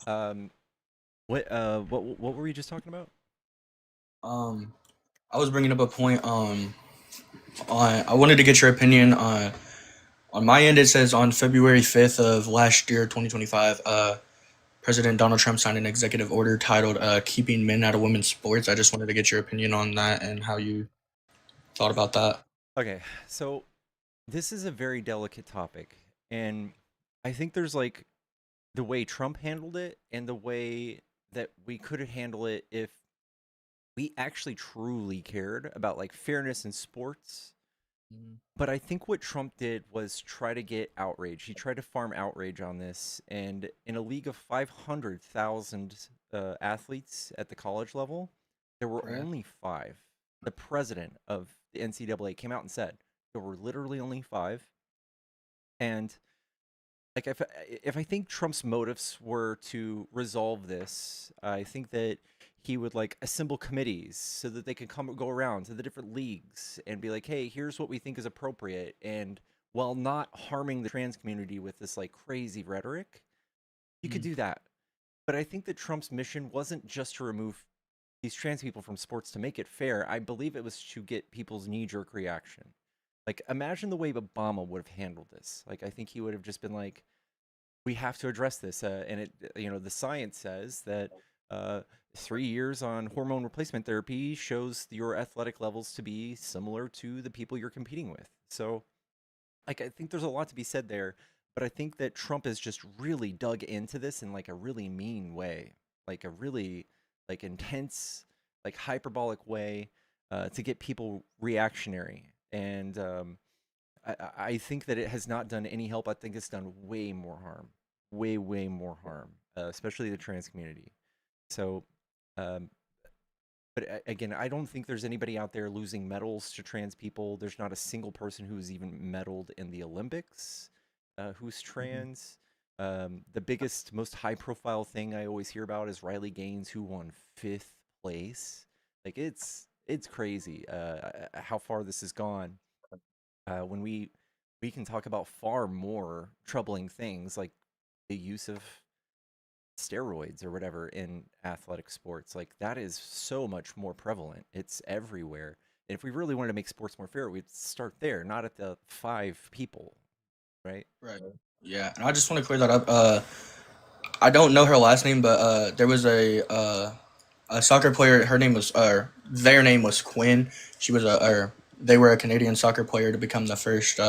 Um, what were we just talking about? Um, I was bringing up a point. On I wanted to get your opinion on my end. It says on February 5th of last year, 2025. President Donald Trump signed an executive order titled "Keeping Men Out of Women's Sports." I just wanted to get your opinion on that and how you thought about that. Okay, so this is a very delicate topic, and I think there's like the way Trump handled it and the way that we could handle it if we actually truly cared about like fairness in sports. Mhm. But I think what Trump did was try to get outrage. He tried to farm outrage on this, and in a league of 500,000 athletes at the college level, there were Right. only five. The president of the NCAA came out and said there were literally only five. And like if I think Trump's motives were to resolve this, I think that he would like assemble committees so that they could come go around to the different leagues and be like, "Hey, here's what we think is appropriate." And while not harming the trans community with this like crazy rhetoric, you could Mhm. do that. But I think that Trump's mission wasn't just to remove these trans people from sports to make it fair. I believe it was to get people's knee-jerk reaction. Like imagine the way Obama would have handled this. Like I think he would have just been like, we have to address this. And the science says that 3 years on hormone replacement therapy shows your athletic levels to be similar to the people you're competing with. So, like, I think there's a lot to be said there. But I think that Trump has just really dug into this in like a really mean way, like a really like intense, like hyperbolic way to get people reactionary. And I think that it has not done any help. I think it's done way more harm, way more harm, especially the trans community. So, um, but again, I don't think there's anybody out there losing medals to trans people. There's not a single person who's even medaled in the Olympics who's Mhm. trans. The biggest, most high-profile thing I always hear about is Riley Gaines, who won fifth place. Like it's crazy how far this has gone when we can talk about far more troubling things like the use of steroids or whatever in athletic sports. Like that is so much more prevalent. It's everywhere. And if we really wanted to make sports more fair, we'd start there, not at the five people, right? Right. Yeah, and I just want to clear that up. I don't know her last name, but there was a soccer player. Her name was their name was Quinn. She was a or they were a Canadian soccer player to become the first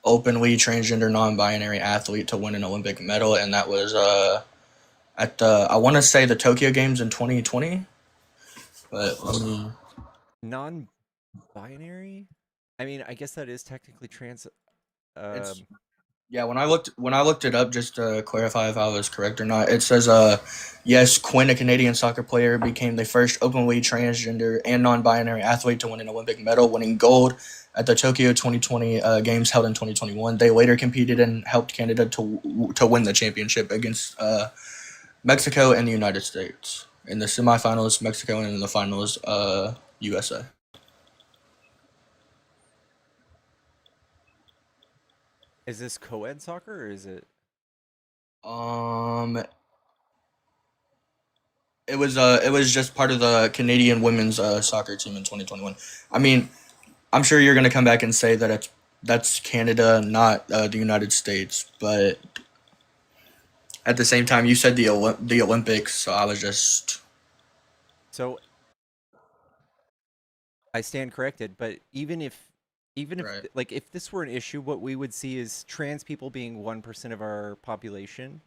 openly transgender non-binary athlete to win an Olympic medal, and that was at the I want to say the Tokyo Games in 2020. But Non-binary. I mean, I guess that is technically trans. it's Um, yeah. When I looked it up, just to clarify if I was correct or not, it says yes, Quinn, a Canadian soccer player, became the first openly transgender and non-binary athlete to win an Olympic medal, winning gold at the Tokyo 2020 Games held in 2021. They later competed and helped Canada to win the championship against Mexico and the United States. In the semifinals, Mexico, and in the finals, USA. is this co-ed soccer or is it? Um, it was just part of the Canadian women's soccer team in 2021. I mean, I'm sure you're gonna come back and say that that's Canada, not the United States, but at the same time, you said the Olympics, so I was just So I stand corrected, but even if right. like if this were an issue, what we would see is trans people being 1% of our population,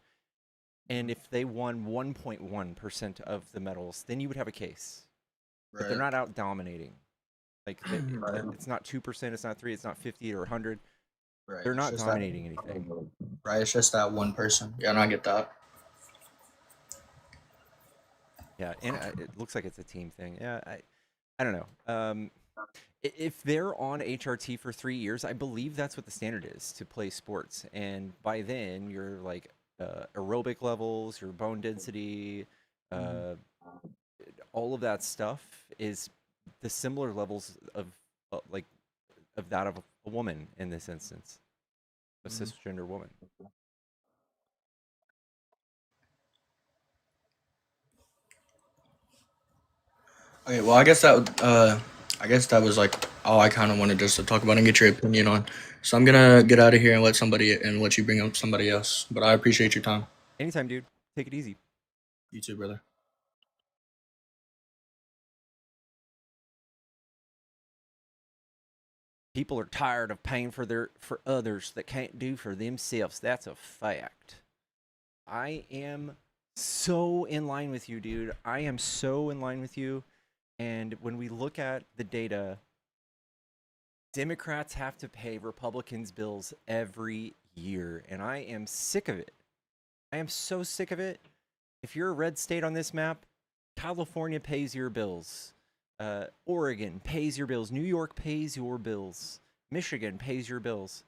and if they won 1.1% of the medals, then you would have a case. But they're Right. not out dominating. Like Right. it's not 2%, it's not 3, it's not 50 or 100. Right. They're It's not just that. dominating anything. Right. It's just that one person. Yeah, and I get that. Yeah, and it looks like it's a team thing. Yeah, I don't know. If they're on HRT for 3 years, I believe that's what the standard is to play sports. And by then, your like aerobic levels, your bone density, Mhm. uh, all of that stuff is the similar levels of like of that of a woman in this instance, a Mhm. cisgender woman. Okay, well, I guess that was like all I kind of wanted just to talk about and get your opinion on. So I'm gonna get out of here and let you bring up somebody else. But I appreciate your time. Anytime, dude. Take it easy. You too, brother. People are tired of paying for others that can't do for themselves. That's a fact. I am so in line with you, dude. I am so in line with you. And when we look at the data, Democrats have to pay Republicans' bills every year, and I am sick of it. I am so sick of it. If you're a red state on this map, California pays your bills. Oregon pays your bills. New York pays your bills. Michigan pays your bills.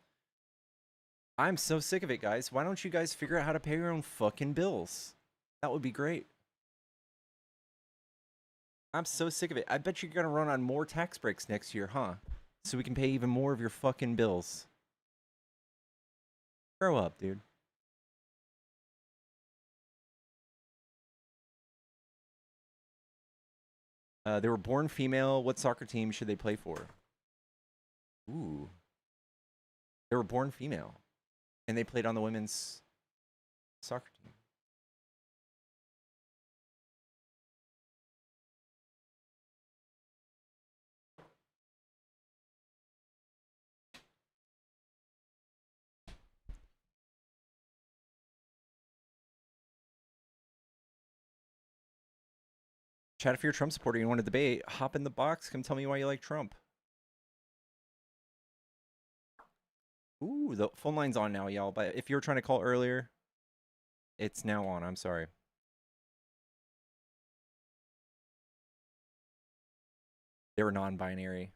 I'm so sick of it, guys. Why don't you guys figure out how to pay your own fucking bills? That would be great. I'm so sick of it. I bet you're gonna run on more tax breaks next year, huh? So we can pay even more of your fucking bills. Grow up, dude. They were born female. What soccer team should they play for? Ooh. They were born female. And they played on the women's soccer team. Chat, if you're a Trump supporter and you want to debate, hop in the box. Come tell me why you like Trump. Ooh, the phone line's on now, y'all. But if you were trying to call earlier, it's now on. I'm sorry. They were non-binary.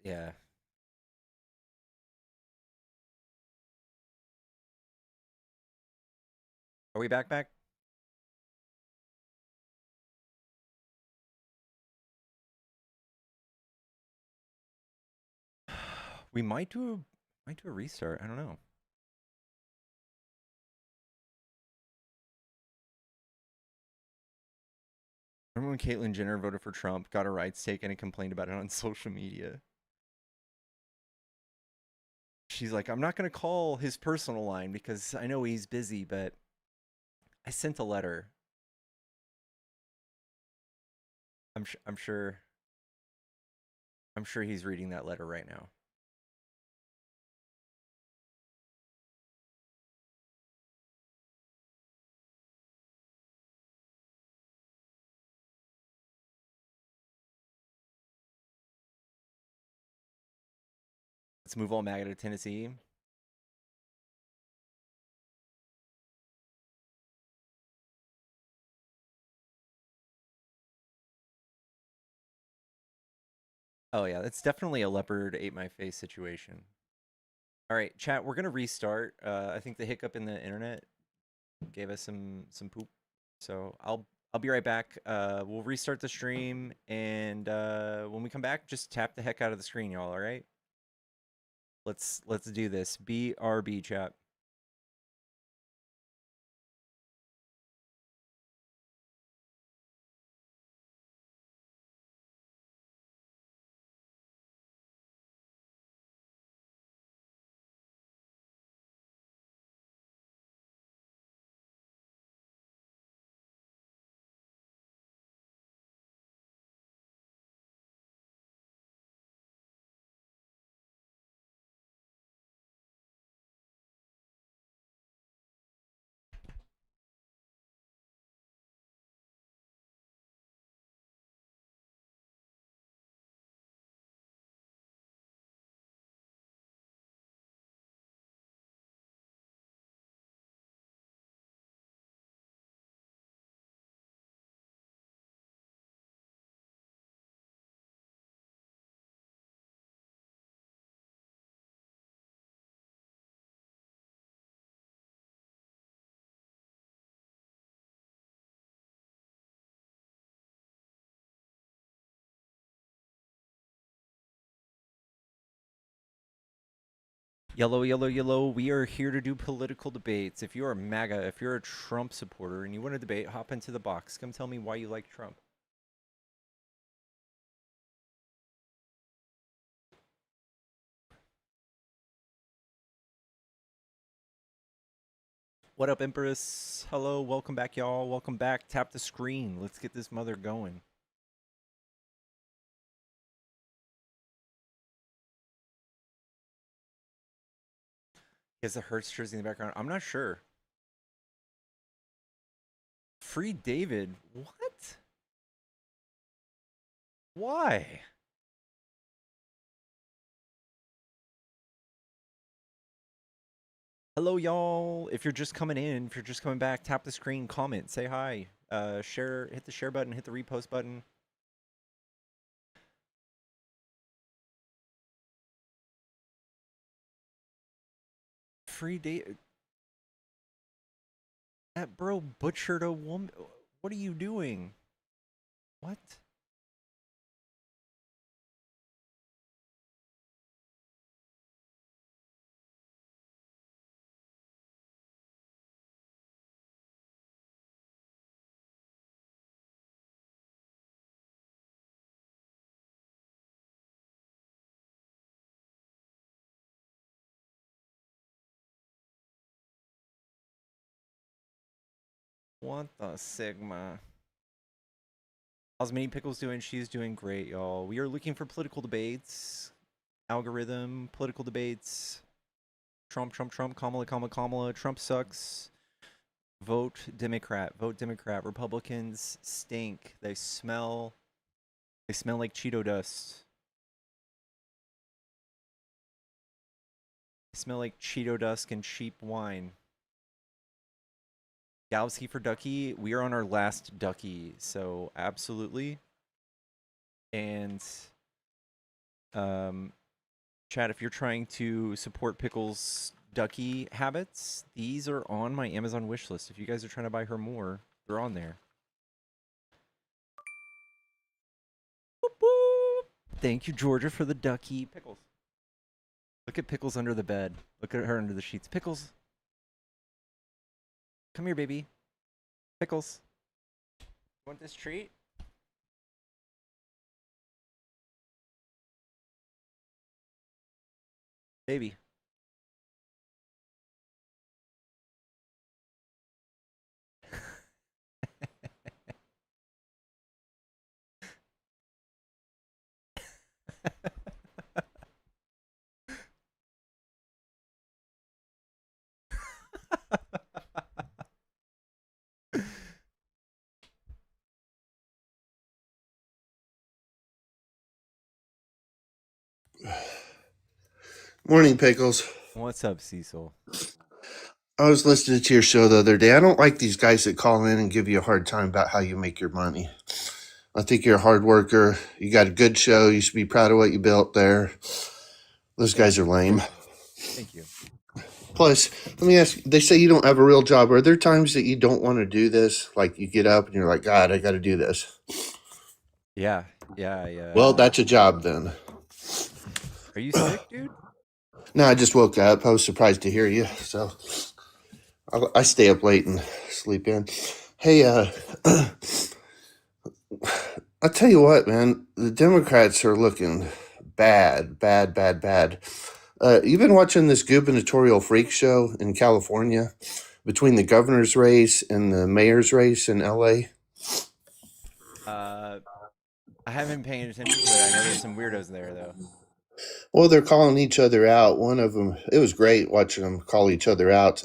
Yeah. Are we back? We might do a restart. I don't know. Remember when Caitlyn Jenner voted for Trump, got her rights taken, and complained about it on social media? She's like, I'm not going to call his personal line because I know he's busy, but I sent a letter. I'm sure he's reading that letter right now. Let's move all MAGA to Tennessee. Oh yeah, that's definitely a leopard ate my face situation. All right, chat, we're gonna restart. I think the hiccup in the internet gave us some poop. So I'll be right back. We'll restart the stream, and when we come back, just tap the heck out of the screen, y'all. All right. Let's do this. BRB, chat. Yellow, yellow, yellow. We are here to do political debates. If you're a MAGA, if you're a Trump supporter and you want to debate, hop into the box. Come tell me why you like Trump. What up, Empress? Hello, welcome back, y'all. Welcome back. Tap the screen. Let's get this mother going. He has a Hertz jersey in the background. I'm not sure. Free David? What? Why? Hello, y'all. If you're just coming in, if you're just coming back, tap the screen, comment, say hi, share, hit the share button, hit the repost button. Free date. That bro butchered a woman. What are you doing? What? What the Sigma? How's Mini Pickles doing? She's doing great, y'all. We are looking for political debates. Algorithm, political debates. Trump, Trump, Trump, Kamala, Kamala, Kamala. Trump sucks. Vote Democrat. Vote Democrat. Republicans stink. They smell like Cheeto dust. They smell like Cheeto dust and cheap wine. Galsky for Ducky. We are on our last Ducky, so absolutely. And Chad, if you're trying to support Pickle's Ducky habits, these are on my Amazon wish list. If you guys are trying to buy her more, they're on there. Boop, boop. Thank you, Georgia, for the Ducky. Pickles. Look at Pickles under the bed. Look at her under the sheets. Pickles. Come here, baby. Pickles. You want this treat? Baby. Morning, Pickles. What's up, Cecil? I was listening to your show the other day. I don't like these guys that call in and give you a hard time about how you make your money. I think you're a hard worker. You got a good show. You should be proud of what you built there. Those guys are lame. Thank you. Plus, let me ask you, they say you don't have a real job. Are there times that you don't want to do this? Like you get up and you're like, God, I got to do this. Yeah. Well, that's a job then. Are you sick, dude? No, I just woke up. I was surprised to hear you. So I stay up late and sleep in. Hey, I'll tell you what, man. The Democrats are looking bad. You've been watching this gubernatorial freak show in California between the governor's race and the mayor's race in LA? I haven't been paying attention to it. I know there's some weirdos there, though. Well, they're calling each other out. One of them, it was great watching them call each other out.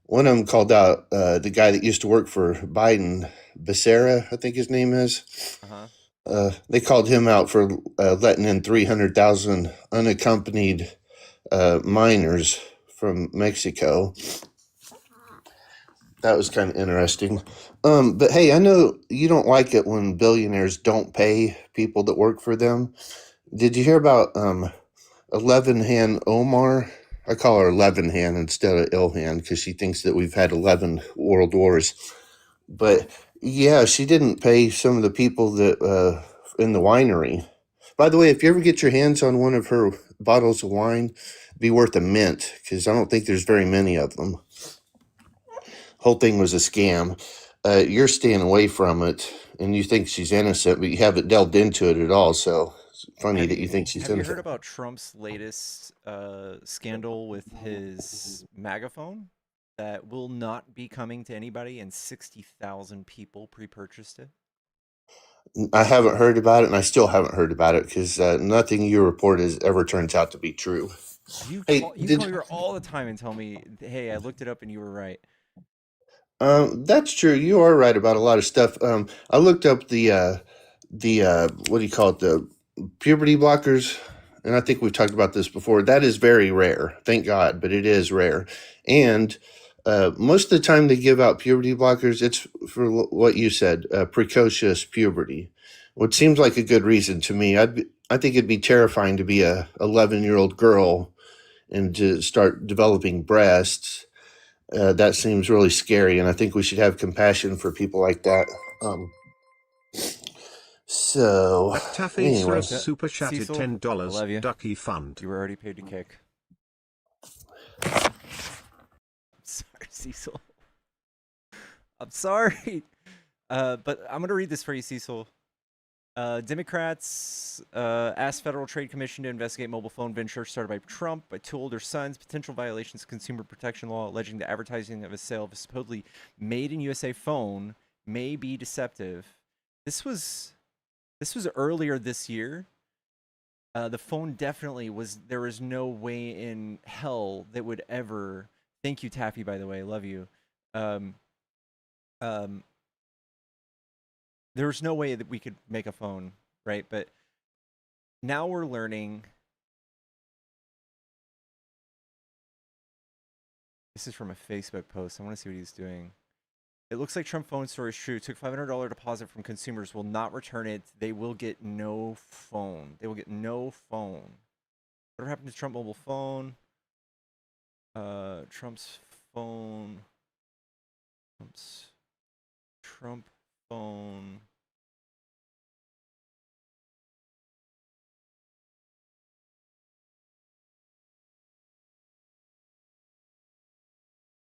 One of them called out the guy that used to work for Biden, Becerra, I think his name is. They called him out for letting in 300,000 unaccompanied minors from Mexico. That was kind of interesting. But hey, I know you don't like it when billionaires don't pay people that work for them. Did you hear about 11 Hand Omar? I call her 11 Hand instead of Ilhan because she thinks that we've had 11 world wars. But yeah, she didn't pay some of the people that in the winery. By the way, if you ever get your hands on one of her bottles of wine be worth a mint, because I don't think there's very many of them. Whole thing was a scam. You're staying away from it, and you think she's innocent, but you haven't delved into it at all. So it's funny that you think she's Have you heard innocent. about Trump's latest scandal with his MAGA phone that will not be coming to anybody, and 60,000 people pre-purchased it? I haven't heard about it, and I still haven't heard about it because nothing you report has ever turns out to be true. You Hey, call me all the time and tell me, "Hey, I looked it up and you were right." that's true. You are right about a lot of stuff. I looked up the what do you call it, the puberty blockers, and I think we've talked about this before. That is very rare, thank God, but it is rare. And most of the time they give out puberty blockers, it's for what you said, precocious puberty, which seems like a good reason to me. I think it'd be terrifying to be a 11-year-old girl and to start developing breasts. That seems really scary, and I think we should have compassion for people like that. Um, so, anyway, McTaffy super chatted Cecil, I $10. love you. Ducky Fund. You were already paid to kick. Sorry, Cecil. I'm sorry. But I'm going to read this for you, Cecil. Democrats asked Federal Trade Commission to investigate mobile phone venture started by Trump by two older sons, potential violations of consumer protection law, alleging the advertising of a sale of a supposedly made in USA phone may be deceptive. This was earlier this year. The phone definitely was. There was no way in hell that would ever. Thank you, Taffy. By the way, love you. Um, um, there was no way that we could make a phone, right? But now we're learning. This is from a Facebook post. I want to see what he's doing. It looks like Trump phone story is true. Took $500 deposit from consumers, will not return it. They will get no phone. They will get no phone. Whatever happened to Trump mobile phone? Trump's phone. Trump phone.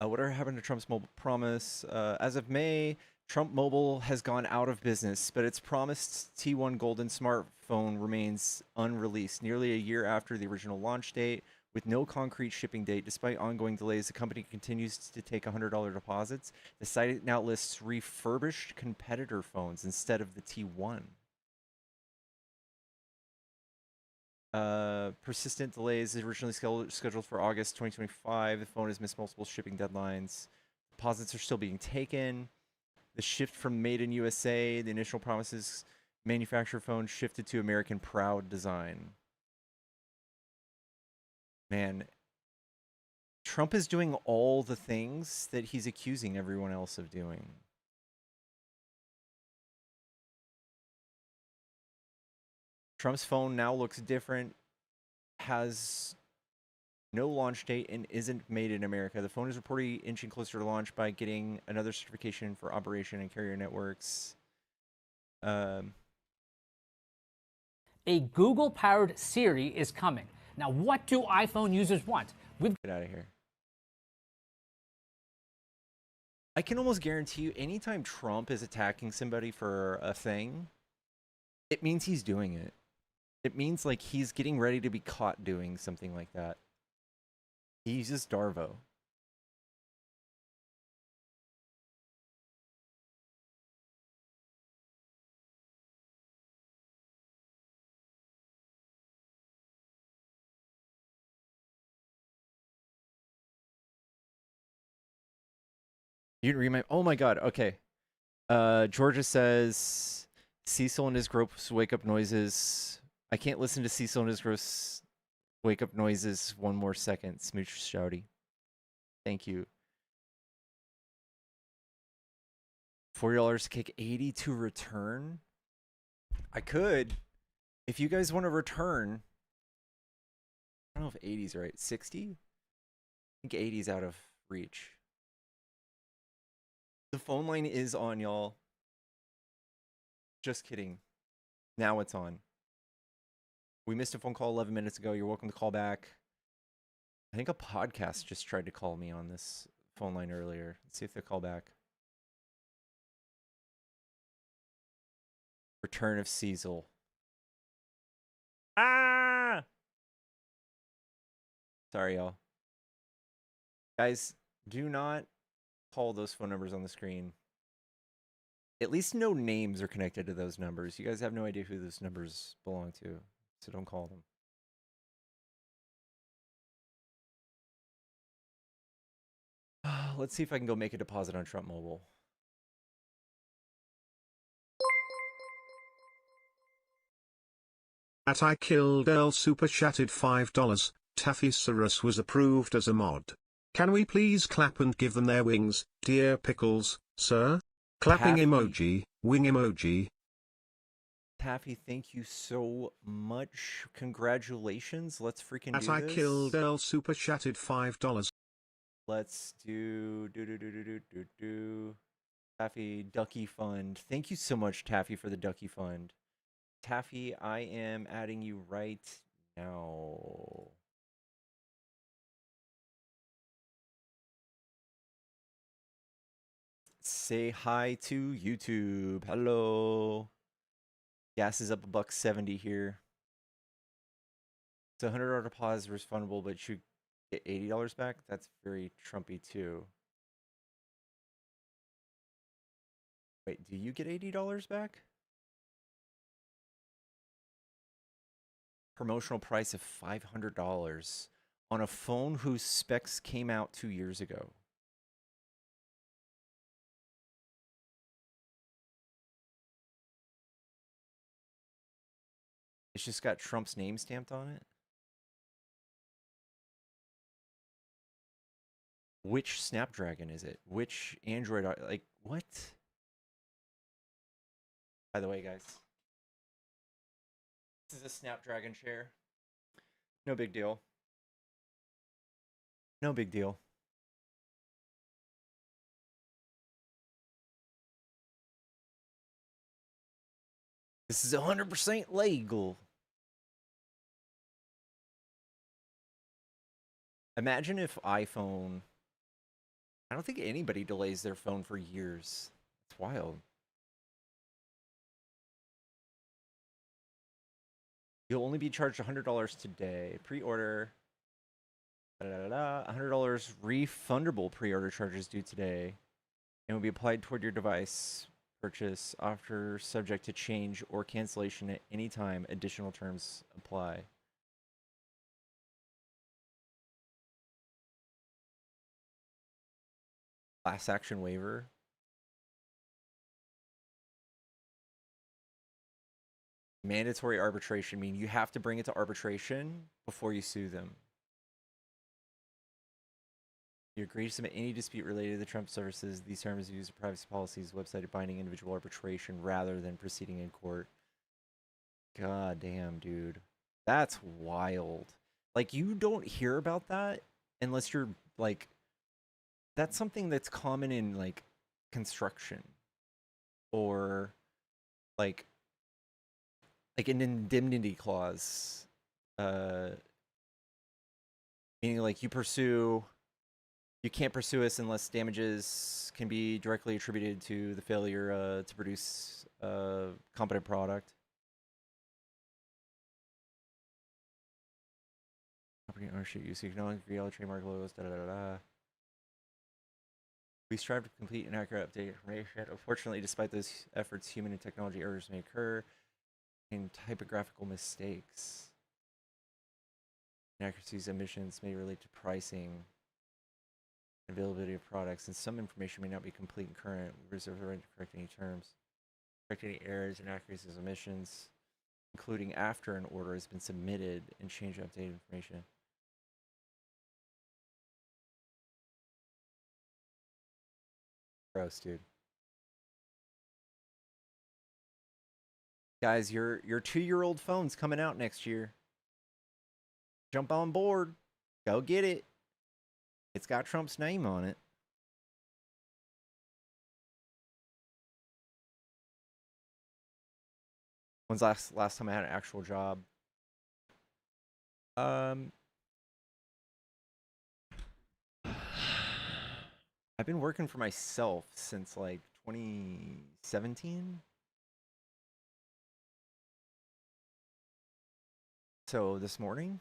Whatever happened to Trump's mobile promise? As of May, Trump Mobile has gone out of business, but its promised T1 Golden smartphone remains unreleased nearly a year after the original launch date. With no concrete shipping date, despite ongoing delays, the company continues to take $100 deposits. The site now lists refurbished competitor phones instead of the T1. Persistent delays, originally scheduled for August 2025. The phone has missed multiple shipping deadlines. Deposits are still being taken. The shift from made in USA, the initial promises manufacturer phone shifted to American proud design. Man, Trump is doing all the things that he's accusing everyone else of doing. Trump's phone now looks different, has no launch date, and isn't made in America. The phone is reportedly inching closer to launch by getting another certification for operation and carrier networks. A Google-powered Siri is coming. Now, what do iPhone users want? Get out of here. I can almost guarantee you, anytime Trump is attacking somebody for a thing, it means he's doing it. It means like he's getting ready to be caught doing something like that. He uses Darvo. You didn't read my. Oh my god. Okay. Georgia says Cecil and his gross wake up noises. I can't listen to Cecil and his gross wake up noises one more second. Smooch shouty. Thank you. $40 to kick 80 to return. I could. If you guys want to return. I don't know if 80's right. 60? I think 80's out of reach. The phone line is on, y'all. Just kidding. Now it's on. We missed a phone call 11 minutes ago. You're welcome to call back. I think a podcast just tried to call me on this phone line earlier. Let's see if they call back. Return of Cecil. Ah! Sorry, y'all. Guys, do not call those phone numbers on the screen. At least no names are connected to those numbers. You guys have no idea who those numbers belong to, so don't call them. Let's see if I can go make a deposit on Trump Mobile. At I Killed Earl super chatted $5. Taffysaurus was approved as a mod. Can we please clap and give them their wings, dear Pickles, sir? Clapping Taffy. emoji, wing emoji. Taffy, thank you so much. Congratulations. Let's freaking At do I this. Killed Earl super chatted $5. Let's do Taffy Ducky Fund. Thank you so much, Taffy, for the Ducky Fund. Taffy, I am adding you right now. Say hi to YouTube. Hello. Gas is up $1.70 here. It's a $100 deposit refundable, but you get $80 back. That's very Trumpy too. Wait, do you get $80 back? Promotional price of $500 on a phone whose specs came out 2 years ago. It's just got Trump's name stamped on it. Which Snapdragon is it? Which Android? Like, what? By the way, guys, this is a Snapdragon chair. No big deal. No big deal. This is 100% legal. Imagine if iPhone... I don't think anybody delays their phone for years. It's wild. You'll only be charged $100 today. Pre-order. $100 refundable pre-order charges due today. And will be applied toward your device purchase after subject to change or cancellation at any time. Additional terms apply. Class action waiver. Mandatory arbitration, meaning you have to bring it to arbitration before you sue them. You agree to submit any dispute related to the Trump services. These terms use privacy policies, website binding individual arbitration rather than proceeding in court. God damn, dude. That's wild. Like, you don't hear about that unless you're, like... That's something that's common in, like, construction. Or, like an indemnity clause. Meaning, like, you can't pursue us unless damages can be directly attributed to the failure to produce a competent product. Property ownership, use, economic, real trademark logos, We strive to complete and accurate update information. Unfortunately, despite those efforts, human and technology errors may occur and typographical mistakes. Inaccuracies, omissions may relate to pricing, availability of products, and some information may not be complete and current. We reserve the right to correct any terms. Correct any errors, inaccuracies, omissions, including after an order has been submitted, and change updated information. Gross, dude. Guys, your 2-year-old phone's coming out next year. Jump on board. Go get it. It's got Trump's name on it. When's last time I had an actual job? Um, I've been working for myself since like 2017. So this morning.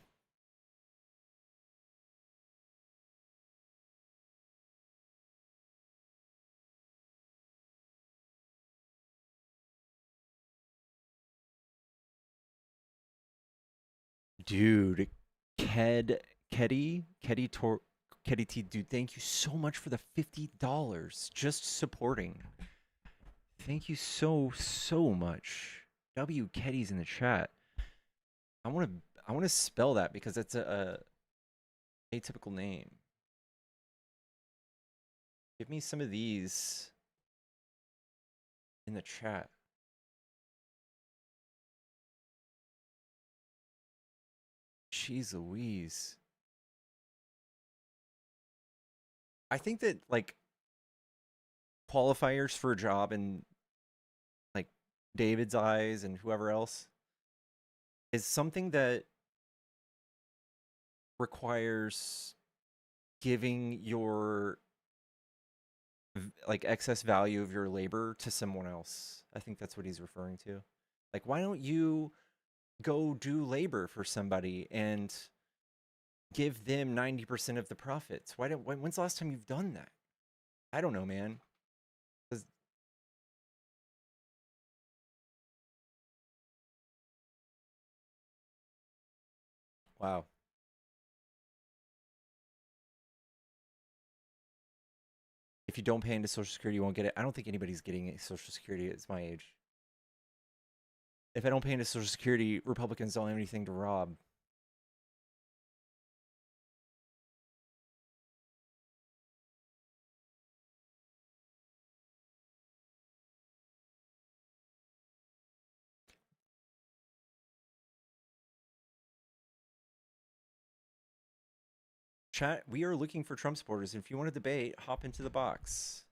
Dude, Keddy T, dude, thank you so much for the $50. Just supporting. Thank you so much. W Keddy's in the chat. I want to spell that because it's a atypical name. Give me some of these in the chat. Jeez Louise. I think that like qualifiers for a job in like David's eyes and whoever else is something that requires giving your like excess value of your labor to someone else. I think that's what he's referring to. Like, why don't you go do labor for somebody and give them 90% of the profits? When's the last time you've done that? I don't know, man. Wow. If you don't pay into Social Security, you won't get it. I don't think anybody's getting Social Security at my age. If I don't pay into Social Security, Republicans don't have anything to rob. Chat, we are looking for Trump supporters. If you want to debate, hop into the box.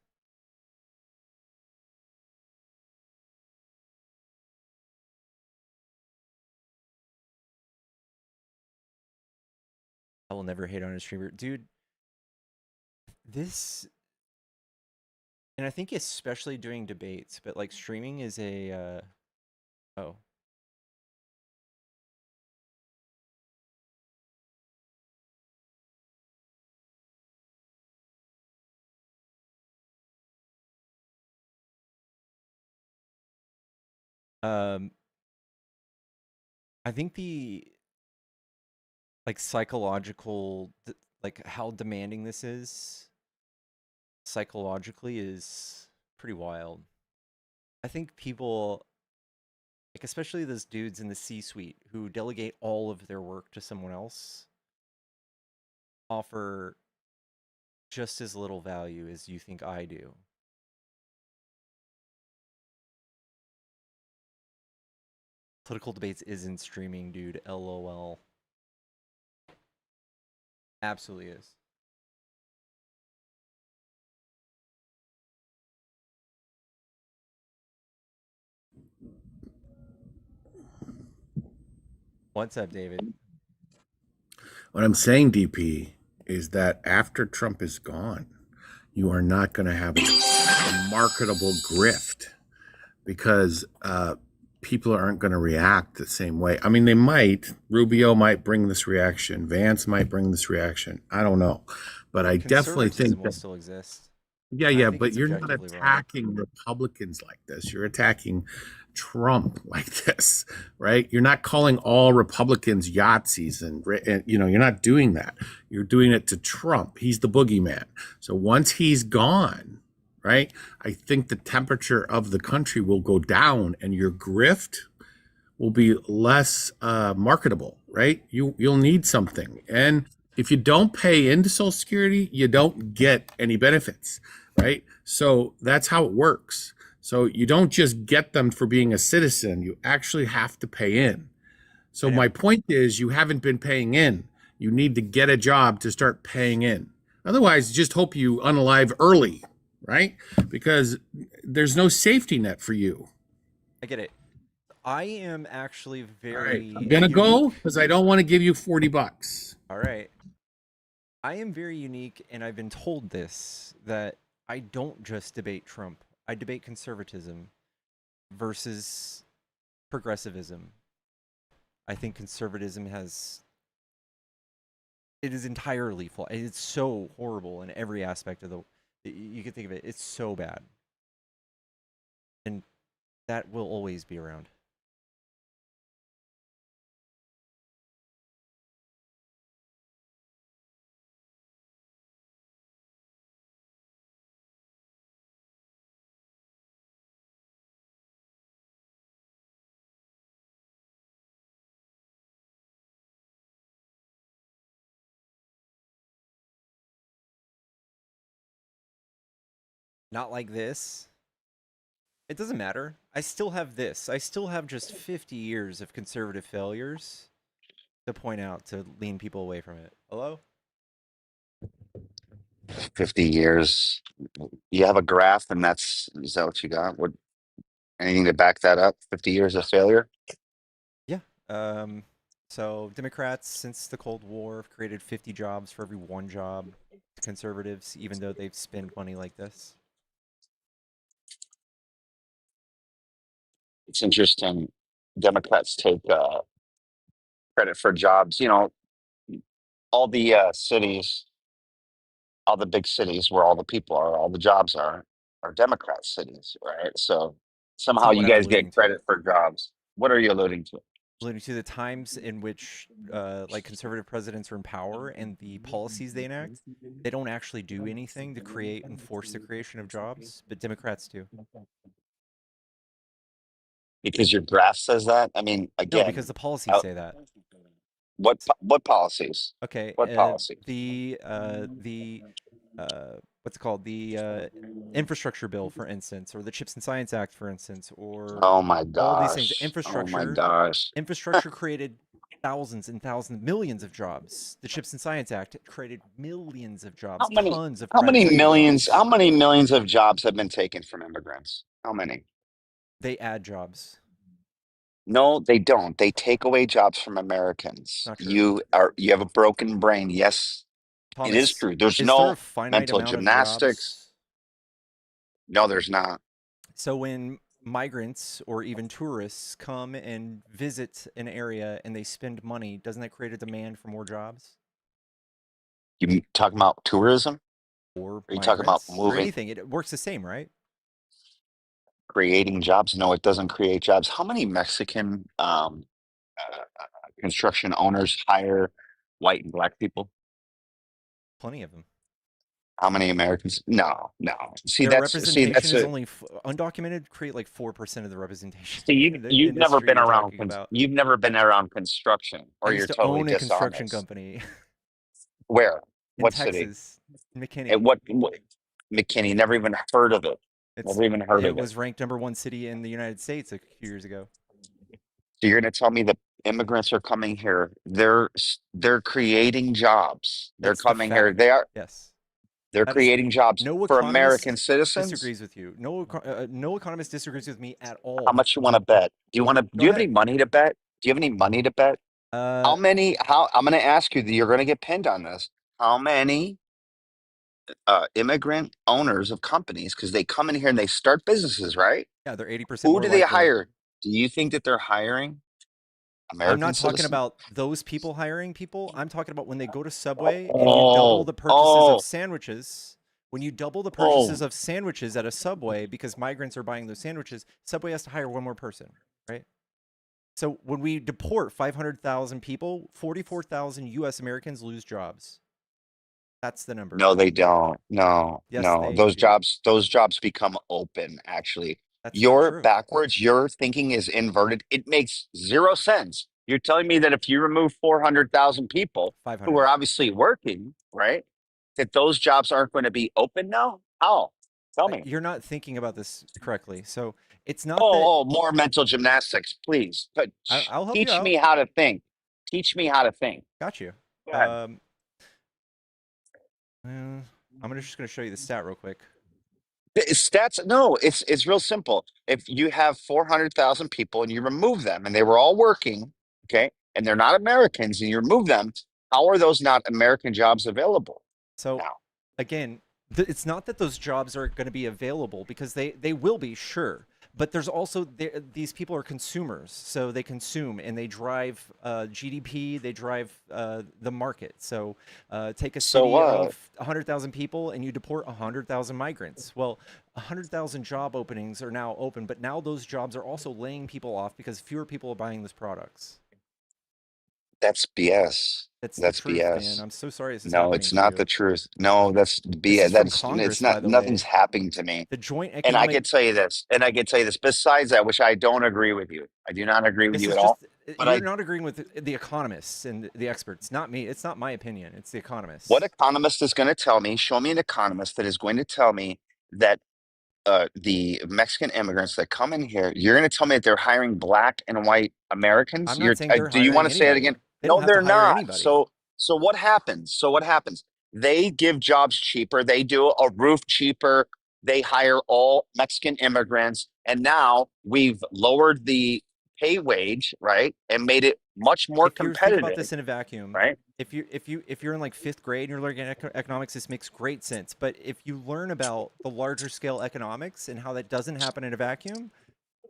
I will never hate on a streamer. Dude, this... And I think especially doing debates, but like streaming is a... Oh. I think the like psychological, like how demanding this is psychologically is pretty wild. I think people, like especially those dudes in the C-suite who delegate all of their work to someone else, offer just as little value as you think I do. Political debates isn't streaming, dude. LOL. Absolutely is. What's up, David? What I'm saying, DP, is that after Trump is gone, you are not going to have a marketable grift because people aren't going to react the same way. I mean, they might. Rubio might bring this reaction. Vance might bring this reaction. I don't know. But I definitely think will still exist. Yeah, but you're not attacking Republicans like this. You're attacking Trump like this, right? You're not calling all Republicans Yahtzees and you're not doing that. You're doing it to Trump. He's the boogeyman. So once he's gone, right, I think the temperature of the country will go down and your grift will be less marketable, right? You'll need something. And if you don't pay into Social Security, you don't get any benefits, right? So that's how it works. So you don't just get them for being a citizen. You actually have to pay in. So my point is you haven't been paying in. You need to get a job to start paying in. Otherwise, just hope you unalive early, right? Because there's no safety net for you. I get it. I am actually All right, very I'm gonna go because I don't want to give you $40. All right. I am very unique, and I've been told this, that I don't just debate Trump. I debate conservatism versus progressivism. I think conservatism it is entirely flawed. It's so horrible in every aspect of you can think of it. It's so bad. And that will always be around. Not like this. It doesn't matter. I still have this. I still have just 50 years of conservative failures to point out to lean people away from it. Hello? 50 years. You have a graph, and is that what you got? What anything to back that up? 50 years of failure? Yeah. So Democrats, since the Cold War, have created 50 jobs for every one job. Conservatives, even though they've spent money like this. It's interesting. Democrats take credit for jobs. You know, all the cities, all the big cities where all the people are, all the jobs are Democrat cities, right? So That's somehow not you what I'm guys alluding get to. credit for jobs. What are you alluding to? Alluding to the times in which, like, conservative presidents are in power and the policies they enact, they don't actually do anything to create and force the creation of jobs, but Democrats do. Because your graph says that? I mean, No, because again, the policies uh, say that. what policies? Okay, What policies? what's it called? The infrastructure bill, for instance, or the Chips and Science Act, for instance, or Oh my all these things. gosh. Oh my Infrastructure, gosh. infrastructure created thousands and thousands, millions of jobs. The Chips and Science Act created millions of How jobs, many tons of how private many sector millions how jobs. many millions of jobs have been taken from immigrants? How many? They add jobs. No, they don't. They take away jobs from It's Americans. not true. You have a broken brain. Yes, it is Thomas, true. There's is there a no finite mental amount of gymnastics. jobs? No, there's not. So when migrants or even tourists come and visit an area and they spend money, doesn't that create a demand for more jobs? You talking about tourism? Or Are you talking about migrants or moving, anything? It works the same, right? creating jobs? No, it doesn't create jobs. How many Mexican construction owners hire white and black people? Plenty of them. How many Americans? No, no. Their representation That's is a only undocumented. Create like 4% of the representation see in the you've never industry been you're around talking about. you've never been around construction, I or used you're to totally own a construction dishonest. company Where? in What city? Texas, And McKinney. what McKinney? Never even heard of it. It's Never even heard it of it. was ranked #1 city in the United States a few years ago. So you're going to tell me that immigrants are coming here? They're creating jobs. They're That's the coming here. fact. Yes. They're That is creating jobs no for American economist citizens. disagrees with you. No economist disagrees with me at How all. much you want to bet? Go Do you have any ahead. money to bet? Do you have any money to bet? Uh, How I'm going to ask you, you're going to get pinned on this. How many immigrant owners of companies, because they come in here and they start businesses, right? yeah, they're 80% Who more do they likely. hire? Do you think that they're hiring I'm American not talking citizens? about those people hiring people. I'm talking about when they go to Subway and you double Oh, the purchases of oh, sandwiches. When you double the purchases oh. of sandwiches at a Subway because migrants are buying those sandwiches, Subway has to hire one more person, right? So when we deport 500,000 people, 44,000 US Americans lose jobs. That's the number. No, they don't. No, Yes, no. they do. Those jobs become open, actually. That's not You're true. backwards. Your thinking is inverted. It makes zero sense. You're telling me that if you remove 400,000 people who 500. are obviously working, right, that those jobs aren't going to be open now? How? Tell me. You're not thinking about this correctly. So it's not that Oh, more mental gymnastics, please. But I'll help you teach out. me how to think. Teach me how to think. Got you. Go ahead. I'm just gonna show you the stat real quick. Stats, no, it's real simple. If you have 400,000 people and you remove them and they were all working, okay, and they're not Americans and you remove them, how are those not American jobs available So now? again, it's not that those jobs are going to be available, because they will be, sure. But there's also these people are consumers, so they consume and they drive GDP. They drive the market. So take a So city what? of 100,000 people and you deport 100,000 migrants. Well, 100,000 job openings are now open, but now those jobs are also laying people off because fewer people are buying those products. That's BS. That's the That's truth, man. BS. I'm so sorry this is No, happening it's to not you. the truth. No, that's This BS. is from That's it's Congress, by not the nothing's way. happening to me. The Joint And I Economic. could tell you this, and I could tell you this. Besides that, which I don't agree with you. I do not agree with This you is at all. just, But you're not agreeing with the economists and the experts, not me. It's not my opinion. It's the what economists. economist is going to tell me? Show me an economist that is going to tell me that the Mexican immigrants that come in here, you're going to tell me that they're hiring black and white Americans? I'm not saying they're Do you want hiring to say it again? anybody. They No, don't have to they're hire not. anybody. So what happens? So what happens? They give jobs cheaper. They do a roof cheaper. They hire all Mexican immigrants, and now we've lowered the pay wage, right, and made it much more If you think about competitive, this in a vacuum, right? if you're in like fifth grade and you're learning economics, this makes great sense. But if you learn about the larger scale economics and how that doesn't happen in a vacuum,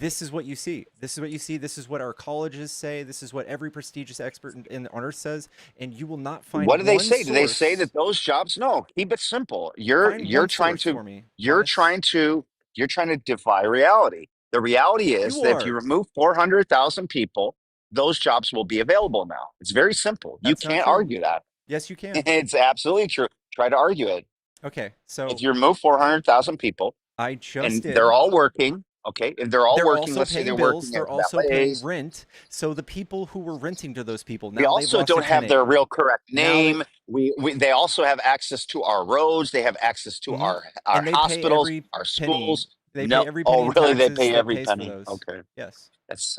this is what you see. This is what you see. This is what our colleges say. This is what every prestigious expert on earth says. And you will not What find do they one say? Do they say source. that those jobs? No, keep it simple. Find one source for me, You're honest. trying to you're trying to defy reality. The reality is You that if you are. remove 400,000 people, those jobs will be available now. It's very simple. You That's not can't true. argue that. Yes, you can. It's absolutely true. Try to argue it. Okay, If so you remove 400,000 people I just and they're did. all working, okay, if they're all They're working, also let's say paying they're bills. working They're as also paying valets. rent. So the people who were renting to those people, We now they've also lost a don't have tenant. their real correct Now they, name. They also have access to our roads. They have access to mhm. our And they pay hospitals, every our penny. schools. They pay No, every penny oh in really? They taxes pay that every pays for penny. those. Okay, Yes. that's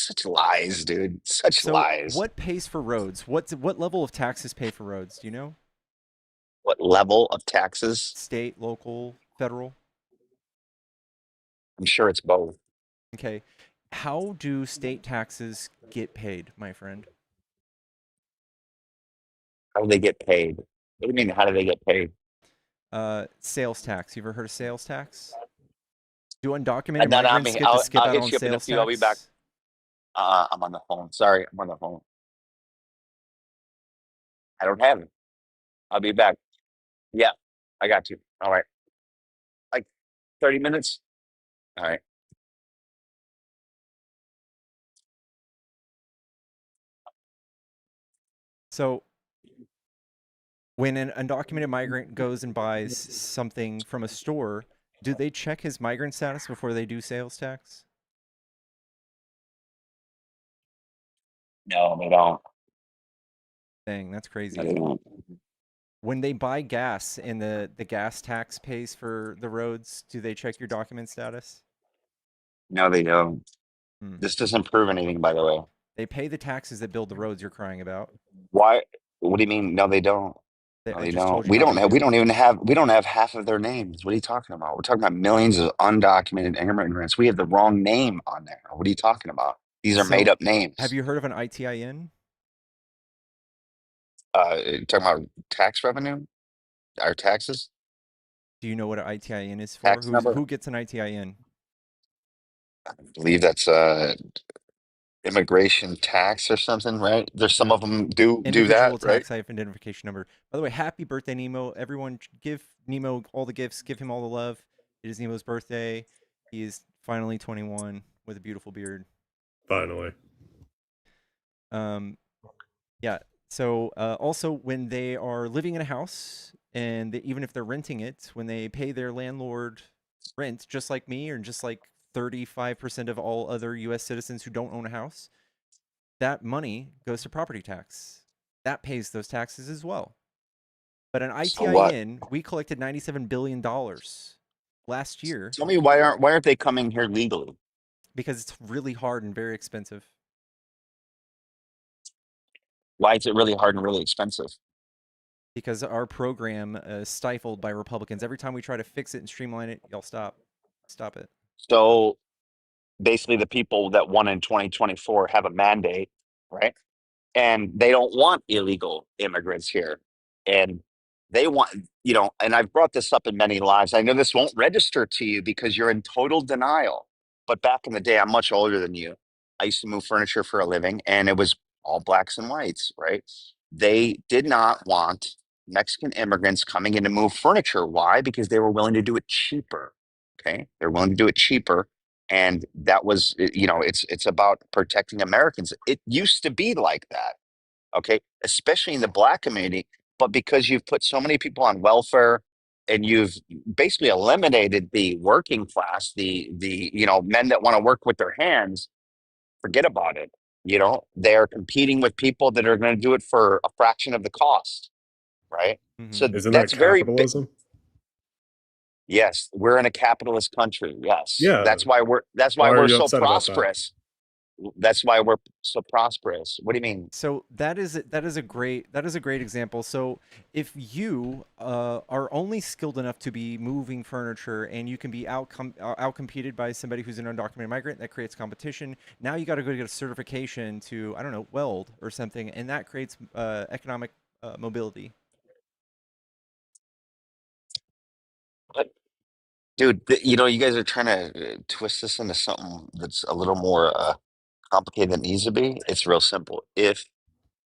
such lies, dude. Such So lies. what pays for roads? What level of taxes pay for roads? Do you know? What level of taxes? State, local, federal? I'm sure it's both. Okay. How do state taxes get paid, my friend? How do they get paid? What do you mean? How do they get paid? Sales tax. You ever heard of sales tax? Do undocumented And then I migrants mean, get to skip I'll out hit on you up in a sales few. I'll be back. tax? I'm on the phone. Sorry, I'm on the phone. I don't have it. I'll be back. Yeah, I got you. All right, like 30 minutes. All right. So when an undocumented migrant goes and buys something from a store, do they check his migrant status before they do sales tax? No, they don't. Dang, that's No, crazy. they don't. When they buy gas and the gas tax pays for the roads, do they check your document status? No, they don't. Hmm. This doesn't prove anything, by the way. They pay the taxes that build the roads you're crying about. Why? What do you mean? No, they don't. No, I they just don't. told you how they We do. don't even have. We don't have half of their names. What are you talking about? We're talking about millions of undocumented immigrants. We have the wrong name on there. What are you talking about? These are made So, up have names. you heard of an ITIN? You're talking about tax revenue, our taxes, Do you know what an ITIN is for? tax number. Who gets an ITIN? I believe that's immigration tax or something, right? There's some of them do that, Individual right? tax identification number. By the way, happy birthday, Nemo. Everyone give Nemo all the gifts, give him all the love. It is Nemo's birthday. He is finally 21 with a beautiful beard. Finally. Um, yeah. So also when they are living in a house and even if they're renting it, when they pay their landlord rent, just like me or just like 35% of all other US citizens who don't own a house, that money goes to property tax. That pays those taxes as well. But an So what? ITIN, we collected $97 billion last year Tell me why aren't they coming here legally? because it's really hard and very expensive. Why is it really hard and really expensive? because our program is stifled by Republicans. Every time we try to fix it and streamline it, y'all stop it. So basically, the people that won in 2024 have a mandate, right? And they don't want illegal immigrants here. And they want, and I've brought this up in many lives. I know this won't register to you because you're in total denial. But back in the day, I'm much older than you. I used to move furniture for a living, and it was all blacks and whites, right? They did not want Mexican immigrants coming in to move furniture. Why? Because they were willing to do it cheaper. Okay. They're willing to do it cheaper. And that was, it's about protecting Americans. It used to be like that. Okay. Especially in the black community. But because you've put so many people on welfare and you've basically eliminated the working class, the men that want to work with their hands, forget about it. They're competing with people that are going to do it for a fraction of the cost. Right. So Isn't that that's very big. capitalism? Yes, we're in a capitalist country. Yes. Yeah. That's why we're Why are you so upset about that? prosperous. That's why we're so prosperous. What do you mean? So that is a great example. So if you are only skilled enough to be moving furniture and you can be outcompeted by somebody who's an undocumented migrant, that creates competition. Now you got to go get a certification to, I don't know, weld or something, and that creates economic mobility. But, dude, you guys are trying to twist this into something that's a little more complicated than it needs to be. It's real simple. If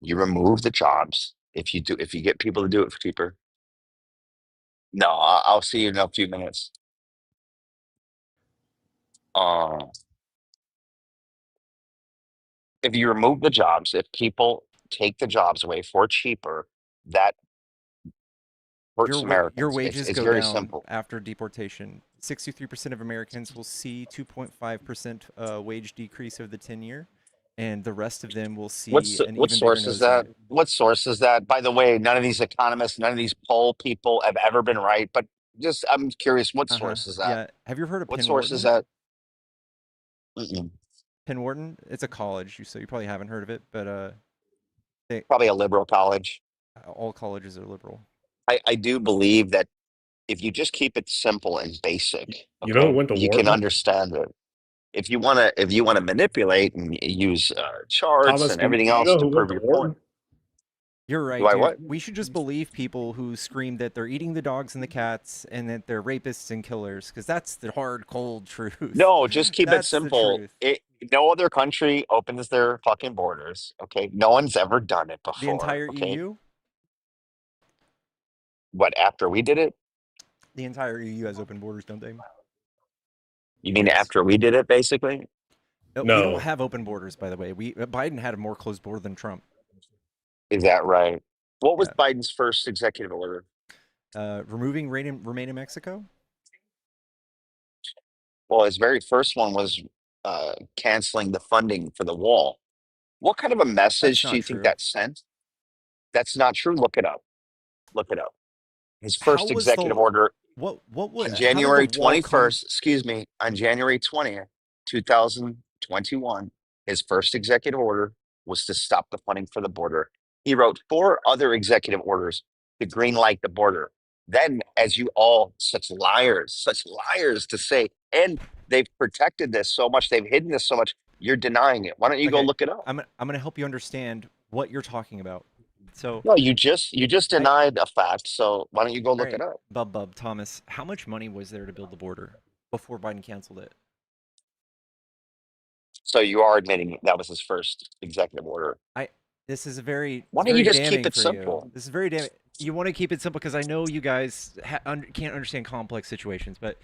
you remove the jobs, if you get people to do it for cheaper. No, I'll see you in a few minutes. If you remove the jobs, if people take the jobs away for cheaper, that hurts Americans. Your wages it's go very down simple. after deportation. 63% of Americans will see 2.5% wage decrease over the 10-year, and the rest of them will see What an even bigger source is that? nosedive. What source is that? By the way, none of these economists, none of these poll people have ever been right. But just, I'm curious, what source is that? Yeah. Have you ever heard of What Penn source Wharton? is that? Mm-mm. Penn Wharton? It's a college, so you probably haven't heard of it, but Probably a liberal college. all colleges are liberal. I do believe that if you just keep it simple and basic, You know who went to you can Wharton? understand it. If you want to manipulate and use charts Thomas, and everything you else know to who prove went to your Wharton? point. You're right, Do I dude. what? We should just believe people who scream that they're eating the dogs and the cats and that they're rapists and killers, because that's the hard, cold truth. No, just keep it That's the simple. truth. No other country opens their fucking borders. Okay, no one's ever done it before. The entire okay, EU? what after we did it? The entire EU has open borders, don't they? You mean Yes. after we did it, basically? We No. don't have open borders, by the way. Biden had a more closed border than Trump. Is that right? What was Yeah. Biden's first executive order? Removing remain in Mexico? Well, his very first one was canceling the funding for the wall. What kind of a message do not you think true. that sent? That's not true. Look it up. Look it up. His How first was executive the order what on how did January the wall come? 21st, excuse me, on January 20th, 2021, his first executive order was to stop the funding for the border. He wrote 4 other executive orders to green light the border. Then, as you all, such liars to say, and they've protected this so much, they've hidden this so much, you're denying it. Why don't you go Okay, look it up? I'm gonna help you understand what you're talking about. So, No, you just denied a fact, so why don't you go all look right, it up? Bub Thomas, how much money was there to build the border before Biden canceled it? So you are admitting that was his first executive order. This is very Why it's don't you very just keep damning it for simple? you. This is very damning. You want to keep it simple because I know you guys can't understand complex situations, but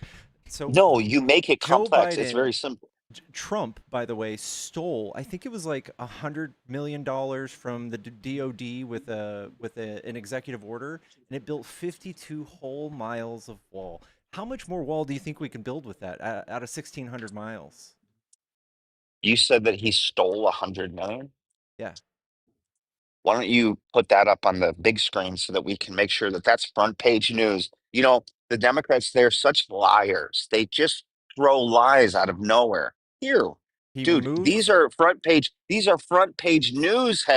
so No, you make it Joe complex. It's Biden, very simple. Trump, by the way, stole, I think it was like $100 million from the DOD with an executive order, and it built 52 whole miles of wall. How much more wall do you think we can build with that out of 1,600 miles? You said that he stole 100 million. Yeah. Why don't you put that up on the big screen so that we can make sure that that's front page news? The Democrats, they're such liars. They just throw lies out of nowhere. Here, He dude, removed these are front page news I'm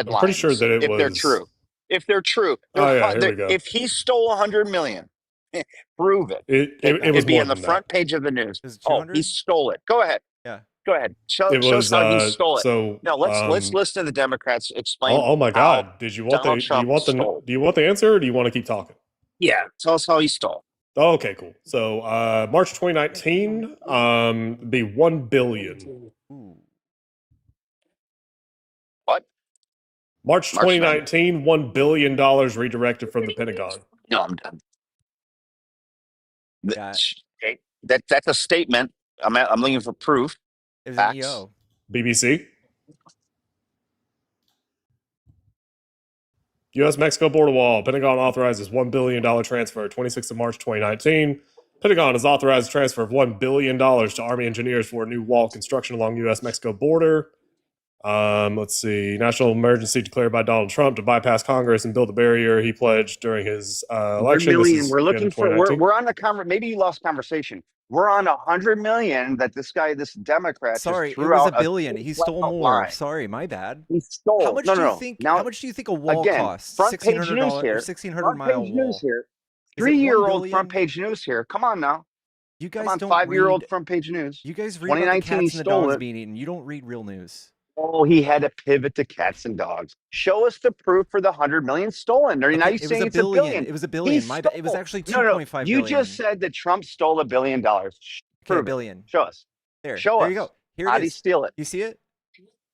pretty sure headlines that it if they're was true. if they're true. Oh yeah, here we go. If he stole 100 million, prove it. It was It'd be more on the than front that. page of the news. Is it Oh, he 200? stole it. Go ahead. Yeah. Go ahead. Show It was us how he stole it. so No, let's listen to the Democrats explain oh my how God. Did you want Donald the do you Trump want the stole. do you want the answer, or do you want to keep talking? Yeah, tell us how he stole. Oh, okay, cool. So March 2019, be 1 billion. Ooh. What? March March 2019, $1 billion redirected from the Pentagon. No, I'm done. Yeah. That's a statement. I'm looking for proof. It was Facts. an EO. BBC. U.S.-Mexico border wall. Pentagon authorizes $1 billion transfer. 26th of March 2019. Pentagon has authorized a transfer of $1 billion to Army engineers for a new wall construction along U.S.-Mexico border. Let's see. National emergency declared by Donald Trump to bypass Congress and build a barrier he pledged during his election. We're looking for. We're on the maybe you lost conversation. We're on 100 million that this Democrat Sorry, just it threw was out a billion. He stole more. line. Sorry, my bad. He stole. How much do you think? Now, how much do you think a wall again, costs? front page $1,600 news or here. 1,600 mile Page wall. news here. Is it 1 3-year-old billion? front page news here. Come on now. You guys Come on, don't 5-year-old read. front page news. You guys read about the 2019, he cats and the stole dogs it. being eaten. You don't read real news. Oh, he had to pivot to cats and dogs. Show us the proof for the 100 million stolen. Or now Okay, you're it was saying a it's a billion. billion. It was a billion. My bad. It was actually 2.5 billion. You just said that Trump stole $1 billion. Okay, Prove a billion. it. Show us. There. Show there us. you go. Here How'd it he is. steal it? You see it?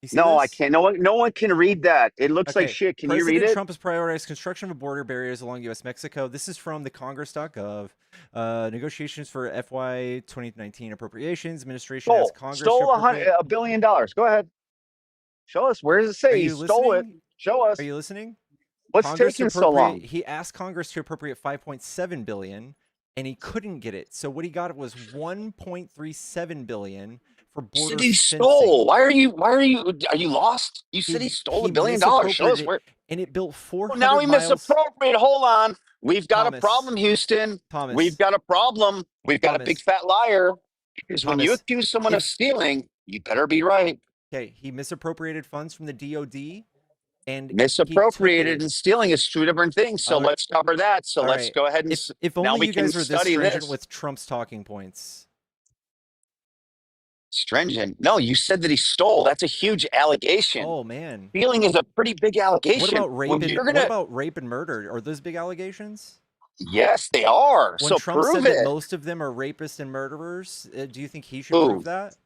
You see No, this? I can't. No one can read that. It looks like shit. Can you read President it? Trump has prioritized construction of border barriers along U.S.-Mexico. This is from the Congress.gov. Negotiations for FY 2019 appropriations. Administration has Congress Stole to appropriate. $1 billion. Go ahead. Show us. Where does it say Are he you stole it? listening? Show us. Are you listening? What's Congress taking so long? He asked Congress to appropriate 5.7 billion, and he couldn't get it. So what he got was 1.37 billion for border Said he fencing. stole. Why are you? Are you lost? You said he stole $1 billion. Show us where. And it built 400 Now he miles. misappropriated. Hold on. We've got Thomas, a problem, Houston. Thomas, We've got a problem. We've got a big fat liar. Because when you Thomas, accuse someone of stealing, you better be right. Okay, he misappropriated funds from the DOD, and Misappropriated and stealing is two different things. So let's cover that. So let's go ahead and if now only we you can guys were this study stringent this. with Trump's talking points. Stringent? No, you said that he stole. That's a huge allegation. Oh man, stealing is a pretty big allegation. What about rape? What about rape and murder? Are those big allegations? Yes, they are. When so Trump prove said it. that most of them are rapists and murderers, do you think he should prove that?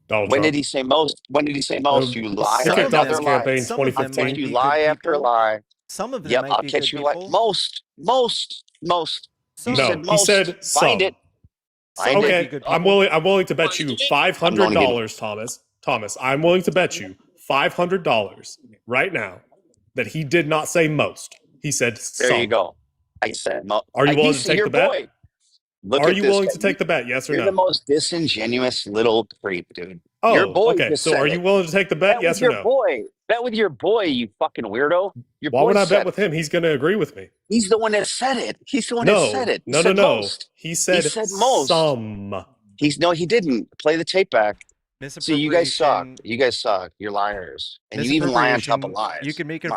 Donald when Trump. did he say most? When did he say most? You lie. He kicked off his campaign in Some of them 2015. might be You lie good after people. lie. Some of them Yep, might I'll be catch good you like people. most. You No, said he most. said Find some. it. Find might okay, be good I'm people. willing to bet you $500, Thomas. Thomas, I'm willing to bet you $500 right now that he did not say most. He said some. There you go. I said most. Are you willing to take the bet? Boy. Look Are at you this willing guy. to take the bet? Yes or You're no? the most disingenuous little creep, dude. Oh, your boy okay. just So said are it. you willing to take the bet? Yes or no? Boy. Bet with your boy, you fucking weirdo. Your Why boy would I said bet with him? He's going to agree with me. He's the one that said it. He's the one No, that said it. He no, said no, no. most. He said most. some. He didn't. Play the tape back. See, you guys suck. Misappropriation. You guys suck. You're liars, and you even lie on top of lies. You can make an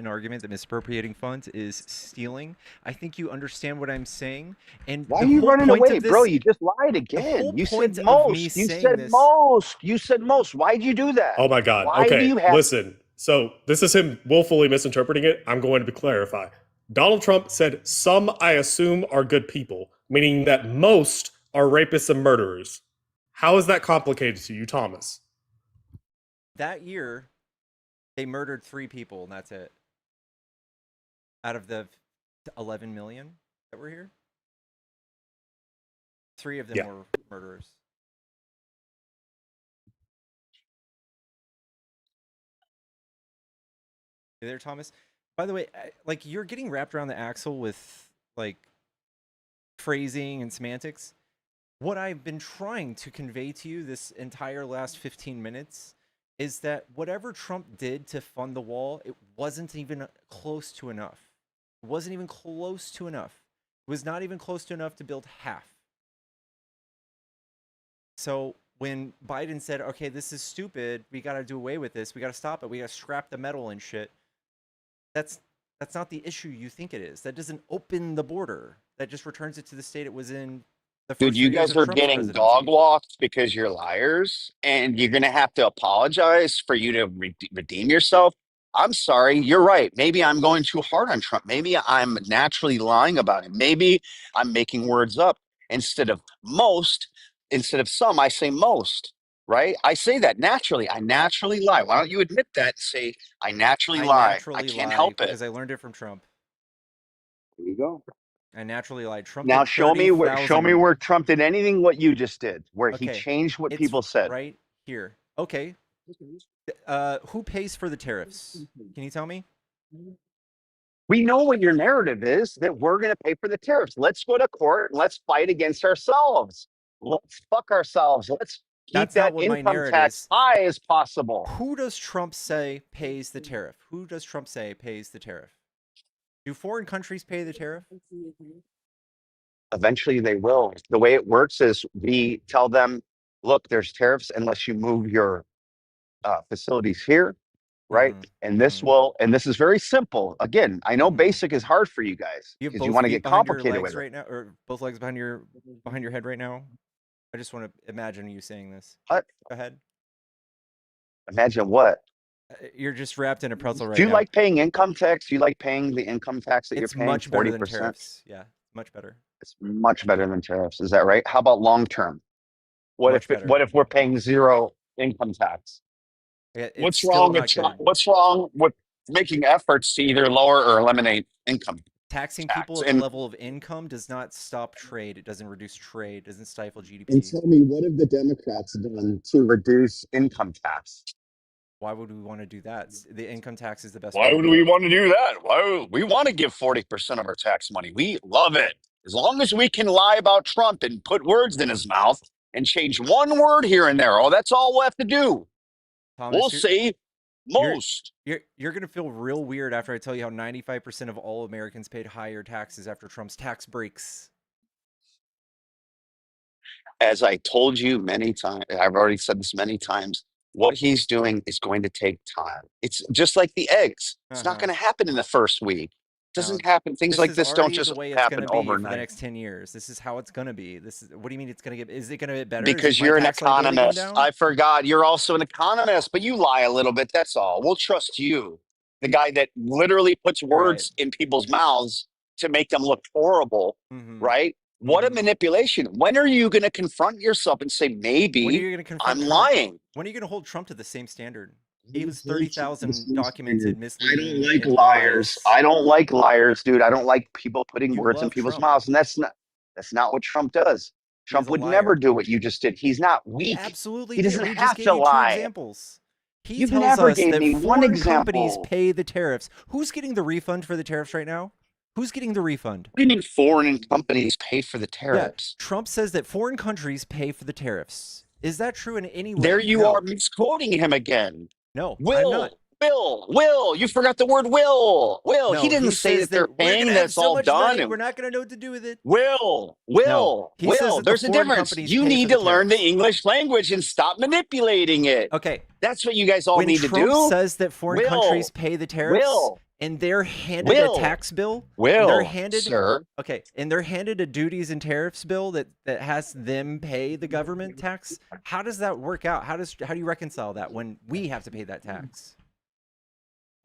argument that misappropriating funds is stealing. I think you understand what I'm saying. And why are you running away, bro? You just lied again. You said most. You said most. You said most. Why'd you do that? Oh my God. Why okay, do you have listen. So this is him willfully misinterpreting it. I'm going to clarify. Donald Trump said some, I assume, are good people, meaning that most are rapists and murderers. How is that complicated to you, Thomas? That year, they murdered 3 people, and that's it. Out of the 11 million that were here, 3 of them were murderers. You there, Thomas? By the way, like, you're getting wrapped around the axle with like phrasing and semantics. What I've been trying to convey to you this entire last 15 minutes is that whatever Trump did to fund the wall, it wasn't even close to enough. It wasn't even close to enough. It was not even close to enough to build half. So when Biden said, okay, this is stupid, we got to do away with this, we got to stop it, we got to scrap the metal and shit, That's not the issue you think it is. That doesn't open the border. That just returns it to the state it was in the Dude, first you 3 years guys of are Trump's getting dog presidency. walked because you're liars, and you're going to have to apologize for you to redeem yourself. I'm sorry. You're right. Maybe I'm going too hard on Trump. Maybe I'm naturally lying about him. Maybe I'm making words up instead of most, instead of some, I say most, right? I say that naturally. I naturally lie. Why don't you admit that and say, I naturally I lie? I naturally can't lie help it. because I learned it from Trump. There you go. I naturally lied. Trump Now did show me $30,000. where Trump did anything what you just did, where he Okay, changed what it's people said. right here. Okay, who pays for the tariffs? Can you tell me? We know what your narrative is, that we're going to pay for the tariffs. Let's go to court and let's fight against ourselves. Let's fuck ourselves. Let's keep That's not that what my income narrative tax is. high as possible. Who does Trump say pays the tariff? Who does Trump say pays the tariff? Do foreign countries pay the tariff? Eventually they will. The way it works is we tell them, look, there's tariffs unless you move your facilities here, right? Mhm, And this mhm. will, and this is very simple. Again, I know Mhm. basic is hard for you guys You have because you both want to feet get behind your complicated legs with it. right now, or both legs behind your head right now? I just want to imagine you saying this. What? Go ahead. Imagine what? You're just wrapped in a pretzel Do right you now. like paying income tax? Do you like paying the income tax that you're It's paying, much better than 40%? tariffs. Yeah, much better. It's much better than tariffs. Is that right? How about long term? Much better. What if we're paying zero income tax? It's still not good. What's wrong with making efforts to either lower or eliminate income Taxing people tax? at the And level of income does not stop trade. It doesn't reduce trade. It doesn't stifle GDP. tell me, what have the Democrats done to reduce income tax? Why would we want to do that? The income tax is the best Why way to would do we it. want to do that? Why would we want to give 40% of our tax money? We love it. As long as we can lie about Trump and put words in his mouth and change one word here and there. Oh, that's all we'll have to do. We'll Thomas, say you're most. you're gonna feel real weird after I tell you how 95% of all Americans paid higher taxes after Trump's tax breaks. As I told you many times, I've already said this many times, what he's doing is going to take time. It's just like the eggs. It's not going to happen in the first week. It No, doesn't happen. Things this like is this don't already just the way it's happen gonna be for the overnight. next 10 years. This is how it's gonna be. What do you mean it's gonna get? Is it gonna get better? Because My you're an tax liability going economist. down? I forgot. You're also an economist, but you lie a little bit. That's all. We'll trust you. The guy that literally puts Right. words in people's mouths to make them look horrible, Mhm. right? What a Mhm. manipulation. When are you going to confront yourself and say, When are maybe you gonna confront I'm Trump? lying? When are you gonna hold Trump to the same standard? I He was don't hold Trump to the 30,000 same documented standard. I misleading don't like liars. lies. I don't like liars, dude. I don't like people putting You words in love people's Trump. mouths. And that's not what Trump does. He is Trump a would never liar. do what you just did. He's not He weak. absolutely He did. doesn't We just have gave to you 2 lie. examples. He You've tells never us gave that me one foreign companies example. pay the tariffs. Who's getting the refund for the tariffs right now? Who's getting the refund? What do you mean foreign companies pay for the Yeah, tariffs? Trump says that foreign countries pay for the tariffs. Is that true in any There way? you No. are misquoting him again. No, I'm not. Will. You forgot the word will. Will. He No, didn't he say says that they're that we're paying, gonna have that's so all much done. money, we're And not gonna know what to do with it. will. No, he says that the There's a foreign difference. companies You pay need for the to learn the tariffs. English language and stop manipulating it. Okay, That's what you guys all when need to Trump do. says that foreign countries Will. pay the tariffs Will. and they're handed a Will. tax bill, and they're Will, handed sir. okay, and they're handed a duties and tariffs bill that has them pay the government tax, how does that work out? How do you reconcile that when we have to pay that tax?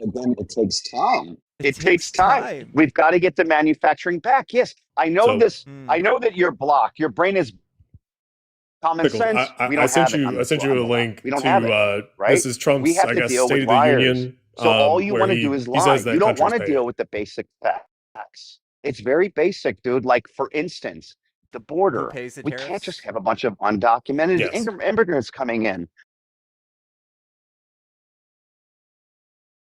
Again, it takes time. It takes time. We've got to get the manufacturing back. Yes, I know So- this. I know that you're blocked. Your brain is common Pickles, sense. We I don't sent have it. you. I sent you a link We don't have it, to right? this is Trump's, We have I to guess, deal with State of the liars. Union. So all you where want to he- do is he lie. says that You don't want to countries pay deal it. with the basic facts. It's very basic, dude. Like, for instance, the Who border. pays the We tariffs? can't just have a bunch of undocumented Yes. immigrants coming in.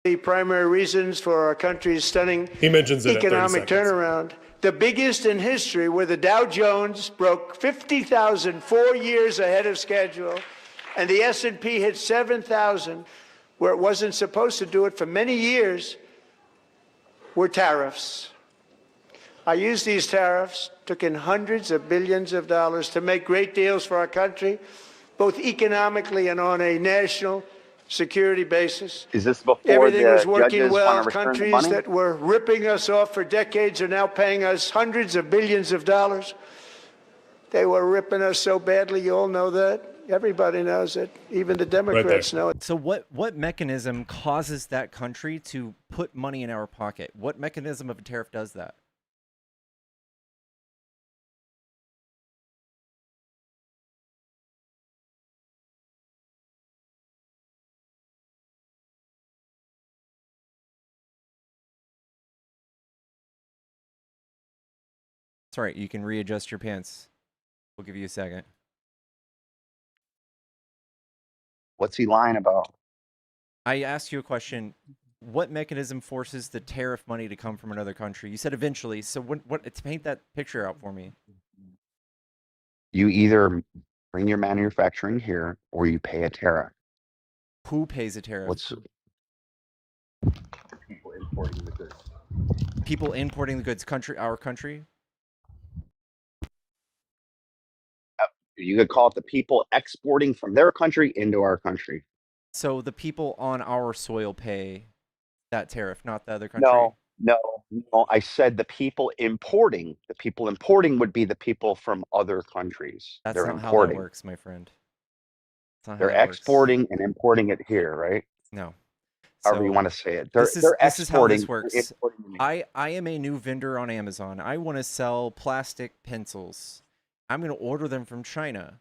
The primary reasons for our country's stunning He mentions it at 30 economic seconds. turnaround, the biggest in history, where the Dow Jones broke 50,000 4 years ahead of schedule, and the S&P hit 7,000, where it wasn't supposed to do it for many years, were tariffs. I used these tariffs, took in hundreds of billions of dollars to make great deals for our country, both economically and on a national security bases. Is this before Everything was the working judges well. want to return the Countries money? that were ripping us off for decades are now paying us hundreds of billions of dollars. They were ripping us so badly, you all know that. Everybody knows it. Even the Democrats know it. So what mechanism causes that country to put money in our pocket? What mechanism of a tariff does that? Sorry, you can readjust your pants. We'll give you a second. What's he lying about? I asked you a question. What mechanism forces the tariff money to come from another country? You said eventually. So what? To paint that picture out for me. You either bring your manufacturing here or you pay a tariff. Who pays a tariff? What's people importing the goods? People importing the goods, our country. You could call it the people exporting from their country into our country. So the people on our soil pay that tariff, not the other country. No. I said the people importing. The people importing would be the people from other countries. That's They're not how importing. that works, my friend. That's not how They're that works. exporting and importing it here, right? No. However you So want to say it. this They're is how this exporting. works. I am a new vendor on Amazon. I want to sell plastic pencils. I'm going to order them from China.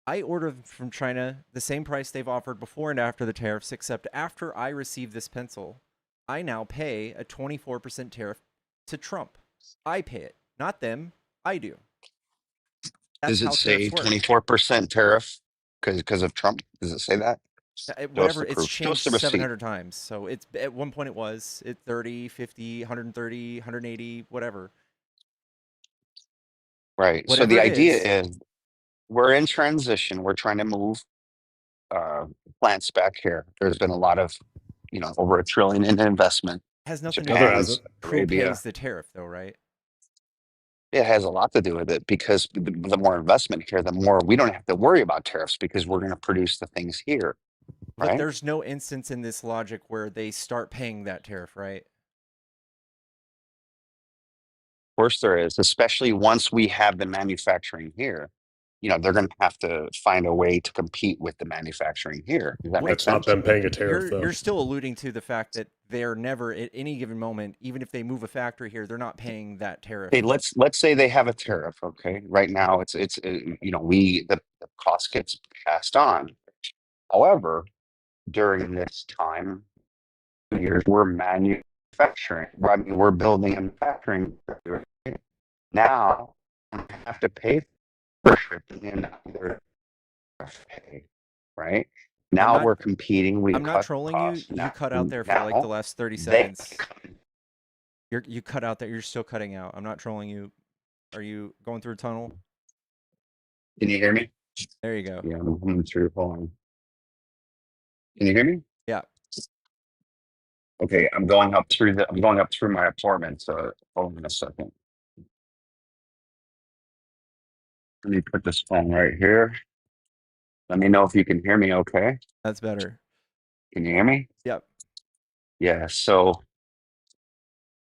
I order them from China the same price they've offered before and after the tariffs, except after I receive this pencil, I now pay a 24% tariff to Trump. I pay it, not them. I do. That's Does how it say tariffs work. 24% tariff because of Trump? Does it say that? Whatever, it's Show us changed the receipt. 700 times. So it's at one point it was 30, 50, 130, 180, whatever. Right. So Whatever the it idea is, is we're in transition. We're trying to move plants back here. There's been a lot of, over $1 trillion in investment. has nothing to No, there do Japan, with hasn't. who Arabia. pays the tariff, though, right? It has a lot to do with it because the more investment here, the more we don't have to worry about tariffs because we're going to produce the things here. But Right? there's no instance in this logic where they start paying that tariff, right? Of course there is, especially once we have the manufacturing here. They're going to have to find a way to compete with the manufacturing here. Does that make That's not sense? them paying a tariff, though. You're still alluding to the fact that they're never at any given moment, even if they move a factory here, they're not paying that tariff. Okay, let's say they have a tariff. Okay, right now it's the cost gets passed on. However, during this time, years we're manufacturing. I mean, we're building and manufacturing. Now, I have to pay for shipping and either pay, right? Now not- we're competing. We I'm not cut trolling costs. you. You cut out there for like the last 30 seconds. You cut out there. You're still cutting out. I'm not trolling you. Are you going through a tunnel? Can you hear me? There you go. Yeah, I'm coming through. Hold on. Can you hear me? Yeah. Okay, I'm going up through my apartment. So hold on a second. Let me put this phone right here. Let me know if you can hear me. Okay. That's better. Can you hear me? Yep. Yeah. So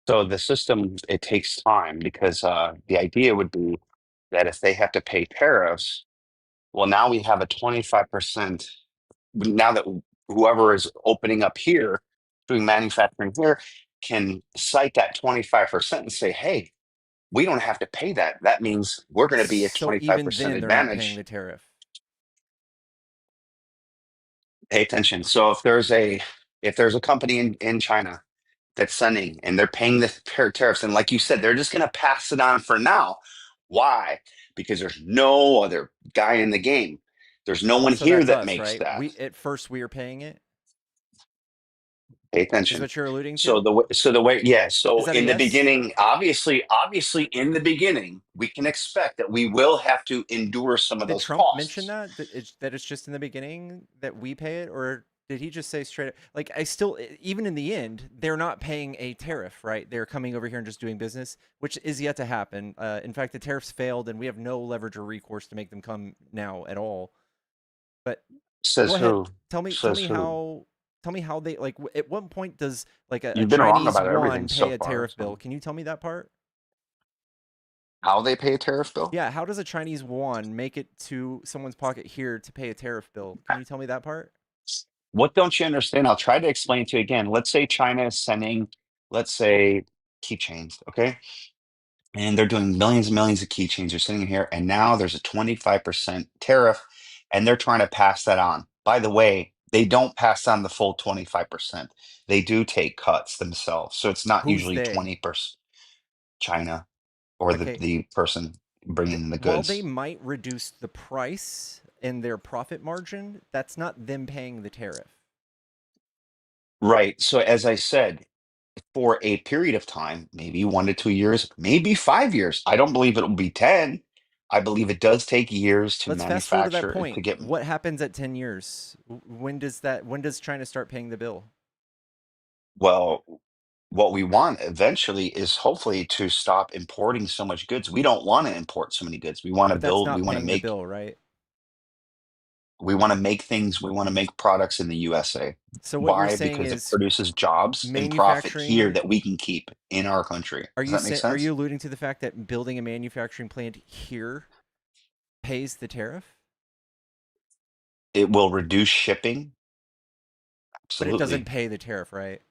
the system, it takes time because the idea would be that if they have to pay tariffs, well, now we have a 25%. Now that whoever is opening up here, doing manufacturing here, can cite that 25% and say, hey, we don't have to pay that. That means we're going to be at 25% even then, they're not paying advantage. the tariff. Pay attention. So if there's a company in China that's sending and they're paying the tariffs, and like you said, they're just going to pass it on for now. Why? Because there's no other guy in the game. There's no one So here that's that us, makes right? that. At first we are paying it. Pay Is attention. what you're alluding to? So the way, yeah. So Is that in a the yes? beginning, obviously, in the beginning, we can expect that we will have to endure some of Did those Trump costs. mention that it's just in the beginning that we pay it, or did he just say straight up? Like, I still, even in the end, they're not paying a tariff, right? They're coming over here and just doing business, which is yet to happen. In fact, the tariffs failed, and we have no leverage or recourse to make them come now at all. But Says Go ahead. who? Tell me Says who? how they like at what point does like a You've been wrong Chinese about yuan everything pay so a far. tariff bill? Can you tell me that part? How they pay a tariff bill? Yeah, how does a Chinese yuan make it to someone's pocket here to pay a tariff bill? Can you tell me that part? What don't you understand? I'll try to explain to you again. Let's say China is sending, let's say, keychains, okay? And they're doing millions and millions of keychains. They're sitting here, and now there's a 25% tariff, and they're trying to pass that on. By the way, they don't pass on the full 25%. They do take cuts themselves. So it's not Who's usually they? 20%. China or Okay. the person bringing the While they goods. might reduce the price and their profit margin, that's not them paying the tariff. Right. So as I said, for a period of time, maybe 1 to 2 years, maybe 5 years. I don't believe it will be 10. I believe it does take years to Let's fast forward to that manufacture and to point. get. What happens at 10 years? When does China start paying the bill? Well, what we want eventually is hopefully to stop importing so much goods. We don't want to import so many goods. We want to But that's build, not paying the bill, right? we want to make things, we want to make products in the USA. So what you're Why? saying Because it is produces jobs and profit here manufacturing. that we can keep in our country. Are Does you that make are sense? you alluding to the fact that building a manufacturing plant here pays the tariff, It will reduce shipping. but it doesn't Absolutely. pay the tariff, right?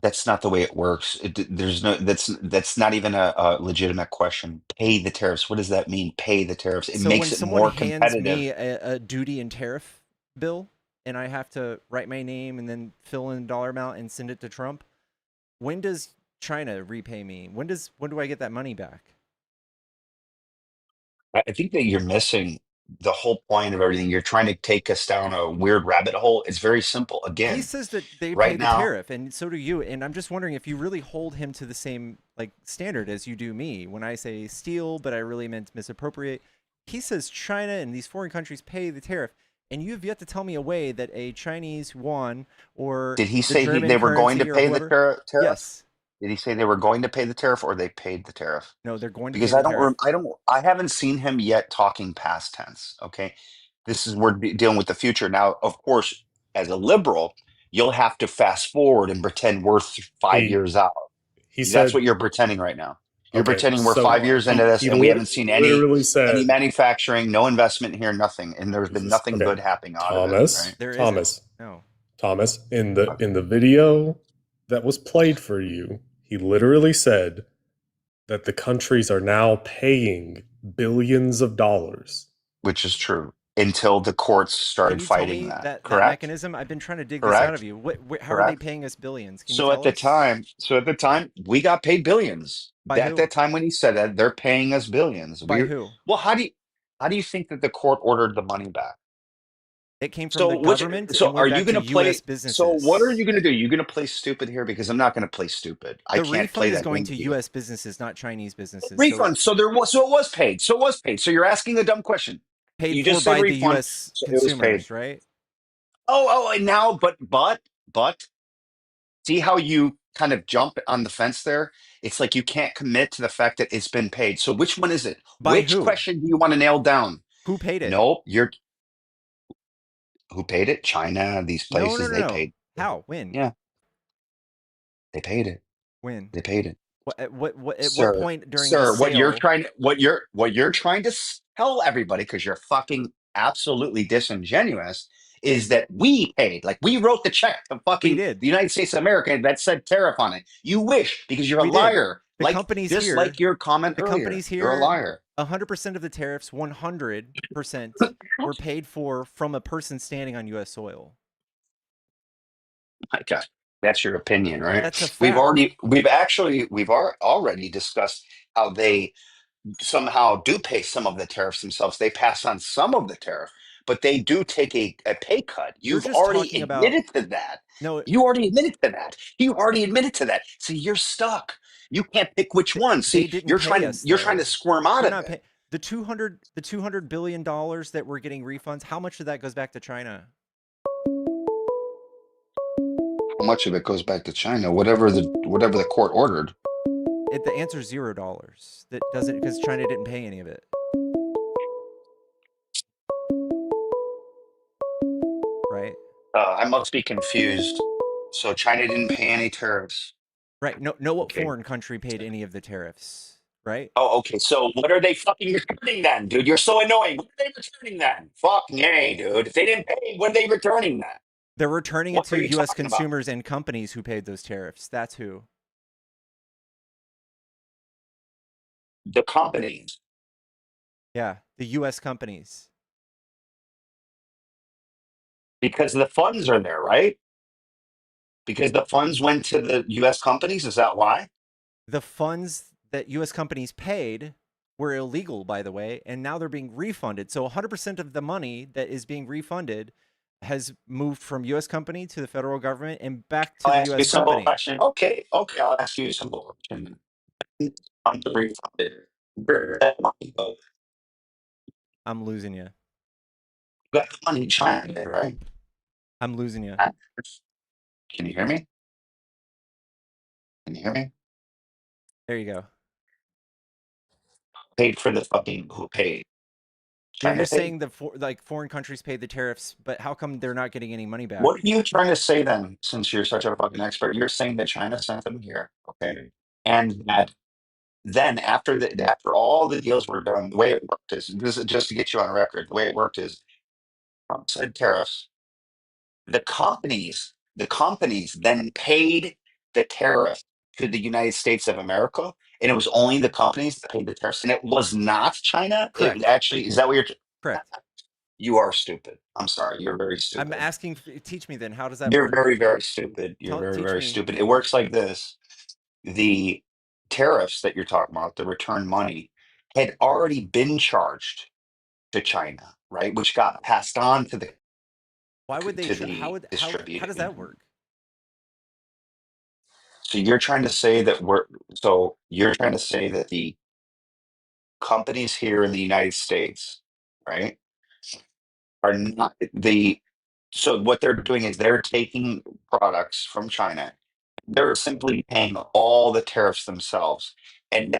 That's not the way it works. There's no, that's not even a legitimate question. Pay the tariffs. What does that mean? Pay the tariffs. It So when makes it someone more hands competitive. me a duty and tariff bill and I have to write my name and then fill in a dollar amount and send it to Trump, when does China repay me? When do I get that money back? I think that you're missing the whole point of everything. You're trying to take us down a weird rabbit hole. It's very simple. He Again, says that they pay right the now, tariff, and so do you. And I'm just wondering if you really hold him to the same like standard as you do me. When I say steal, but I really meant misappropriate. He says China and these foreign countries pay the tariff, and you have yet to tell me a way that a Chinese yuan or did he the say German they were going to currency or pay the whoever. tariff? Yes. Did he say they were going to pay the tariff or they paid the tariff? No, they're going to pay Because the tariff. I haven't seen him yet talking past tense. Okay. This is, we're dealing with the future. Now, of course, as a liberal, you'll have to fast forward and pretend we're 5 years out. He That's said, what you're pretending right now. You're okay, pretending we're so 5 years into this he and we haven't seen literally any said, manufacturing, no investment here, nothing. And there's this been is nothing okay, good happening out of it, Thomas, right? There Thomas, isn't. No. Thomas, in the video that was played for you, he literally said that the countries are now paying billions of dollars. Which is true. Until the courts Can started you tell fighting me that. that Correct? mechanism? I've been trying to dig this out of Correct? you. How are they Correct? paying us billions? Can you So at tell the us? time, we got paid billions. By At who? that time when he said that, they're paying us billions. By who? Well, how do you think that the court ordered the money back? It came from So the government so and are went you back to gonna U.S. play so what are businesses. you gonna do? You're gonna play stupid here because I'm not gonna play stupid. I The can't play refund is that going game to with you. U.S. businesses, not Chinese businesses. So Refund. So it was paid. So it was paid. So you're asking a dumb question. paid You for just said by the refund, U.S. so it was paid. consumers, right? And now, but see how you kind of jump on the fence there? It's like you can't commit to the fact that it's been paid. So which one is it? By Which who? question do you want to nail down? Who paid it? Nope, who paid it? China, these No, no, places, no, they no. paid. How? When? Yeah, they paid it. When? They paid it. At what Sir, point during the sir, sale? what you're trying to tell everybody, because you're fucking absolutely disingenuous, is that we paid, like we wrote the check to We fucking did. the United States of America that said tariff on it. You wish, because you're a We did. liar. The Like companies just here. like your comment The earlier. companies You're a here. liar. 100% of the tariffs, 100% were paid for from a person standing on U.S. soil. My God, that's your opinion, right? That's a fact. We've already discussed how they somehow do pay some of the tariffs themselves. They pass on some of the tariff, but they do take a pay cut. You're You've just already talking about admitted to that. no. You already admitted to that. You already admitted to that. See, you're stuck. You can't pick which one. They See, didn't pay us. you're trying to squirm out They're of not it. paying the $200 billion that we're getting refunds. How much of that goes back to China? How much of it goes back to China? Whatever the court ordered. The answer is $0. That doesn't, because China didn't pay any of it. I must be confused. So China didn't pay any tariffs. Right. No, what Okay. foreign country paid any of the tariffs? Right. Oh, okay. So what are they fucking returning then, dude? You're so annoying. What are they returning then? Fucking yay, dude. If they didn't pay, what are they returning then? They're returning it What are to you U.S. talking about? consumers and companies who paid those tariffs. That's who. The companies. Yeah, the U.S. companies. Because the funds are there, right? Because the funds went to the US companies. Is that why? The funds that U.S. companies paid were illegal, by the way, and now they're being refunded. So 100% of the money that is being refunded has moved from U.S. company to the federal government and back to I'll the ask you a U.S. simple company. question. Okay, I'll ask you a simple question. I'm the refunded. Where did that money go? I'm losing you. You got the money in China, did, right? I'm losing you. Can you hear me? Can you hear me? There you go. Paid for the fucking who paid? You're China paid. saying that like foreign countries paid the tariffs, but how come they're not getting any money What back? are you trying to say then? Since you're such a fucking expert, you're saying that China sent them here, okay? And that then after all the deals were done, the way it worked is this is just to get you on record. The way it worked is Trump said tariffs. The companies then paid the tariff to the United States of America, and it was only the companies that paid the tariffs, and it was not China. It Correct. actually is that what you're? Correct. You are stupid. I'm sorry. You're very I'm stupid. asking, teach me then. How does that You're work? very, very stupid. You're very, Teach very me. stupid. It works like this. The tariffs that you're talking about, the return money, had already been charged to China, right? Which got passed on to the Why would they? How does that distributing. work? So you're trying to say that the companies here in the United States, right, are not the so what they're doing is they're taking products from China. They're simply paying all the tariffs themselves. And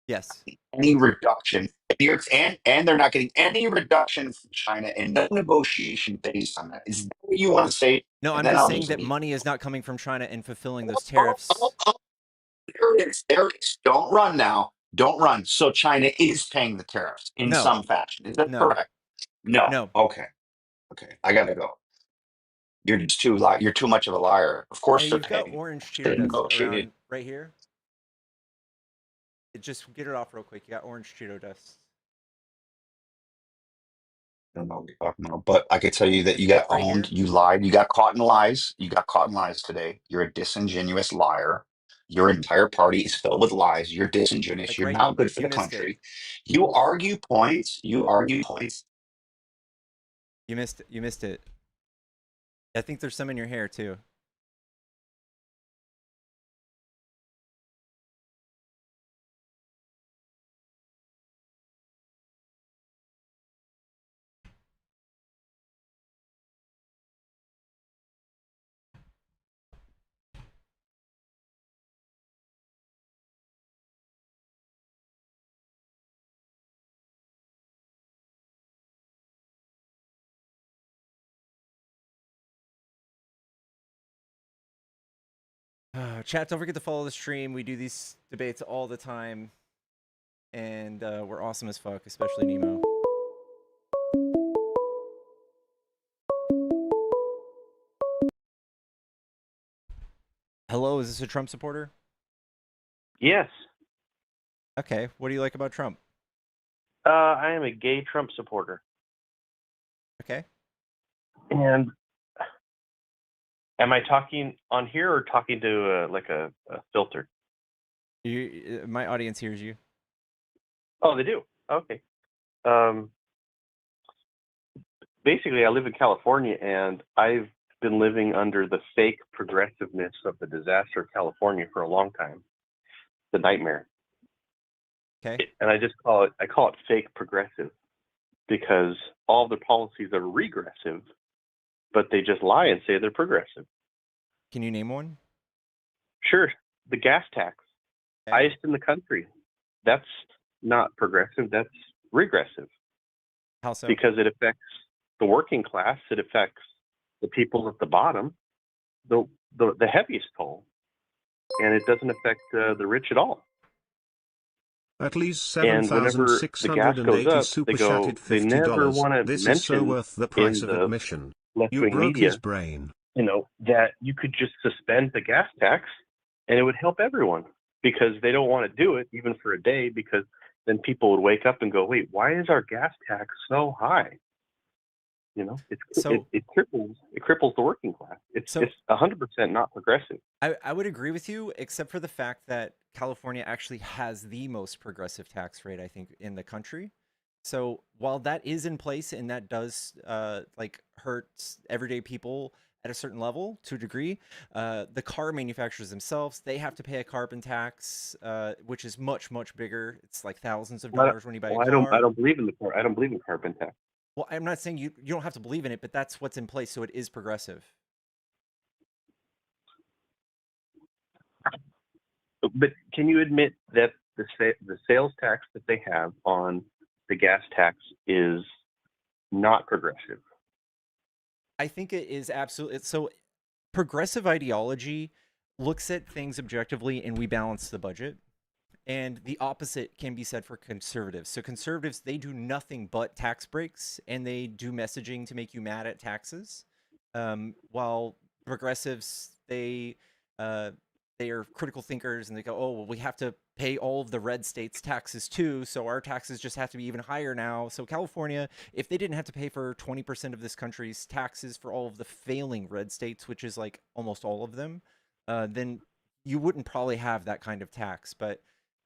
Yes. any reduction and they're not getting any reduction from China and no negotiation based on that. Is that what you want to say? No, And I'm then just I'll saying just that leave. money is not coming from China and fulfilling those Oh, oh, tariffs. oh, there it is. There it is. Don't run now. Don't run. So China is paying the tariffs in No, some fashion. Is that no, correct? No. no. Okay. Okay. I gotta go. You're too much of a liar. Of course Hey, they're you've got paying. orange They Cheeto dust negotiated. around right here. Just get it off real quick. You got orange Cheeto dust I don't know what you're talking about, but I could tell you that you got right owned, here. you lied, you got caught in lies, you got caught in lies today. You're a disingenuous liar. Your entire party is filled with lies. You're disingenuous. Like You're right, not good for you the missed it. country. You argue points. You argue points. You missed it. You missed it. I think there's some in your hair too. Chat, don't forget to follow the stream. We do these debates all the time, and we're awesome as fuck, especially Nemo. Hello, is this a Trump supporter? Yes. Okay, what do you like about Trump? I am a gay Trump supporter. Okay. And am I talking on here or talking to like a filter? My audience hears you. Oh, they do. Okay. Basically, I live in California, and I've been living under the fake progressiveness of the disaster of California for a long time. The nightmare. Okay. And I call it fake progressive because all the policies are regressive, but they just lie and say they're progressive. Can you name one? Sure. The gas tax. Okay. Highest in the country. That's not progressive. That's regressive. How so? Because it affects the working class. It affects the people at the bottom the heaviest toll, and it doesn't affect the rich at all. At least And whenever the gas goes 7,680 up, super chatted they never $50. want to This is so mention worth the in price of the admission. You left-wing broke media, his brain. that you could just suspend the gas tax and it would help everyone, because they don't want to do it even for a day, because then people would wake up and go, wait, why is our gas tax so high? So it cripples the working class. It's 100% not progressive. I would agree with you, except for the fact that California actually has the most progressive tax rate, I think, in the country. So while that is in place and that does like hurt everyday people at a certain level to a degree, the car manufacturers themselves, they have to pay a carbon tax, which is much, much bigger. It's like thousands of dollars when you buy a car. I don't believe in I don't believe in carbon tax. Well, I'm not saying you don't have to believe in it, but that's what's in place, so it is progressive. But can you admit that the sales tax that they have on the gas tax is not progressive? I think it is absolutely. So progressive ideology looks at things objectively, and we balance the budget. And the opposite can be said for conservatives. So conservatives, they do nothing but tax breaks, and they do messaging to make you mad at taxes. While progressives, they are critical thinkers, and they go, oh, well, we have to pay all of the red states' taxes too, so our taxes just have to be even higher now. So California, if they didn't have to pay for 20% of this country's taxes for all of the failing red states, which is like almost all of them, then you wouldn't probably have that kind of tax. But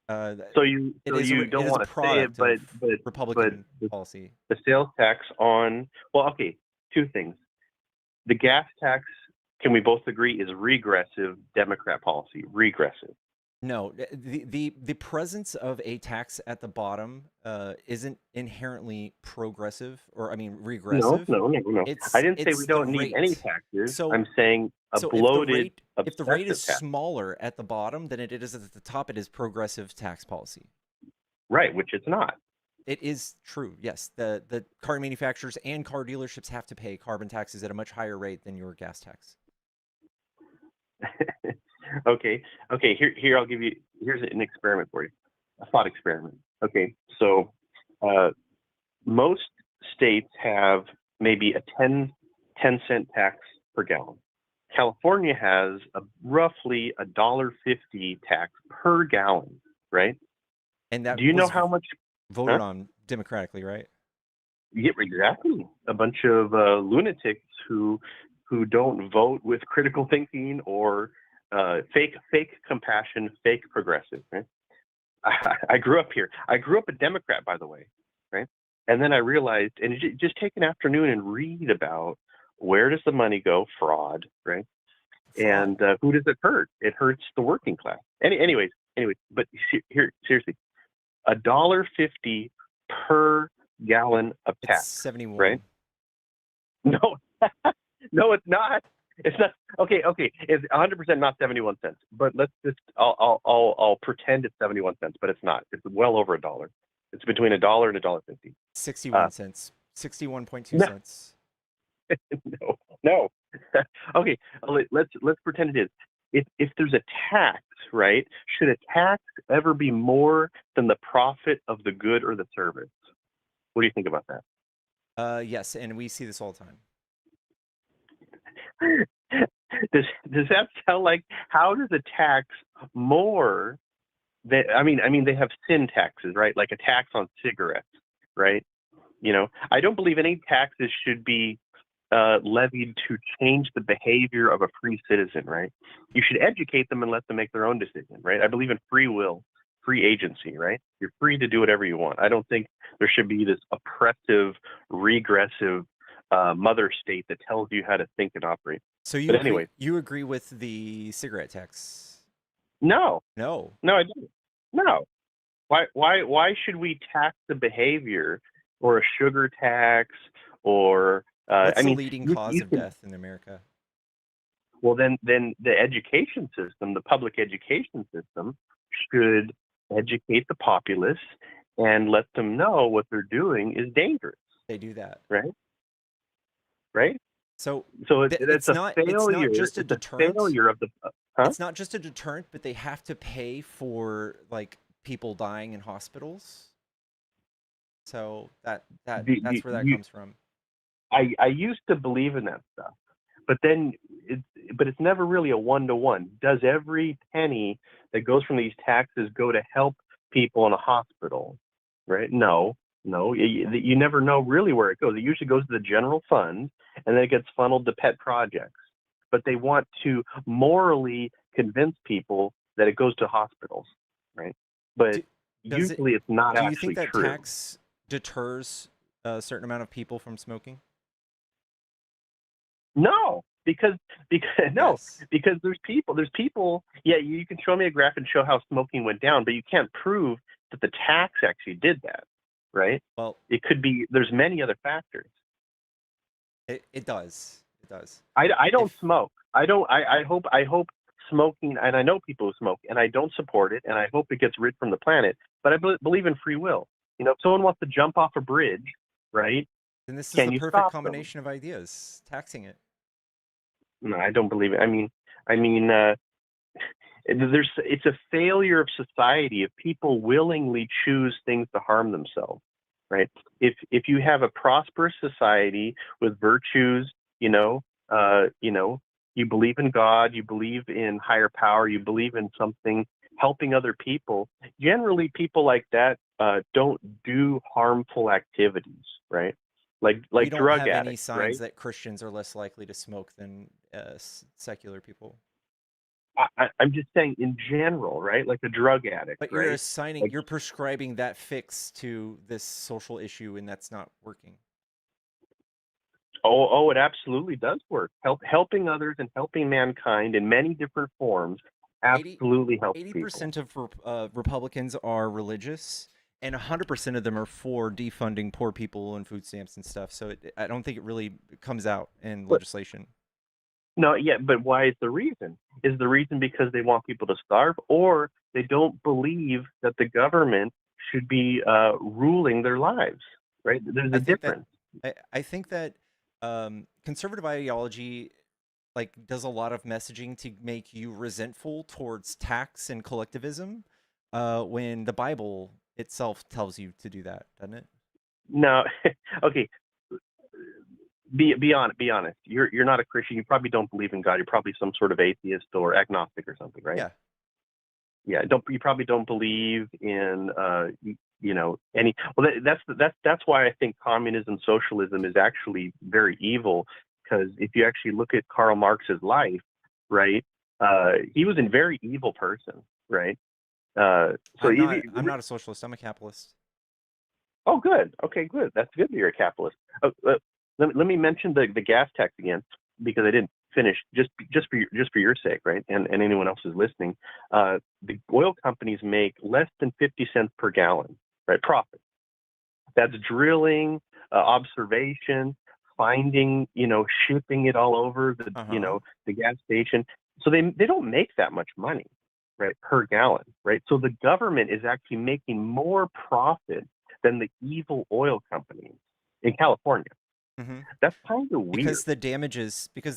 so you don't want to say it, but Republican policy. The sales tax on, well, okay, two things. The gas tax, can we both agree, is regressive Democrat policy? Regressive. No, the presence of a tax at the bottom isn't inherently progressive, or I mean regressive. No. I didn't say we don't need any taxes. So I'm saying bloated. If the rate is smaller at the bottom than it is at the top, it is progressive tax policy. Right, which it's not. It is true. Yes, the car manufacturers and car dealerships have to pay carbon taxes at a much higher rate than your gas tax. Okay. Here I'll give you. Here's an experiment for you, a thought experiment. Okay, so most states have maybe a 10-cent tax per gallon. California has roughly $1.50 tax per gallon, right? And that do you know how much voted on democratically, right? Yeah, exactly. A bunch of lunatics who don't vote with critical thinking or fake compassion, fake progressive, right? I grew up here. I grew up a Democrat, by the way, right? And then I realized, and just take an afternoon and read about where does the money go? Fraud, right? And who does it hurt? It hurts the working class. Anyways, but here, seriously, $1.50 per gallon of tax. It's 71, right? No, no, it's not. It's not. Okay. It's 100% not 71 cents. But let's just. I'll pretend it's 71 cents, but it's not. It's well over $1. It's between $1 and $1.50. 61 cents. 61.2 no. cents. No. Okay. Let's pretend it is. If there's a tax, right? Should a tax ever be more than the profit of the good or the service? What do you think about that? Yes, and we see this all the time. Does that sound like, how does a tax more than, I mean they have sin taxes, right? Like a tax on cigarettes, right? I don't believe any taxes should be levied to change the behavior of a free citizen, right? You should educate them and let them make their own decision, right? I believe in free will, free agency, right? You're free to do whatever you want. I don't think there should be this oppressive, regressive mother state that tells you how to think and operate. So you agree with the cigarette tax? No, I don't. No. Why should we tax the behavior, or a sugar tax, or What's the leading cause of death in America? Well, then the education system, the public education system, should educate the populace and let them know what they're doing is dangerous. They do that, right? So it's it's a not failure. just a It's a deterrent. failure of the huh? It's not just a deterrent, but they have to pay for like people dying in hospitals. So that's where that You, comes from. I used to believe in that stuff, but then it's never really a one-to-one. Does every penny that goes from these taxes go to help people in a hospital? Right? No. You never know really where it goes. It usually goes to the general fund, and then it gets funneled to pet projects. But they want to morally convince people that it goes to hospitals, right? But usually it's not Do you actually think that true. tax deters a certain amount of people from smoking? No, because no, Yes. because there's people. Yeah, you can show me a graph and show how smoking went down, but you can't prove that the tax actually did that, right? Well, It could be. There's many other factors. it does. It does. I don't smoke. I don't. I hope smoking, and I know people who smoke, and I don't support it, and I hope it gets rid from the planet. But I believe in free will. You know, if someone wants to jump off a bridge, right? Then this is Can the you perfect stop them? combination of ideas. Taxing it. No, I don't believe it. I mean, it's a failure of society if people willingly choose things to harm themselves, right? If you have a prosperous society with virtues, you believe in God, you believe in higher power, you believe in something helping other people. Generally, people like that don't do harmful activities, right? Like We don't drug have any addicts, signs right? that Christians are less likely to smoke than secular people. I'm just saying in general, right? Like a drug addict, But you're right? you're prescribing that fix to this social issue, and that's not working. Oh, it absolutely does work. Helping others and helping mankind in many different forms absolutely helps 80% people. of Republicans are religious, and 100% of them are for defunding poor people and food stamps and stuff. So I don't think it really comes out in But legislation. no, yeah, but why is the reason? Is the reason because they want people to starve, or they don't believe that the government should be ruling their lives? Right? There's a difference. I think that conservative ideology like does a lot of messaging to make you resentful towards tax and collectivism, when the Bible itself tells you to do that, doesn't it? No, okay. Be honest. You're not a Christian. You probably don't believe in God. You're probably some sort of atheist or agnostic or something, right? Yeah. Yeah. You probably don't believe in any. Well, that's why I think communism, socialism is actually very evil. Because if you actually look at Karl Marx's life, right, he was a very evil person, right? I'm not a socialist. I'm a capitalist. Oh, good. Okay, good. That's good that you're a capitalist. Let me mention the gas tax again, because I didn't finish. Just for your sake, right? And anyone else who's listening, the oil companies make less than 50 cents per gallon, right? Profit. That's drilling, observation, finding, shipping it all over the gas station. So they don't make that much money, right, per gallon, right? So the government is actually making more profit than the evil oil companies in California. Mm-hmm. That's kind of weird. Because the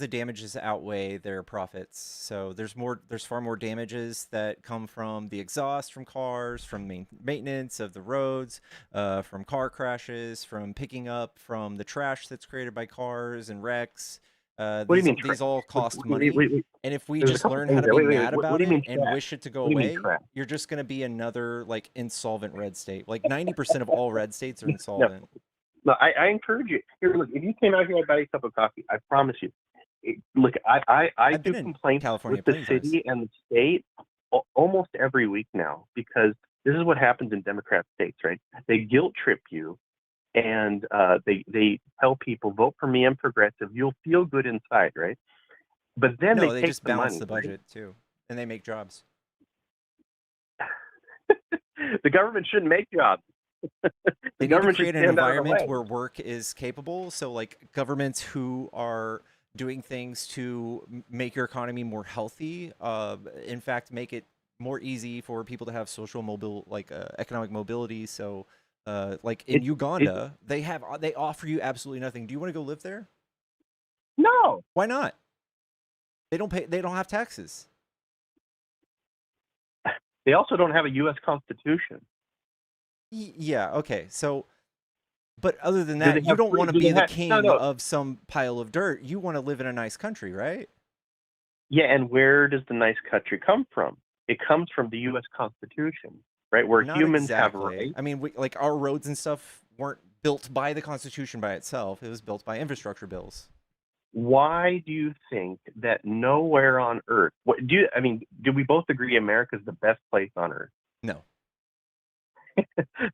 damages outweigh their profits. So there's far more damages that come from the exhaust from cars, from maintenance of the roads, from car crashes, from picking up from the trash that's created by cars and wrecks. What do you mean? These all cost money. Wait. And if we There's a just couple learn things how to there. be Wait. mad What about do you mean it and trash? wish it to go What do you mean away, trash? you're just going to be another like insolvent red state. Like 90% of all red states are No, insolvent. no, I encourage you. Here, look, if you came out here, I'd buy you a cup of coffee. I promise you. Look, I do complaints California with the city and the state almost every week now, because this is what happens in Democrat states, right? They guilt trip you, and they tell people, vote for me, I'm progressive. You'll feel good inside, right? But then No, they they take just the balance money, the budget too, and they make jobs. The government shouldn't make jobs. They The need to government should create an stand out of the environment way. where work is capable. So, like governments who are doing things to make your economy more healthy, in fact, make it more easy for people to have social economic mobility. So, like in Uganda, they offer you absolutely nothing. Do you want to go live there? No, Why not? They don't pay. They don't have taxes. They also don't have a U.S. Constitution. Yeah. Okay. So, but other than Do that, they you have don't free? want to Do be they the have? No, king no. of some pile of dirt. You want to live in a nice country, right? Yeah, and where does the nice country come from? It comes from the U.S. Constitution, right? Where Not humans have exactly. rights. I mean, like our roads and stuff weren't built by the Constitution by itself. It was built by infrastructure bills. Why do you think that nowhere on Earth? Do we both agree America is the best place on Earth? No.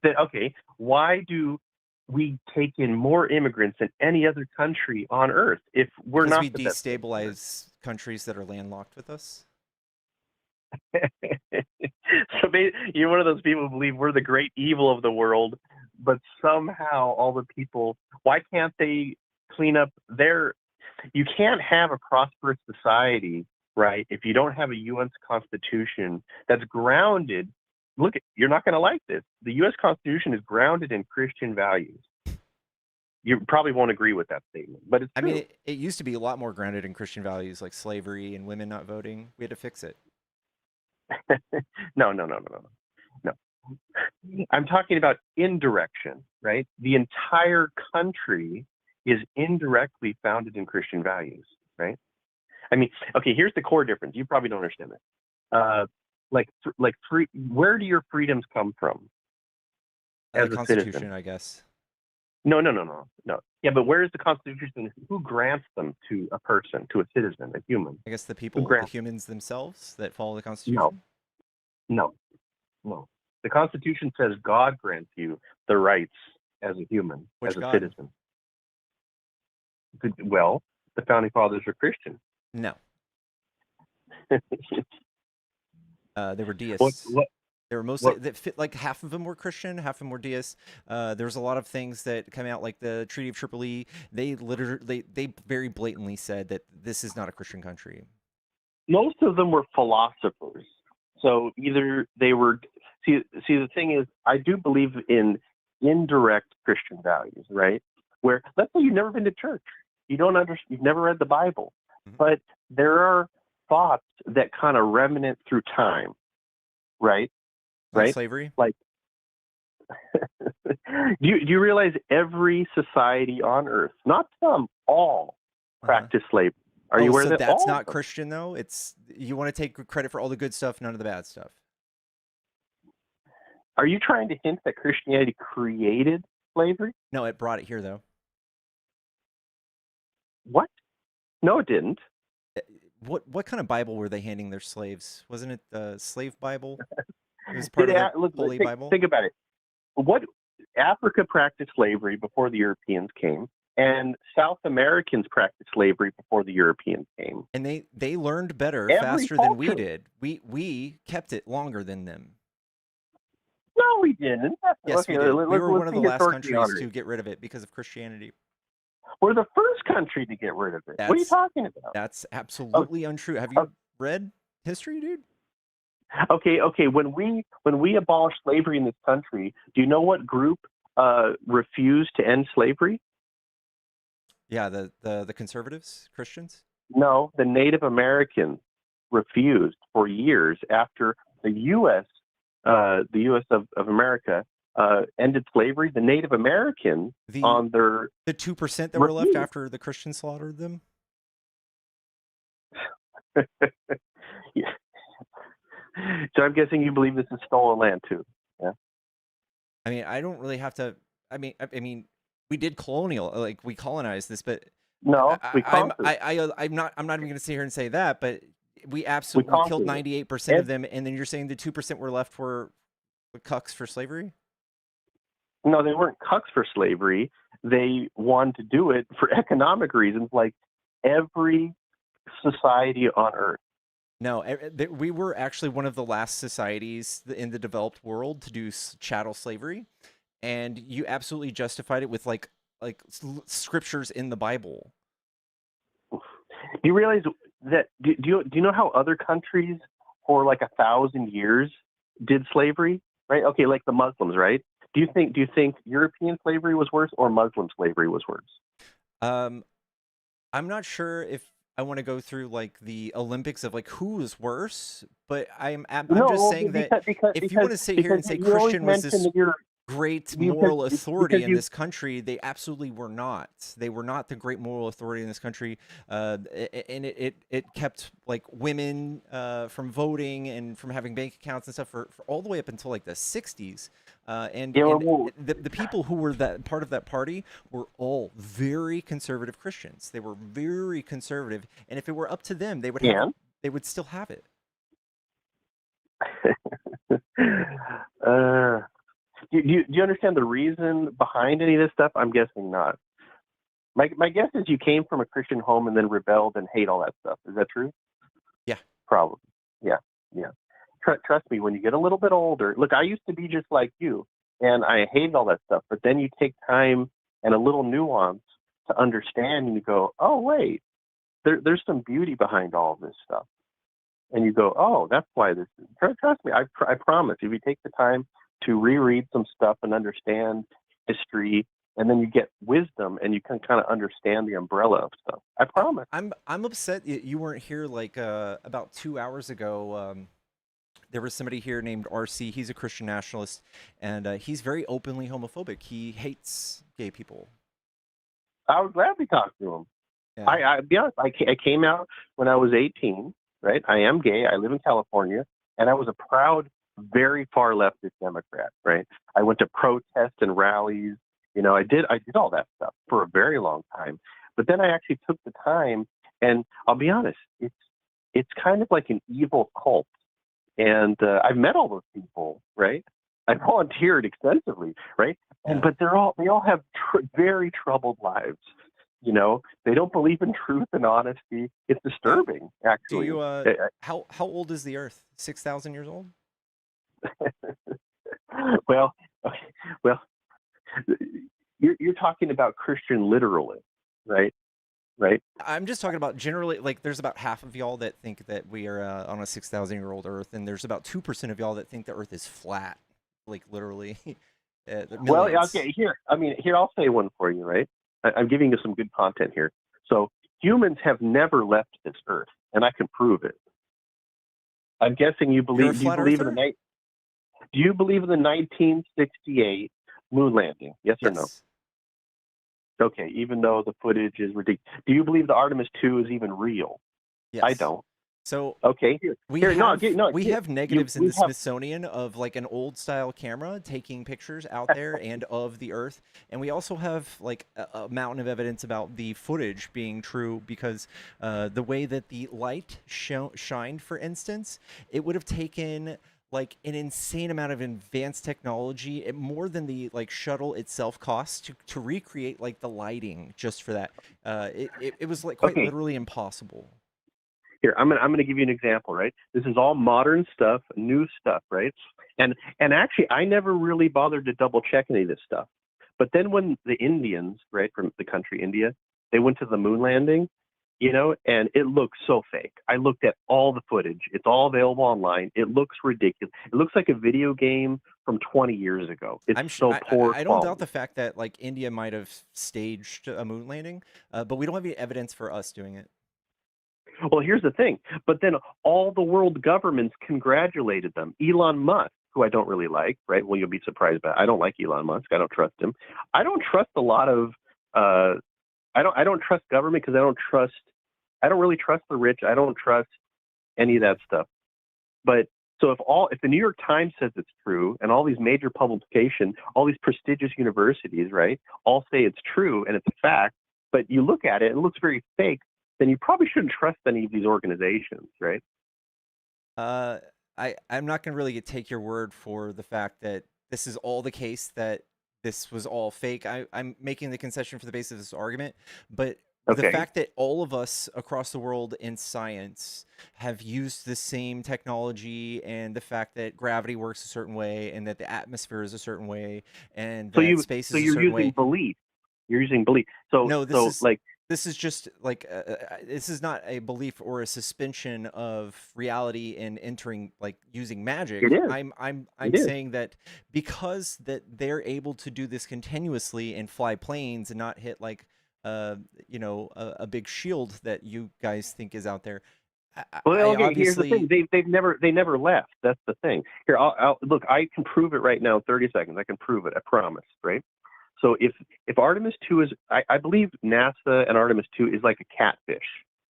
Then okay, why do we take in more immigrants than any other country on Earth if we're Because not we the best place on Earth? destabilize countries that are landlocked with us. So you're one of those people who believe we're the great evil of the world, but somehow all the people, why can't they clean up their? You can't have a prosperous society, right, if you don't have a U.S. Constitution that's grounded. Look, you're not going to like this. The U.S. Constitution is grounded in Christian values. You probably won't agree with that statement, but it's I true. mean, it used to be a lot more grounded in Christian values like slavery and women not voting. We had to fix it. No. I'm talking about indirection, right? The entire country is indirectly founded in Christian values, right? I mean, okay, here's the core difference. You probably don't understand it. Where do your freedoms come from as The a Constitution, citizen? I guess. No. Yeah, but where is the Constitution? Who grants them to a person, to a citizen, a human? I guess the Who people, the grants? humans themselves that follow the No, Constitution. no. The Constitution says God grants you the rights as a human, Which as a God? citizen. Well, the founding fathers are Christian. No. They were What? deists. What? They were mostly What? that fit, like half of them were Christian, half of them were deists. There's a lot of things that come out, like the Treaty of Tripoli. They literally, they very blatantly said that this is not a Christian country. Most of them were philosophers. So either they were. See, the thing is, I do believe in indirect Christian values, right? Where, let's say you've never been to church, you've never read the Bible, but there are thoughts that kind of remnant through time, right? Like Right? slavery. Like, do you realize every society on Earth, not some, all practice slavery? Are you aware so that that's all not of them? Christian though? It's, you want to take credit for all the good stuff, none of the bad stuff. Are you trying to hint that Christianity created slavery? No, it brought it here though. What? No, it didn't. What kind of Bible were they handing their slaves? Wasn't it the slave Bible? It was part of the Holy Bible. Think about it. What Africa practiced slavery before the Europeans came, and South Americans practiced slavery before the Europeans came. And they learned better Every faster than we culture. did. We kept it longer than them. No, we didn't. Yes, Okay, we did. We let's were one of be the last historically countries honest. to get rid of it because of Christianity. We're the first country to get rid of it. What are you That's- talking about? That's absolutely untrue. Have you read history, dude? Okay. When we abolished slavery in this country, do you know what group refused to end slavery? Yeah, the conservatives, Christians. No, the Native Americans refused for years after the U.S. of America ended slavery. The Native Americans on their The 2% that were left refused. after the Christians slaughtered them. Yeah. So I'm guessing you believe this is stolen land too. Yeah. I mean, I don't really have to. I mean, we did we colonized this, but No, we I'm conquered. not even going to sit here and say that, but we absolutely killed conquered it. 98% of them, and then you're saying the 2% were left were cucks for slavery? No, they weren't cucks for slavery. They wanted to do it for economic reasons, like every society on Earth. No, we were actually one of the last societies in the developed world to do chattel slavery, and you absolutely justified it with like scriptures in the Bible. Do you realize that? Do you know how other countries for like 1,000 years did slavery? Right? Okay, like the Muslims, right? Do you think European slavery was worse or Muslim slavery was worse? I'm not sure if I want to go through like the Olympics of like who is worse, but I'm No, just well, saying that because if you want to sit here and say you always Christian was mention this that you're great because moral because authority in you this country, they absolutely were not. They were not the great moral authority in this country, and it kept like women from voting and from having bank accounts and stuff for all the way up until like the 60s. yeah, And well, the people who were that part of that party were all very conservative Christians. They were very conservative, and if it were up to them, and they would still have it. uh, do you understand the reason behind any of this stuff? I'm guessing not. My guess is you came from a Christian home and then rebelled and hate all that stuff. Is that true? Yeah. Probably. Yeah. Yeah. Trust me, when you get a little bit older, look, I used to be just like you, and I hated all that stuff. But then you take time and a little nuance to understand, and you go, oh wait, there's some beauty behind all of this stuff. And you go, oh, that's why this is. Trust me, I promise. If you take the time to reread some stuff and understand history, and then you get wisdom, and you can kind of understand the umbrella of stuff. I promise. I'm upset you weren't here like about 2 hours ago. There was somebody here named RC. He's a Christian nationalist, and he's very openly homophobic. He hates gay people. I would gladly talk to him. Yeah. I be honest. I came out when I was 18. Right. I am gay. I live in California, and I was a proud, very far leftist Democrat. Right. I went to protests and rallies. You know, I did all that stuff for a very long time. But then I actually took the time, and I'll be honest, it's kind of like an evil cult. And I've met all those people, right? I volunteered extensively, right? And but they all have very troubled lives. You know, they don't believe in truth and honesty. It's disturbing, actually. Do you how old is the Earth? 6,000 years old? well, you're talking about Christian literalists, right? Right. I'm just talking about generally, like, there's about half of y'all that think that we are on a 6,000-year-old Earth, and there's about 2% of y'all that think the Earth is flat, like literally. Well, okay, here I'll say one for you, right? I'm giving you some good content here. So humans have never left this Earth, and I can prove it. I'm guessing you believe. Do you believe in the 1968 moon landing? Yes or no? Okay, even though the footage is ridiculous. Do you believe the Artemis 2 is even real? Yes. I don't. So okay, we have negatives in the Smithsonian of like an old style camera taking pictures out there and of the Earth, and we also have like a mountain of evidence about the footage being true because the way that the light shined, for instance, it would have taken like an insane amount of advanced technology, more than the like shuttle itself costs to recreate like the lighting just for that. It was like quite literally impossible. Here, I'm gonna give you an example, right? This is all modern stuff, new stuff, right? And actually, I never really bothered to double check any of this stuff. But then when the Indians, right, from the country India, they went to the moon landing, you know, and it looks so fake. I looked at all the footage. It's all available online. It looks ridiculous. It looks like a video game from 20 years ago. It's so poor. I don't doubt the fact that like India might have staged a moon landing, but we don't have any evidence for us doing it. Well, here's the thing. But then all the world governments congratulated them. Elon Musk, who I don't really like, right? Well, you'll be surprised, but I don't like Elon Musk. I don't trust him. I don't trust a lot of. I don't trust government because I don't really trust the rich. I don't trust any of that stuff. But so if the New York Times says it's true, and all these major publications, all these prestigious universities, right, all say it's true and it's a fact, but you look at it and it looks very fake, then you probably shouldn't trust any of these organizations, right? I'm not going to really take your word for the fact that this is all the case, that this was all fake. I'm making the concession for the basis of this argument, but the fact that all of us across the world in science have used the same technology, and the fact that gravity works a certain way, and that the atmosphere is a certain way, and that space is a certain way. You're using belief. So no, this is just like this is not a belief or a suspension of reality in entering, like, using magic. It is. I'm saying that because that they're able to do this continuously and fly planes and not hit like you know, a big shield that you guys think is out there. Well, I okay. Here's the thing: obviously they never left. That's the thing. Here, look. I can prove it right now. In 30 seconds, I can prove it. I promise. Right. So if Artemis 2 is, I believe NASA and Artemis 2 is like a catfish,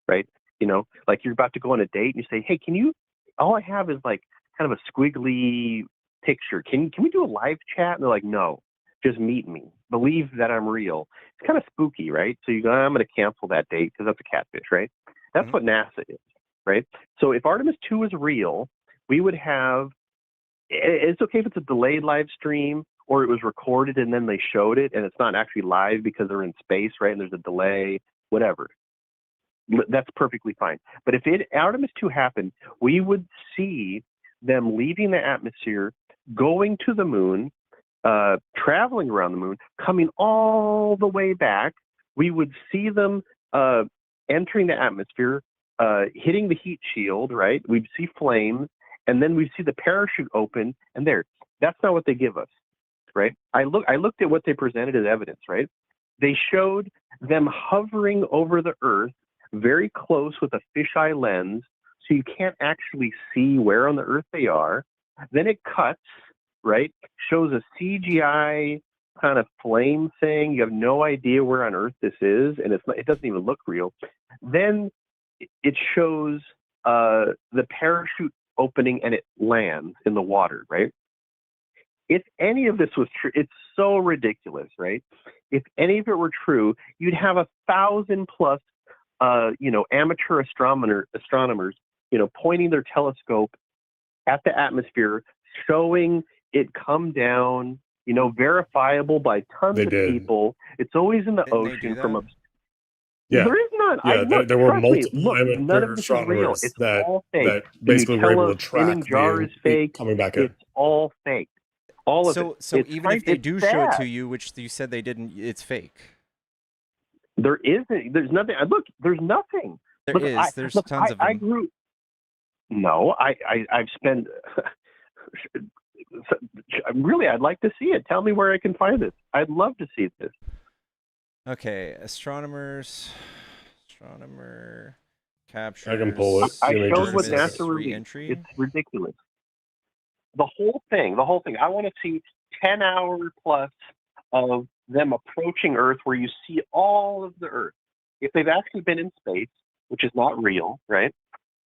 right? You know, like you're about to go on a date and you say, hey, can you? All I have is like kind of a squiggly picture. Can we do a live chat? And they're like, no, just meet me. Believe that I'm real. It's kind of spooky, right? So you go, I'm going to cancel that date because that's a catfish, right? That's what NASA is, right? So if Artemis 2 is real, we would have. It's okay if it's a delayed live stream or it was recorded and then they showed it and it's not actually live because they're in space, right? And there's a delay, whatever. That's perfectly fine. But if Artemis 2 happened, we would see them leaving the atmosphere, going to the moon, traveling around the moon, coming all the way back. We would see them entering the atmosphere, hitting the heat shield, right? We'd see flames, and then we'd see the parachute open, and there. That's not what they give us, right? I looked at what they presented as evidence, right? They showed them hovering over the Earth very close with a fisheye lens, so you can't actually see where on the Earth they are. Then it cuts, right? Shows a CGI kind of flame thing. You have no idea where on Earth this is, and it doesn't even look real. Then it shows the parachute opening and it lands in the water, right? If any of this was true, it's so ridiculous, right? If any of it were true, you'd have 1,000 plus, amateur astronomers, pointing their telescope at the atmosphere, showing it come down, verifiable by tons of people. It's always in the ocean from a. Yeah. There is none. Yeah, there were multiple none of amateur this is real. astronomers It's that all fake. that basically were able to Spinning track jar is fake. coming back in. It's all fake. All of so it. so It's even if they it's do show it sad. to you, which you said they didn't, it's fake. There isn't. There's nothing. Look, there's nothing. There's tons of them. I grew. No, I've spent. Really, I'd like to see it. Tell me where I can find it. I'd love to see this. Okay, astronomer captures. I can pull it. I showed what Artemis NASA released. re-entry. It's ridiculous. The whole thing. I want to see 10-hour plus of them approaching Earth, where you see all of the Earth. If they've actually been in space, which is not real, right?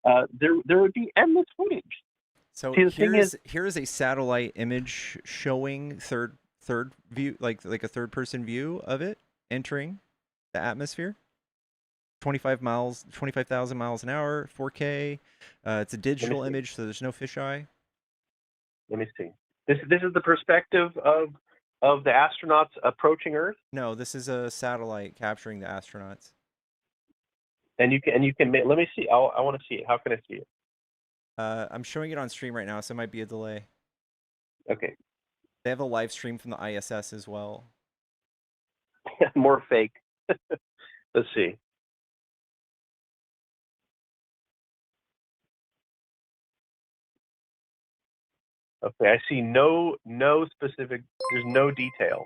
There would be endless footage. So See, the thing is, here is a satellite image showing third view, like a third person view of it entering the atmosphere. 25,000 miles an hour, 4K. It's a digital image, so there's no fisheye. Let me see. This is the perspective of the astronauts approaching Earth. No, this is a satellite capturing the astronauts. And you can let me see. I want to see it. How can I see it? I'm showing it on stream right now, so it might be a delay. Okay. They have a live stream from the ISS as well. More fake. Let's see. Okay, I see no specific. There's no detail.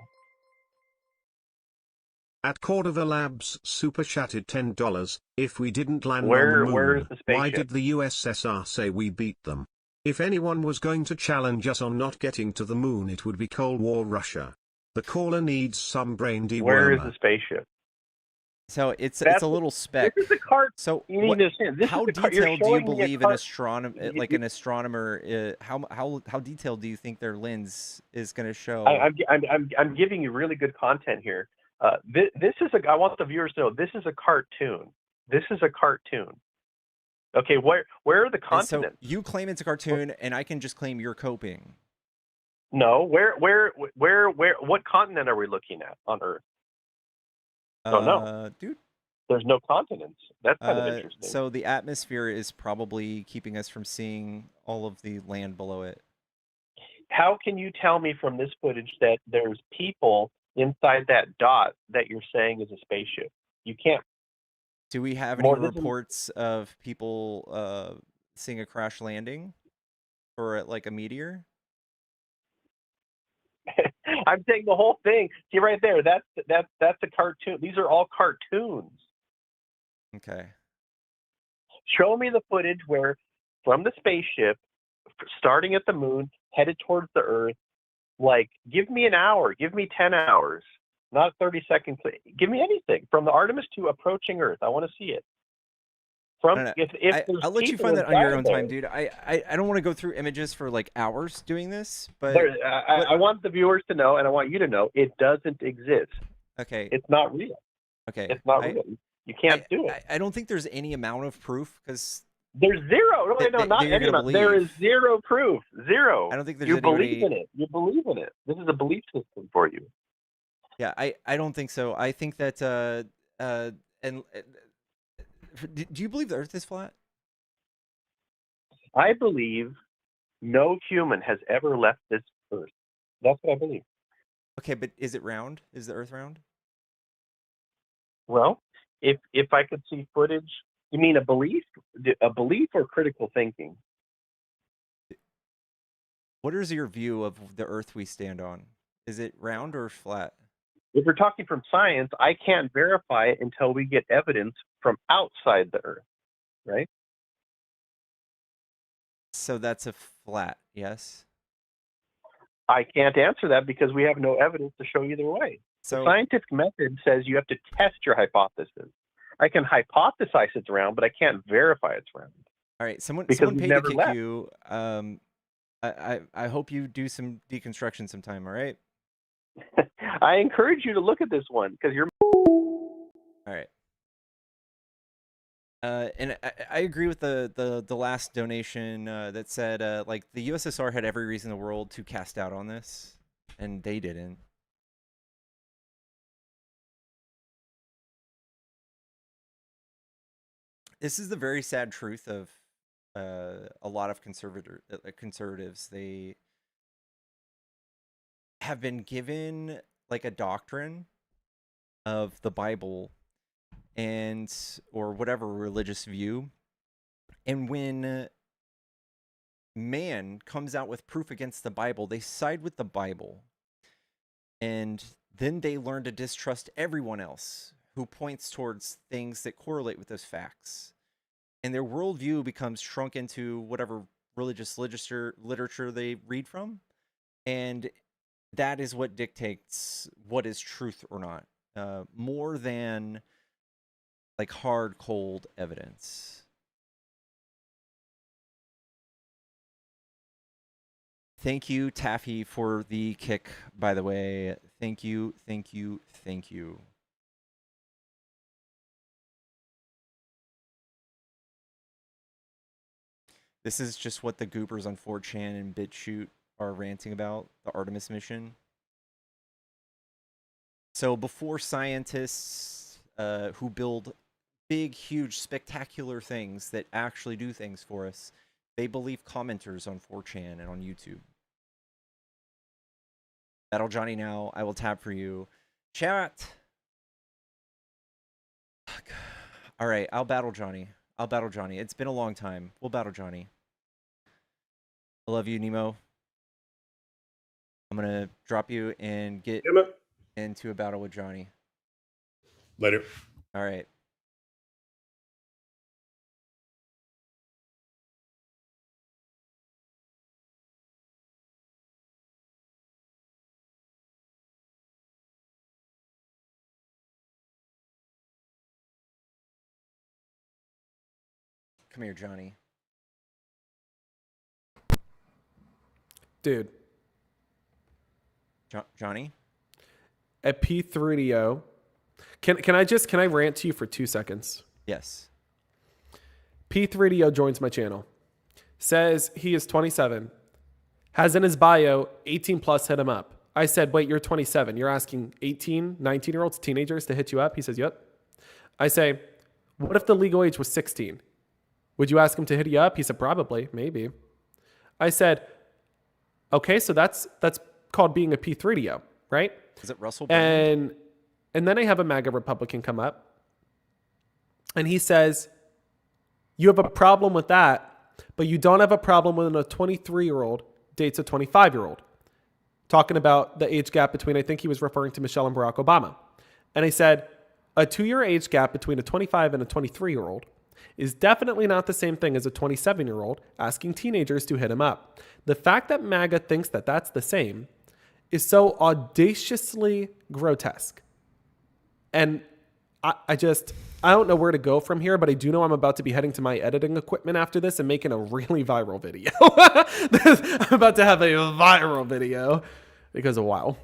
At Cordova Labs super chatted $10. If we didn't land Where on the is moon, the why spaceship? did the USSR say we beat them? If anyone was going to challenge us on not getting to the moon, it would be Cold War Russia. The caller needs some brain dewormer. Where is the spaceship? So it's a little speck. This is the cart. So you need to understand. How detailed do you believe an astronomer, how detailed do you think their lens is going to show? I'm giving you really good content here. This is I want the viewers to know this is a cartoon. This is a cartoon. Okay, where are the continents? So you claim it's a cartoon, and I can just claim you're coping. No, what continent are we looking at on Earth? Oh no, dude. There's no continents. That's kind of interesting. So the atmosphere is probably keeping us from seeing all of the land below it. How can you tell me from this footage that there's people inside that dot that you're saying is a spaceship? You can't. Do we have any reports of people seeing a crash landing or like a meteor? I'm saying the whole thing. See right there. That's a cartoon. These are all cartoons. Okay. Show me the footage where from the spaceship, starting at the moon, headed towards the Earth. Like, give me an hour. Give me 10 hours. Not 30 seconds. Give me anything from the Artemis 2 approaching Earth. I want to see it. From No. if there's I'll let you people find that on your own inside time, there, dude. I don't want to go through images for like hours doing this, but I want the viewers to know, and I want you to know, it doesn't exist. okay. It's not real. Okay. It's not real. You can't do it. I don't think there's any amount of proof because There's zero. No, not you're any gonna amount. There is believe. zero proof. Zero. I don't think there's You believe anybody. in it. You believe in it. This is a belief system for you. Yeah, I don't think so. I think that do you believe the Earth is flat? I believe no human has ever left this Earth. That's what I believe. Okay, but is it round? Is the Earth round? Well, if I could see footage, you mean a belief or critical thinking? What is your view of the Earth we stand on? Is it round or flat? If we're talking from science, I can't verify it until we get evidence from outside the Earth, right? So that's a flat, yes? I can't answer that because we have no evidence to show either way. So The scientific method says you have to test your hypothesis. I can hypothesize it's round, but I can't verify it's round. all right, someone Because we've paid to never kick left. you. I hope you do some deconstruction sometime, all right? I encourage you to look at this one because you're. All right. And I agree with the last donation that said like the USSR had every reason in the world to cast out on this, and they didn't. This is the very sad truth of a lot of conservatives. They have been given like a doctrine of the Bible and or whatever religious view, and when man comes out with proof against the Bible, they side with the Bible, and then they learn to distrust everyone else who points towards things that correlate with those facts, and their worldview becomes shrunk into whatever religious literature they read from, and that is what dictates what is truth or not, more than like hard, cold evidence. Thank you, Taffy, for the kick, by the way. Thank you, thank you, thank you. This is just what the goobers on 4chan and BitChute are ranting about, the Artemis mission. So before scientists who build big, huge, spectacular things that actually do things for us, they believe commenters on 4chan and on YouTube. Battle Johnny now. I will tap for you. Chat. Fuck. All right, I'll battle Johnny. I'll battle Johnny. It's been a long time. We'll battle Johnny. I love you, Nemo. I'm going to drop you and get into a battle with Johnny. Later. All right. Come here, Johnny. Dude. Johnny? At P3DO. Can I rant to you for 2 seconds? Yes. P3DO joins my channel. Says he is 27. Has in his bio 18 plus hit him up. I said, wait, you're 27. You're asking 18, 19-year-olds, teenagers to hit you up? He says, yep. I say, what if the legal age was 16? Would you ask him to hit you up? He said, probably, maybe. I said, okay, so that's called being a P3DO, right? Is it Russell Brand? And then I have a MAGA Republican come up, and he says, you have a problem with that, but you don't have a problem when a 23-year-old dates a 25-year-old. talking about the age gap between, I think he was referring to Michelle and Barack Obama. And I said, a 2-year age gap between a 25 and a 23-year-old is definitely not the same thing as a 27-year-old asking teenagers to hit him up. The fact that MAGA thinks that that's the same is so audaciously grotesque. And I don't know where to go from here, but I do know I'm about to be heading to my editing equipment after this and making a really viral video. I'm about to have a viral video because of wow.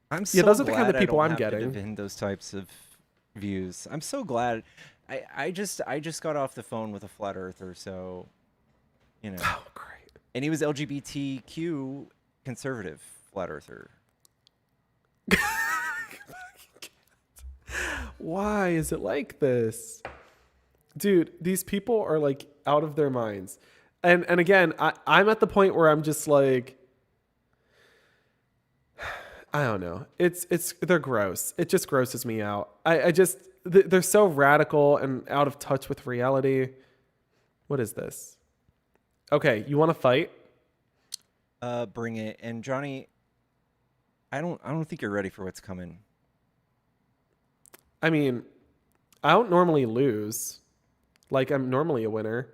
I'm so those are the glad kind of people I don't I'm have to getting. defend those types of views. I'm so glad. I just got off the phone with a flat earther, so you know. Oh, great. And he was LGBTQ conservative flat earther. Why is it like this? Dude, these people are like out of their minds. And again, I'm at the point where I'm just like, I don't know. They're gross. It just grosses me out. They're so radical and out of touch with reality. What is this? Okay, you want to fight? Bring it. And Johnny, I don't think you're ready for what's coming. I mean, I don't normally lose. Like, I'm normally a winner.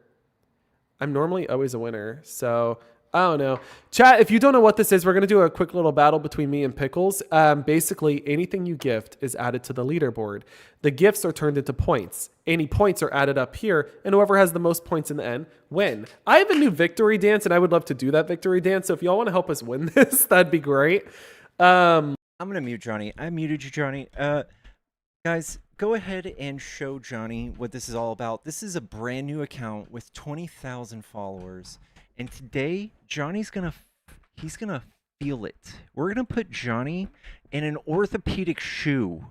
I'm normally always a winner. So, I don't know. Chat, if you don't know what this is, we're going to do a quick little battle between me and Pickles. Basically, anything you gift is added to the leaderboard. The gifts are turned into points. Any points are added up here, and whoever has the most points in the end, win. I have a new victory dance, and I would love to do that victory dance. So if y'all want to help us win this, that'd be great. I'm going to mute Johnny. I muted you, Johnny. Guys, go ahead and show Johnny what this is all about. This is a brand new account with 20,000 followers. And today, Johnny's he's gonna feel it. We're gonna put Johnny in an orthopedic shoe.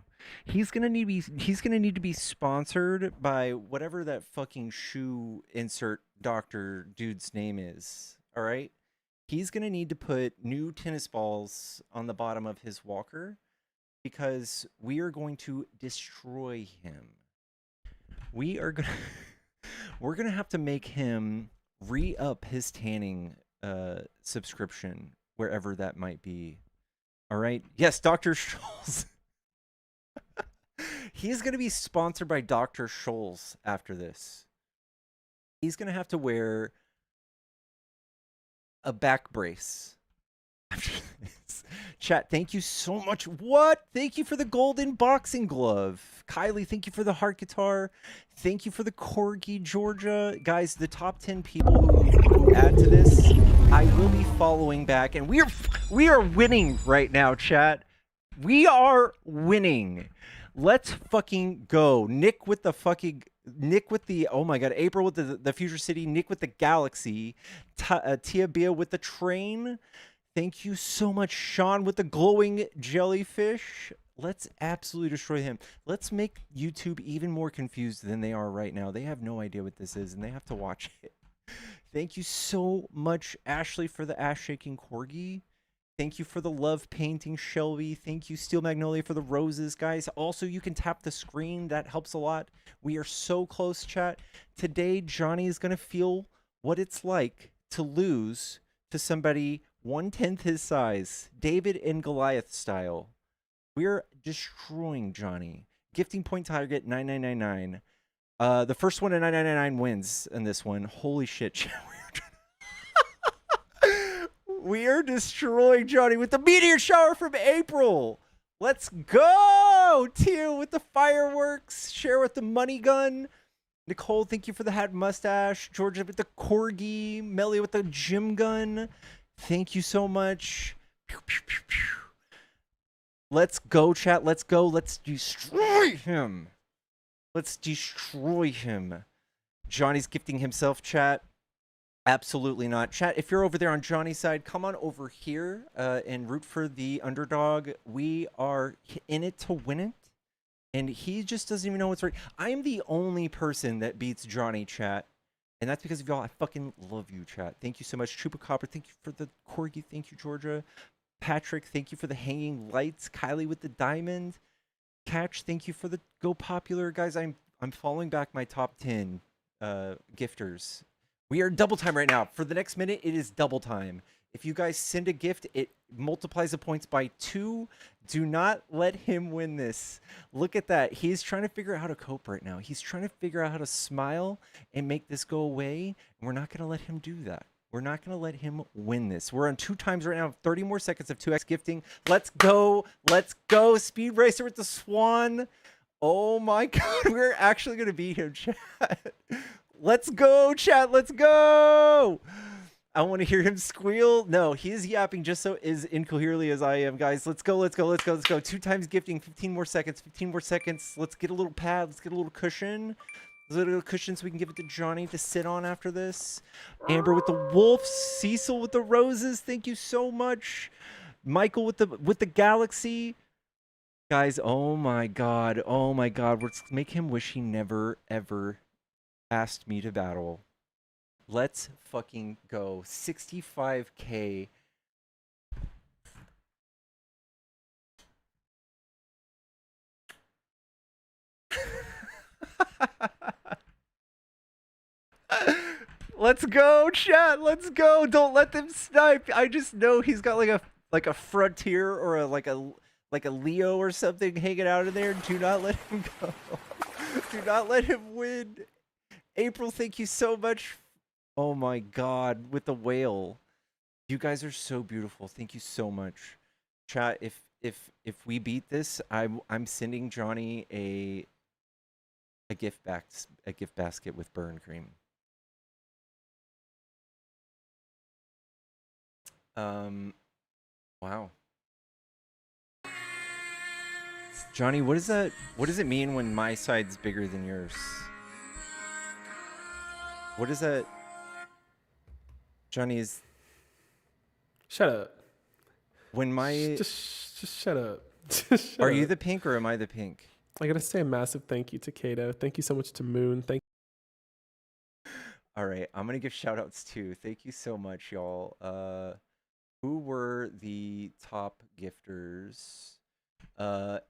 He's gonna need to be sponsored by whatever that fucking shoe insert doctor dude's name is. All right? He's gonna need to put new tennis balls on the bottom of his walker, because we are going to destroy him. We're gonna have to make him re-up his tanning subscription, wherever that might be. All right? Yes, Dr. Scholl's. He's gonna be sponsored by Dr. Scholl's after this. He's gonna have to wear a back brace after this. Chat, thank you so much. What? Thank you for the golden boxing glove. Kylie, thank you for the heart guitar. Thank you for the corgi, Georgia. Guys, the top 10 people who add to this, I will be following back. And we are winning right now, chat. We are winning. Let's fucking go. Nick with the, oh my god, April with the Future City, Nick with the Galaxy, Tia Bia with the train. Thank you so much, Sean, with the glowing jellyfish. Let's absolutely destroy him. Let's make YouTube even more confused than they are right now. They have no idea what this is, and they have to watch it. Thank you so much, Ashley, for the ass-shaking corgi. Thank you for the love painting, Shelby. Thank you, Steel Magnolia, for the roses, guys. Also, you can tap the screen. That helps a lot. We are so close, chat. Today, Johnny is going to feel what it's like to lose to somebody 1/10 his size, David and Goliath style. We're destroying Johnny. Gifting point target 9999. The first one at 9999 wins in this one. Holy shit. We are destroying Johnny with the meteor shower from April. Let's go. Tia with the fireworks. Share with the money gun. Nicole, thank you for the hat mustache. Georgia with the corgi. Melly with the gym gun. Thank you so much. Pew, pew, pew, pew. Let's go, chat. Let's go. Let's destroy him. Let's destroy him. Johnny's gifting himself, chat. Absolutely not. Chat, if you're over there on Johnny's side, come on over here and root for the underdog. We are in it to win it. And he just doesn't even know what's right. I am the only person that beats Johnny, chat. And that's because of y'all. I fucking love you, chat. Thank you so much. Chupacabra, thank you for the corgi. Thank you, Georgia. Patrick, thank you for the hanging lights. Kylie with the diamond. Catch, thank you for the go popular. Guys, I'm following back my top 10 gifters. We are double time right now. For the next minute, it is double time. If you guys send a gift, it multiplies the points by 2. Do not let him win this. Look at that. He's trying to figure out how to cope right now. He's trying to figure out how to smile and make this go away. And we're not going to let him do that. We're not going to let him win this. We're on 2 times right now. 30 more seconds of 2x gifting. Let's go. Let's go. Speed Racer with the Swan. Oh my God. We're actually going to beat him, chat. Let's go, chat. Let's go. I want to hear him squeal. No, he is yapping just so as incoherently as I am, guys. Let's go, let's go, let's go, let's go. 2 times gifting, 15 more seconds, 15 more seconds. Let's get a little pad. Let's get a little cushion. A little cushion so we can give it to Johnny to sit on after this. Amber with the wolves. Cecil with the roses. Thank you so much. Michael with the galaxy. Guys, oh my God. Oh my God. Let's make him wish he never, ever asked me to battle. Let's fucking go. 65K. Let's go, chat. Let's go. Don't let them snipe. I just know he's got like a frontier or a Leo or something hanging out in there. Do not let him go. Do not let him win. April, thank you so much. Oh my God, with the whale. You guys are so beautiful. Thank you so much. Chat, if we beat this, I'm sending Johnny a gift basket with burn cream. Wow. Johnny, what does it mean when my side's bigger than yours? What is that? Johnny is. Shut up. When my. Just shut up. Are you the pink or am I the pink? I gotta say a massive thank you to Kato. Thank you so much to Moon. Thank. All right, I'm gonna give shout outs too. Thank you so much, y'all. Who were the top gifters?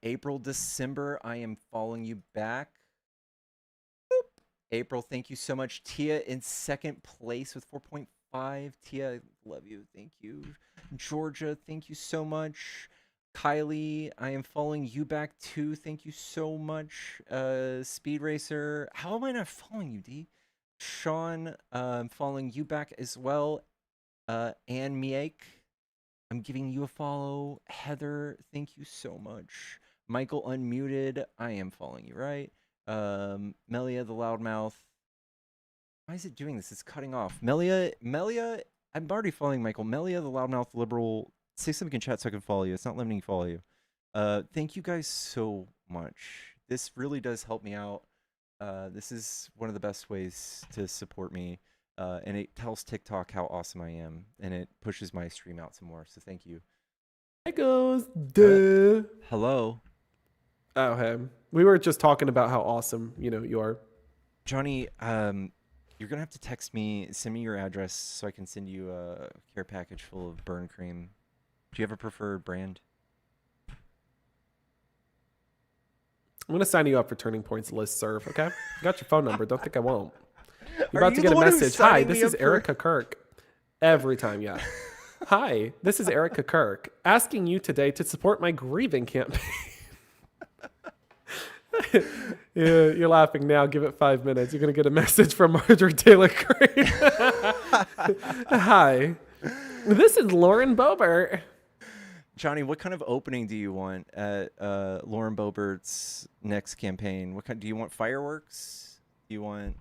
April, December, I am following you back. Boop. April, thank you so much. Tia in second place with 4.5. Tia, I love you. Thank you. Georgia, thank you so much. Kylie, I am following you back too. Thank you so much. Speed Racer, how am I not following you, D? Sean, I'm following you back as well. Ann Miek, I'm giving you a follow. Heather, thank you so much. Michael Unmuted, I am following you, right? Melia the Loudmouth. Why is it doing this? It's cutting off. Melia, I'm already following Michael. Melia the Loudmouth Liberal. Say something in chat so I can follow you. It's not letting me follow you. Thank you guys so much. This really does help me out. This is one of the best ways to support me. And it tells TikTok how awesome I am. And it pushes my stream out some more. So thank you. There goes. Duh. Hello. Oh, hey. We were just talking about how awesome, you are. Johnny, you're going to have to text me, send me your address so I can send you a care package full of burn cream. Do you have a preferred brand? I'm going to sign you up for Turning Point's listserv, okay? I got your phone number. Don't think I won't. You're about to get a message. Hi, this is Erica Kirk. Every time, yeah. Hi, this is Erica Kirk, asking you today to support my grieving campaign. Yeah, you're laughing now. Give it 5 minutes. You're going to get a message from Marjorie Taylor Greene. Hi, this is Lauren Boebert. Johnny, what kind of opening do you want at Lauren Boebert's next campaign? Do you want fireworks? Do you want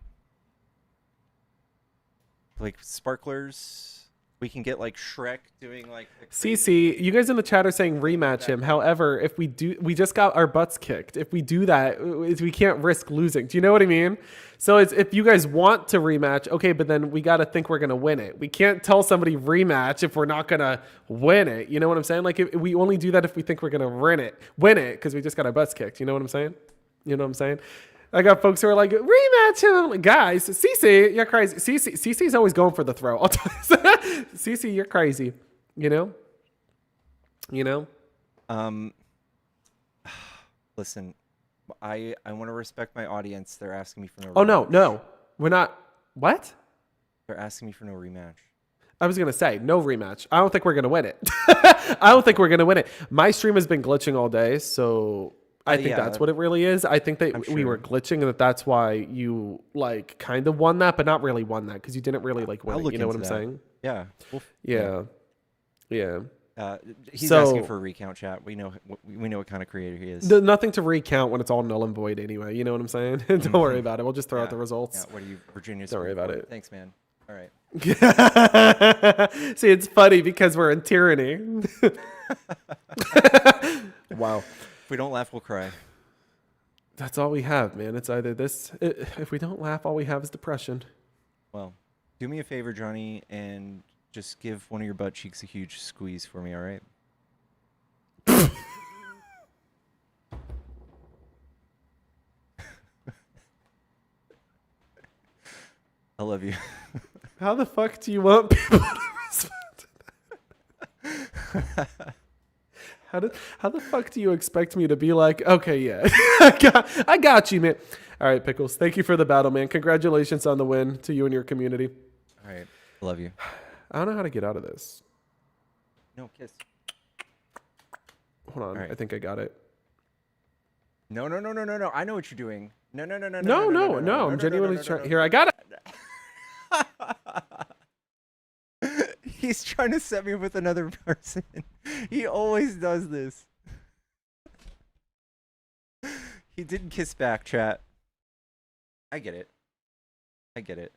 like sparklers? We can get like Shrek doing like. CC, you guys in the chat are saying rematch him. However, if we do, we just got our butts kicked. If we do that, we can't risk losing. Do you know what I mean? So it's if you guys want to rematch, okay, but then we got to think we're gonna win it. We can't tell somebody rematch if we're not gonna win it. You know what I'm saying? Like if we only do that if we think we're gonna win it, because we just got our butts kicked. You know what I'm saying? You know what I'm saying? I got folks who are like, rematch him. I'm like, guys, Cece, you're crazy. Cece's always going for the throw. I'll tell you. Cece, you're crazy. You know? Listen, I want to respect my audience. They're asking me for no rematch. Oh, no. We're not. What? They're asking me for no rematch. I was gonna say no rematch. I don't think we're gonna win it. I don't think we're gonna win it. My stream has been glitching all day, so I think that's what it really is. I think that we were glitching, and that's why you like kind of won that, but not really won that because you didn't really like win it. You know what I'm saying? Yeah. Yeah. He's asking for a recount, chat. We know what kind of creator he is. Nothing to recount when it's all null and void anyway. You know what I'm saying? Don't worry about it. We'll just throw out the results. Yeah. What are you, Virginia? Don't worry about it. Thanks, man. All right. See, it's funny because we're in tyranny. Wow. If we don't laugh, we'll cry. That's all we have, man. It's either this. If we don't laugh, all we have is depression. Well, do me a favor, Johnny, and just give one of your butt cheeks a huge squeeze for me, all right? I love you. How the fuck do you want people to respond to that? How the fuck do you expect me to be like, okay, yeah, I got you, man. All right, Pickles. Thank you for the battle, man. Congratulations on the win to you and your community. All right. Love you. I don't know how to get out of this. No, kiss. Hold on. Right. I think I got it. No. I know what you're doing. No. I'm genuinely trying. Here, I got it. He's trying to set me up with another person. He always does this. He didn't kiss back, chat. I get it. I get it.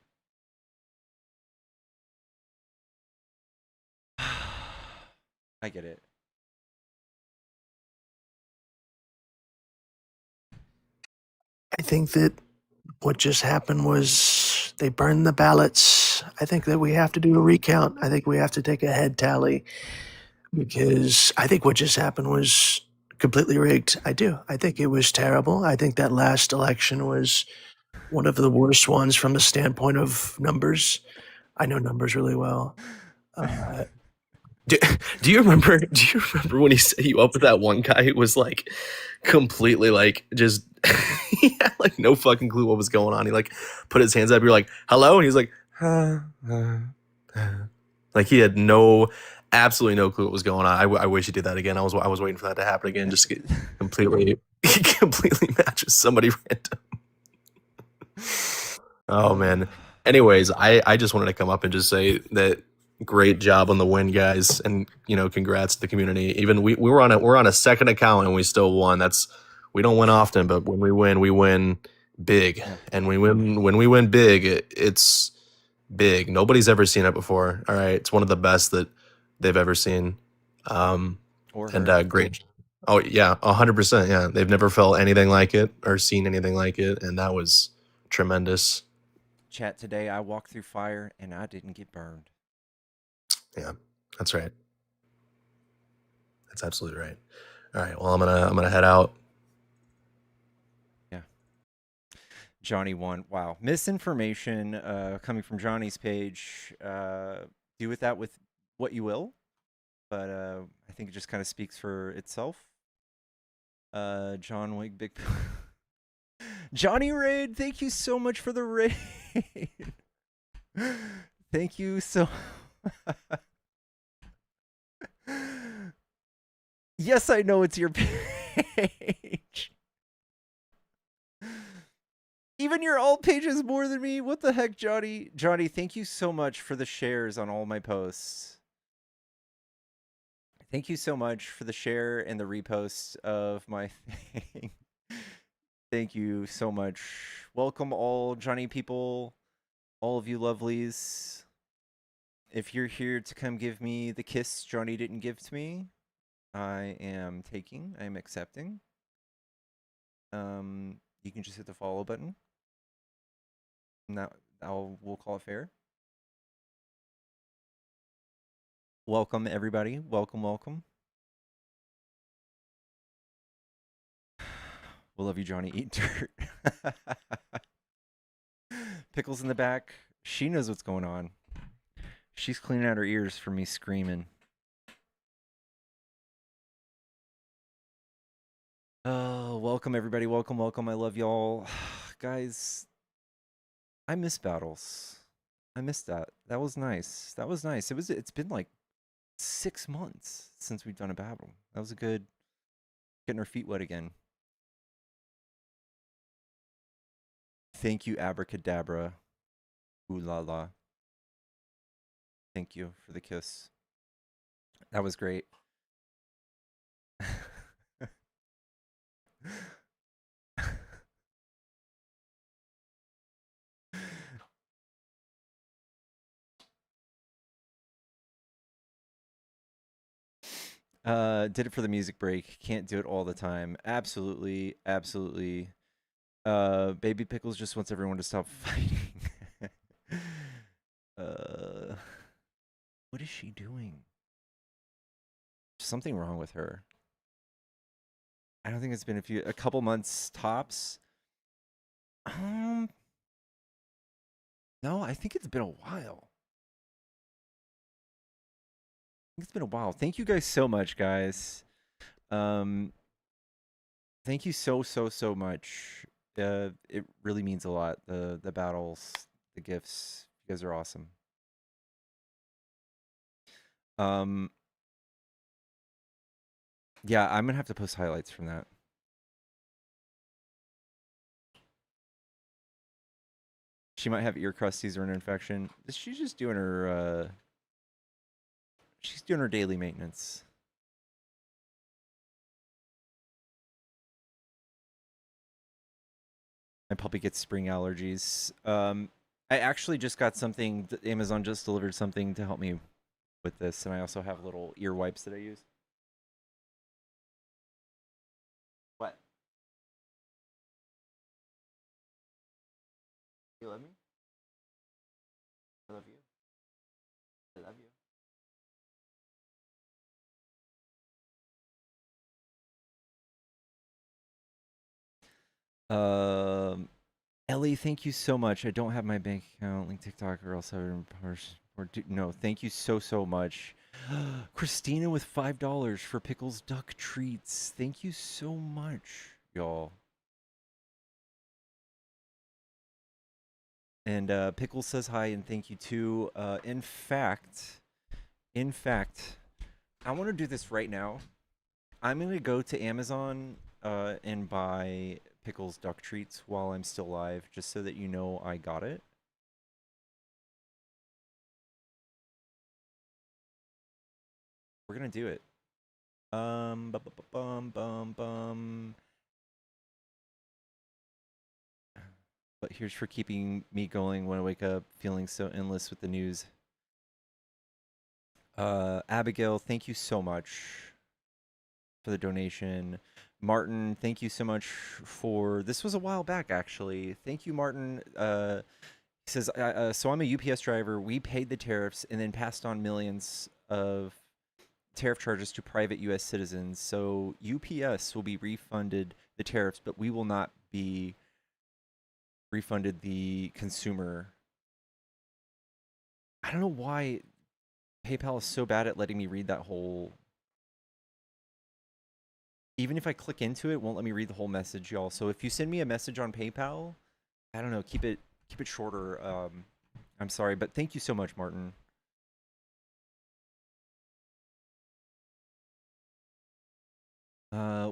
I think that what just happened was they burned the ballots. I think that we have to do a recount. I think we have to take a head tally because I think what just happened was completely rigged. I do. I think it was terrible. I think that last election was one of the worst ones from the standpoint of numbers. I know numbers really well. Do you remember when he set you up with that one guy who was like completely like just he had like no fucking clue what was going on. He like put his hands up, you're like, hello, and he's like, like he had absolutely no clue what was going on. I wish he did that again. I was waiting for that to happen again, just to get completely matches somebody random. Oh man. Anyways, I just wanted to come up and just say that great job on the win, guys, and congrats to the community. Even we're on a second account and we still won. We don't win often, but when we win big. And when we win big, it's big. Nobody's ever seen it before. All right, it's one of the best that they've ever seen. Great. Oh yeah, 100%. Yeah, they've never felt anything like it or seen anything like it, and that was tremendous. Chat, today I walked through fire and I didn't get burned. Yeah, that's right. That's absolutely right. All right. Well, I'm gonna head out. Yeah. Johnny won. Wow. Misinformation coming from Johnny's page. Do with that with what you will. But I think it just kind of speaks for itself. John Wick, big Johnny Raid, thank you so much for the raid. Thank you so Yes, I know it's your page. Even your alt page is more than me. What the heck, Johnny? Johnny, thank you so much for the shares on all my posts. Thank you so much for the share and the repost of my thing. Thank you so much. Welcome all Johnny people, all of you lovelies. If you're here to come give me the kiss Johnny didn't give to me, I am accepting. You can just hit the follow button. And we'll call it fair. Welcome everybody. Welcome. We'll love you, Johnny. Eat dirt. Pickles in the back. She knows what's going on. She's cleaning out her ears for me screaming. Oh, welcome everybody. Welcome. I love y'all. Guys, I miss battles. I missed that. That was nice. That was nice. It's been like 6 months since we've done a battle. That was a good getting our feet wet again. Thank you, Abracadabra. Ooh la la. Thank you for the kiss. That was great. Did it for the music break. Can't do it all the time. Absolutely, absolutely. Baby Pickles just wants everyone to stop fighting. What is she doing? Something wrong with her. I don't think it's been a couple months tops. No, I think it's been a while. I think it's been a while. Thank you guys so much, guys. Thank you so much. It really means a lot. The battles, the gifts. You guys are awesome. Yeah, I'm gonna have to post highlights from that. She might have ear crusties or an infection. She's just doing her she's doing her daily maintenance. My puppy gets spring allergies. I actually just got something. Amazon just delivered something to help me with this, and I also have little ear wipes that I use. What? You love me? I love you. I love you. Ellie, thank you so much. I don't have my bank account, link TikTok, or else I would no. Thank you so much. Christina with $5 for Pickles Duck Treats. Thank you so much, y'all. And Pickles says hi and thank you too. In fact, I want to do this right now. I'm gonna go to Amazon and buy Pickles Duck Treats while I'm still live, just so that you know I got it. We're gonna do it. But here's for keeping me going when I wake up feeling so endless with the news. Abigail, thank you so much for the donation. Martin, thank you so much for this. Was a while back, actually. Thank you, Martin. He says, so I'm a UPS driver. We paid the tariffs and then passed on millions of tariff charges to private U.S. citizens. So UPS will be refunded the tariffs, but we will not be refunded the consumer. I don't know why PayPal is so bad at letting me read that whole. Even if I click into it, won't let me read the whole message, y'all. So if you send me a message on PayPal, I don't know, keep it shorter. I'm sorry, but thank you so much, Martin.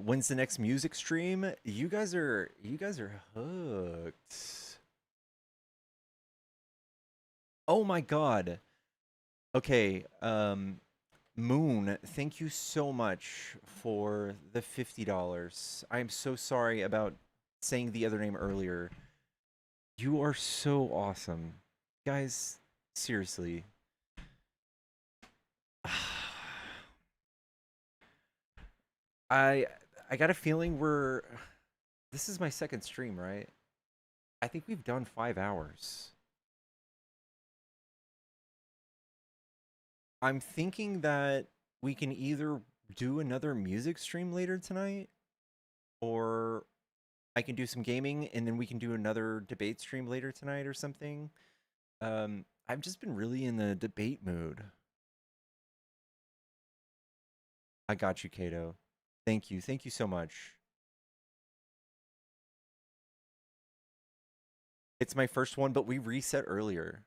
When's the next music stream? You guys are hooked. Oh my god. Okay, Moon, thank you so much for the $50. I'm so sorry about saying the other name earlier. You are so awesome. Guys, seriously. I got a feeling this is my second stream, right? I think we've done 5 hours. I'm thinking that we can either do another music stream later tonight, or I can do some gaming and then we can do another debate stream later tonight or something. I've just been really in the debate mood. I got you, Kato. Thank you. Thank you so much. It's my first one, but we reset earlier.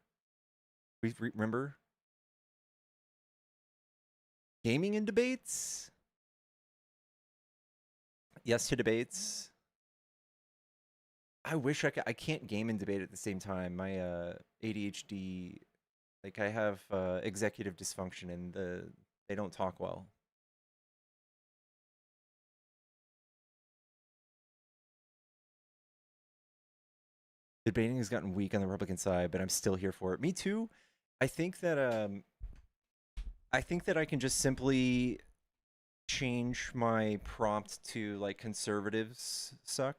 Remember gaming in debates? Yes to debates. I wish I can't game and debate at the same time. My ADHD, like I have executive dysfunction, and they don't talk well. Debating has gotten weak on the Republican side, but I'm still here for it. Me too. I think that I can just simply change my prompt to like conservatives suck.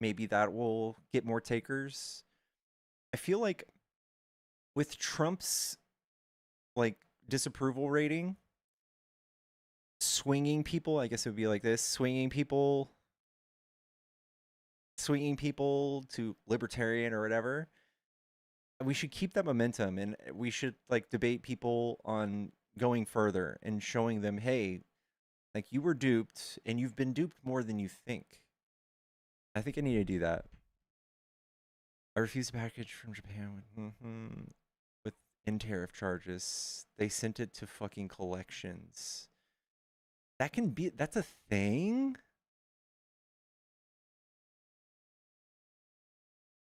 Maybe that will get more takers. I feel like with Trump's like disapproval rating, swinging people, I guess it would be like this, swinging people to libertarian or whatever. We should keep that momentum, and we should like debate people on going further and showing them, hey, like you were duped and you've been duped more than you think. I think I need to do that. I refused a package from Japan with in tariff charges. They sent it to fucking collections. That's a thing?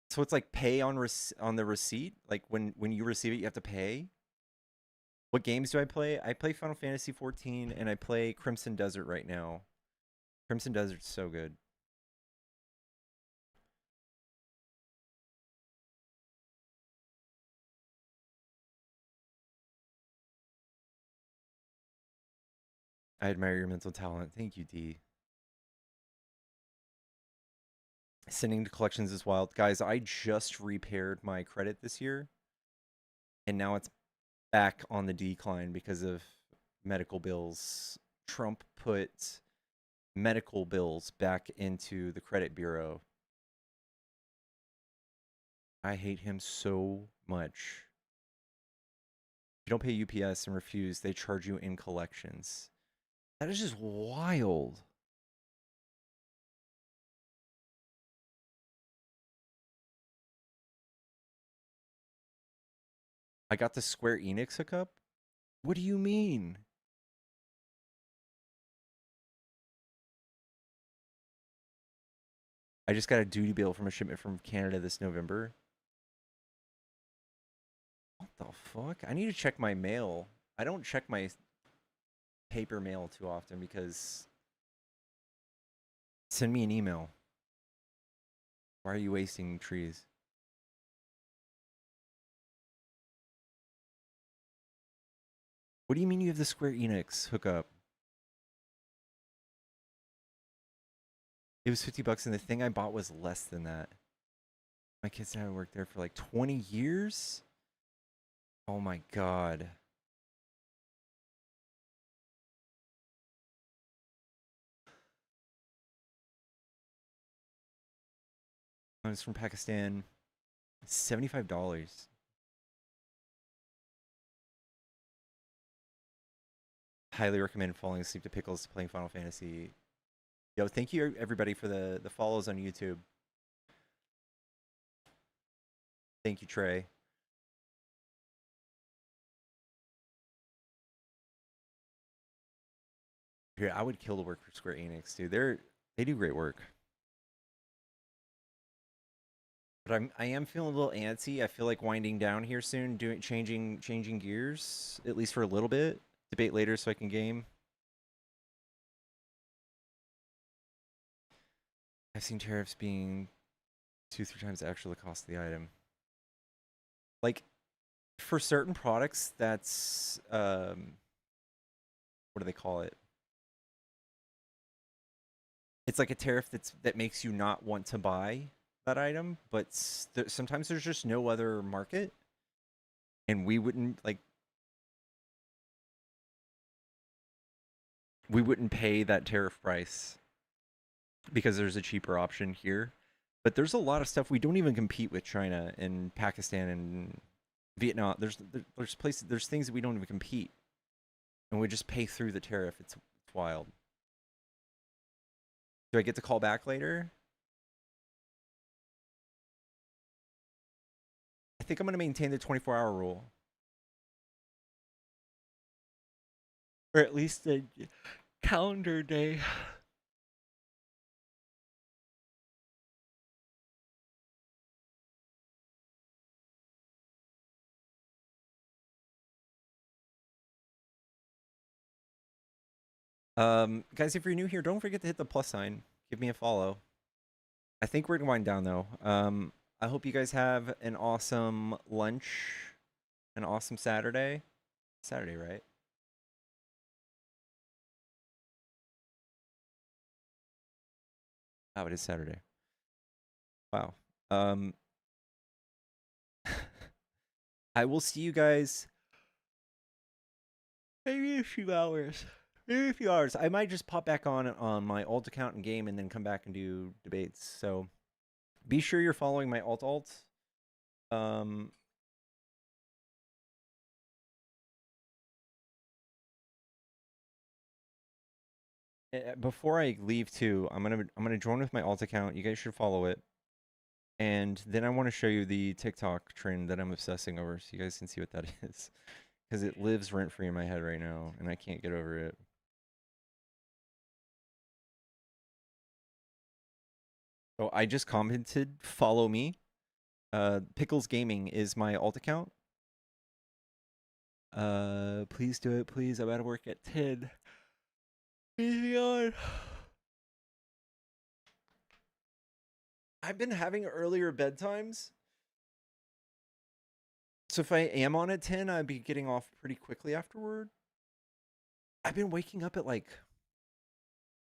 So it's like pay on the receipt? Like when you receive it, you have to pay? What games do I play? I play Final Fantasy 14 and I play Crimson Desert right now. Crimson Desert's so good. I admire your mental talent. Thank you, D. Sending to collections is wild. Guys, I just repaired my credit this year, and now it's back on the decline because of medical bills. Trump put medical bills back into the credit bureau. I hate him so much. If you don't pay UPS and refuse, they charge you in collections. That is just wild. I got the Square Enix hookup? What do you mean? I just got a duty bill from a shipment from Canada this November. What the fuck? I need to check my mail. I don't check my paper mail too often because... Send me an email. Why are you wasting trees? What do you mean you have the Square Enix hookup? It was $50 and the thing I bought was less than that. My kids haven't worked there for like 20 years? Oh my god. It's from Pakistan. $75. Highly recommend falling asleep to pickles playing Final Fantasy. Yo, thank you everybody for the follows on YouTube. Thank you, Trey. Here, I would kill to work for Square Enix, dude. They do great work. But I am feeling a little antsy. I feel like winding down here soon, changing gears, at least for a little bit. Debate later so I can game. I've seen tariffs being 2-3 times the actual cost of the item. Like, for certain products, that's what do they call it? It's like a tariff that makes you not want to buy that item, but sometimes there's just no other market, and we wouldn't pay that tariff price because there's a cheaper option here. But there's a lot of stuff we don't even compete with China and Pakistan and Vietnam. There's places, there's things that we don't even compete, and we just pay through the tariff. It's wild. Do I get to call back later? think I'm going to maintain the 24-hour rule. Or at least the calendar day. Guys, if you're new here, don't forget to hit the plus sign. Give me a follow. I think we're gonna wind down though. I hope you guys have an awesome lunch, an awesome Saturday. Saturday, right? Oh, it is Saturday. Wow. I will see you guys maybe in a few hours. Maybe a few hours. I might just pop back on my alt account and game and then come back and do debates. So be sure you're following my alt. Before I leave too, I'm gonna join with my alt account. You guys should follow it. And then I want to show you the TikTok trend that I'm obsessing over so you guys can see what that is. Because it lives rent-free in my head right now, and I can't get over it. So I just commented, follow me. Pickles Gaming is my alt account. Please do it, please. I'm out of work at 10. Please be on. I've been having earlier bedtimes. So if I am on at 10, I'd be getting off pretty quickly afterward. I've been waking up at like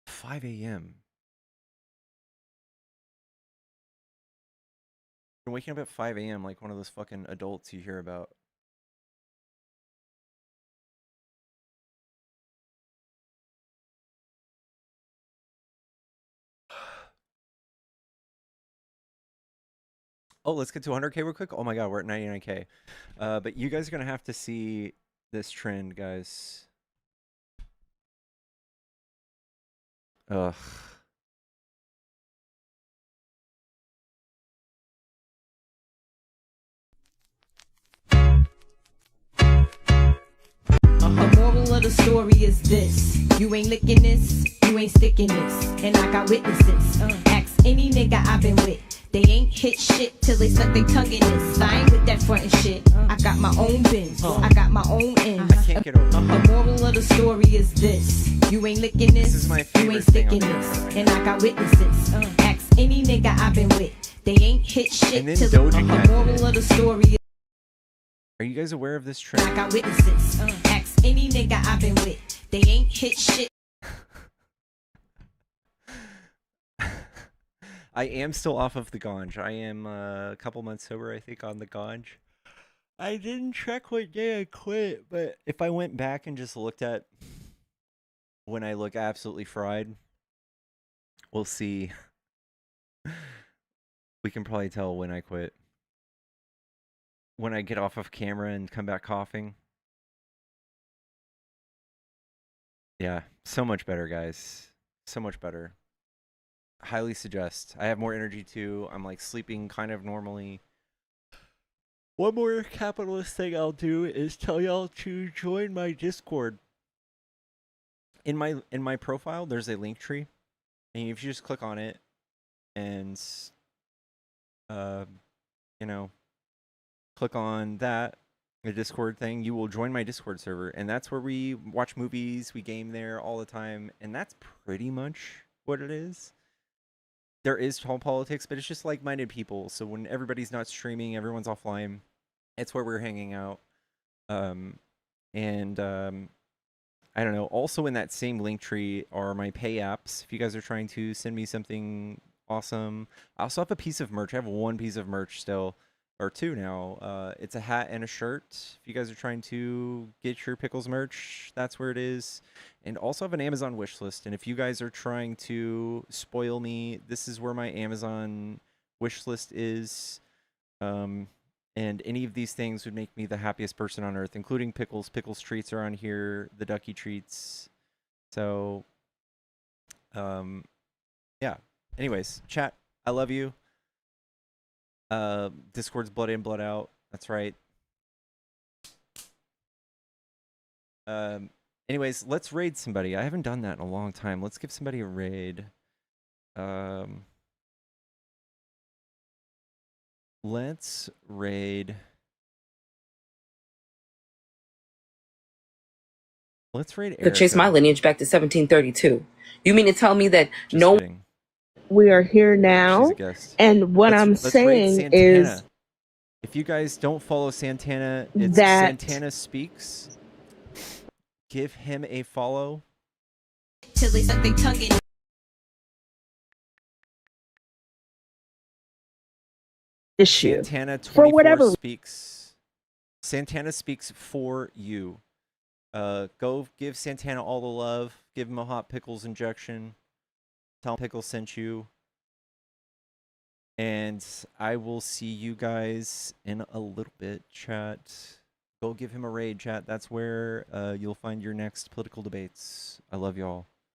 5 a.m. Been waking up at 5 a.m. like one of those fucking adults you hear about. Oh, let's get to 100K real quick. Oh my god, we're at 99K. But you guys are going to have to see this trend, guys. Ugh. The moral of the story is this: you ain't licking this, you ain't sticking this, and I got witnesses. Ask any nigga I've been with. They ain't hit shit till they suck their tongue in this. I ain't with that frontin' shit. I got my own bins. I got my own ends. I can't get over The moral of the story is this: you ain't licking this, is my you favorite ain't thing sticking on this, there. and I got witnesses. Ask any nigga I've been with. They ain't hit shit And then till Doja the Cat did moral it. of the story. Are you guys aware of this I trend? got witnesses. Ask any nigga I've been with. They ain't hit shit. I am still off of the ganj. I am a couple months sober, I think, on the ganj. I didn't check what day I quit, but if I went back and just looked at when I look absolutely fried, we'll see. We can probably tell when I quit. When I get off of camera and come back coughing. Yeah, so much better, guys. So much better. Highly suggest. I have more energy too. I'm like sleeping kind of normally. One more capitalist thing I'll do is tell y'all to join my Discord. In my profile, there's a link tree, and if you just click on it, and you know, click on that, the Discord thing, you will join my Discord server, and that's where we watch movies, we game there all the time, and that's pretty much what it is. There is tall politics, but it's just like-minded people. So when everybody's not streaming, everyone's offline, it's where we're hanging out. I don't know. Also in that same link tree are my pay apps. If you guys are trying to send me something awesome. I also have a piece of merch. I have one piece of merch still, or two now. It's a hat and a shirt. If you guys are trying to get your Pickles merch, that's where it is. And also have an Amazon wish list. And if you guys are trying to spoil me, this is where my Amazon wish list is. And any of these things would make me the happiest person on earth, including pickles. Pickles treats are on here, the ducky treats. So, yeah. Anyways, chat, I love you. Discord's blood in, blood out. That's right. Anyways, let's raid somebody. I haven't done that in a long time. Let's give somebody a raid. Let's raid. Let's raid Erica. Could chase my lineage back to 1732. You mean to tell me that Kidding. We are here now, She's a guest. and what I'm Let's raid saying Santana. is, if you guys don't follow Santana, it's that- Santana Speaks. Give him a follow. Till they suck their tongue in. issue Santana 24 for whatever speaks. Santana speaks for you. Go give Santana all the love. Give him a hot pickles injection. Tell him Pickles sent you. And I will see you guys in a little bit, chat. Go give him a raid, chat. That's where you'll find your next political debates. I love y'all.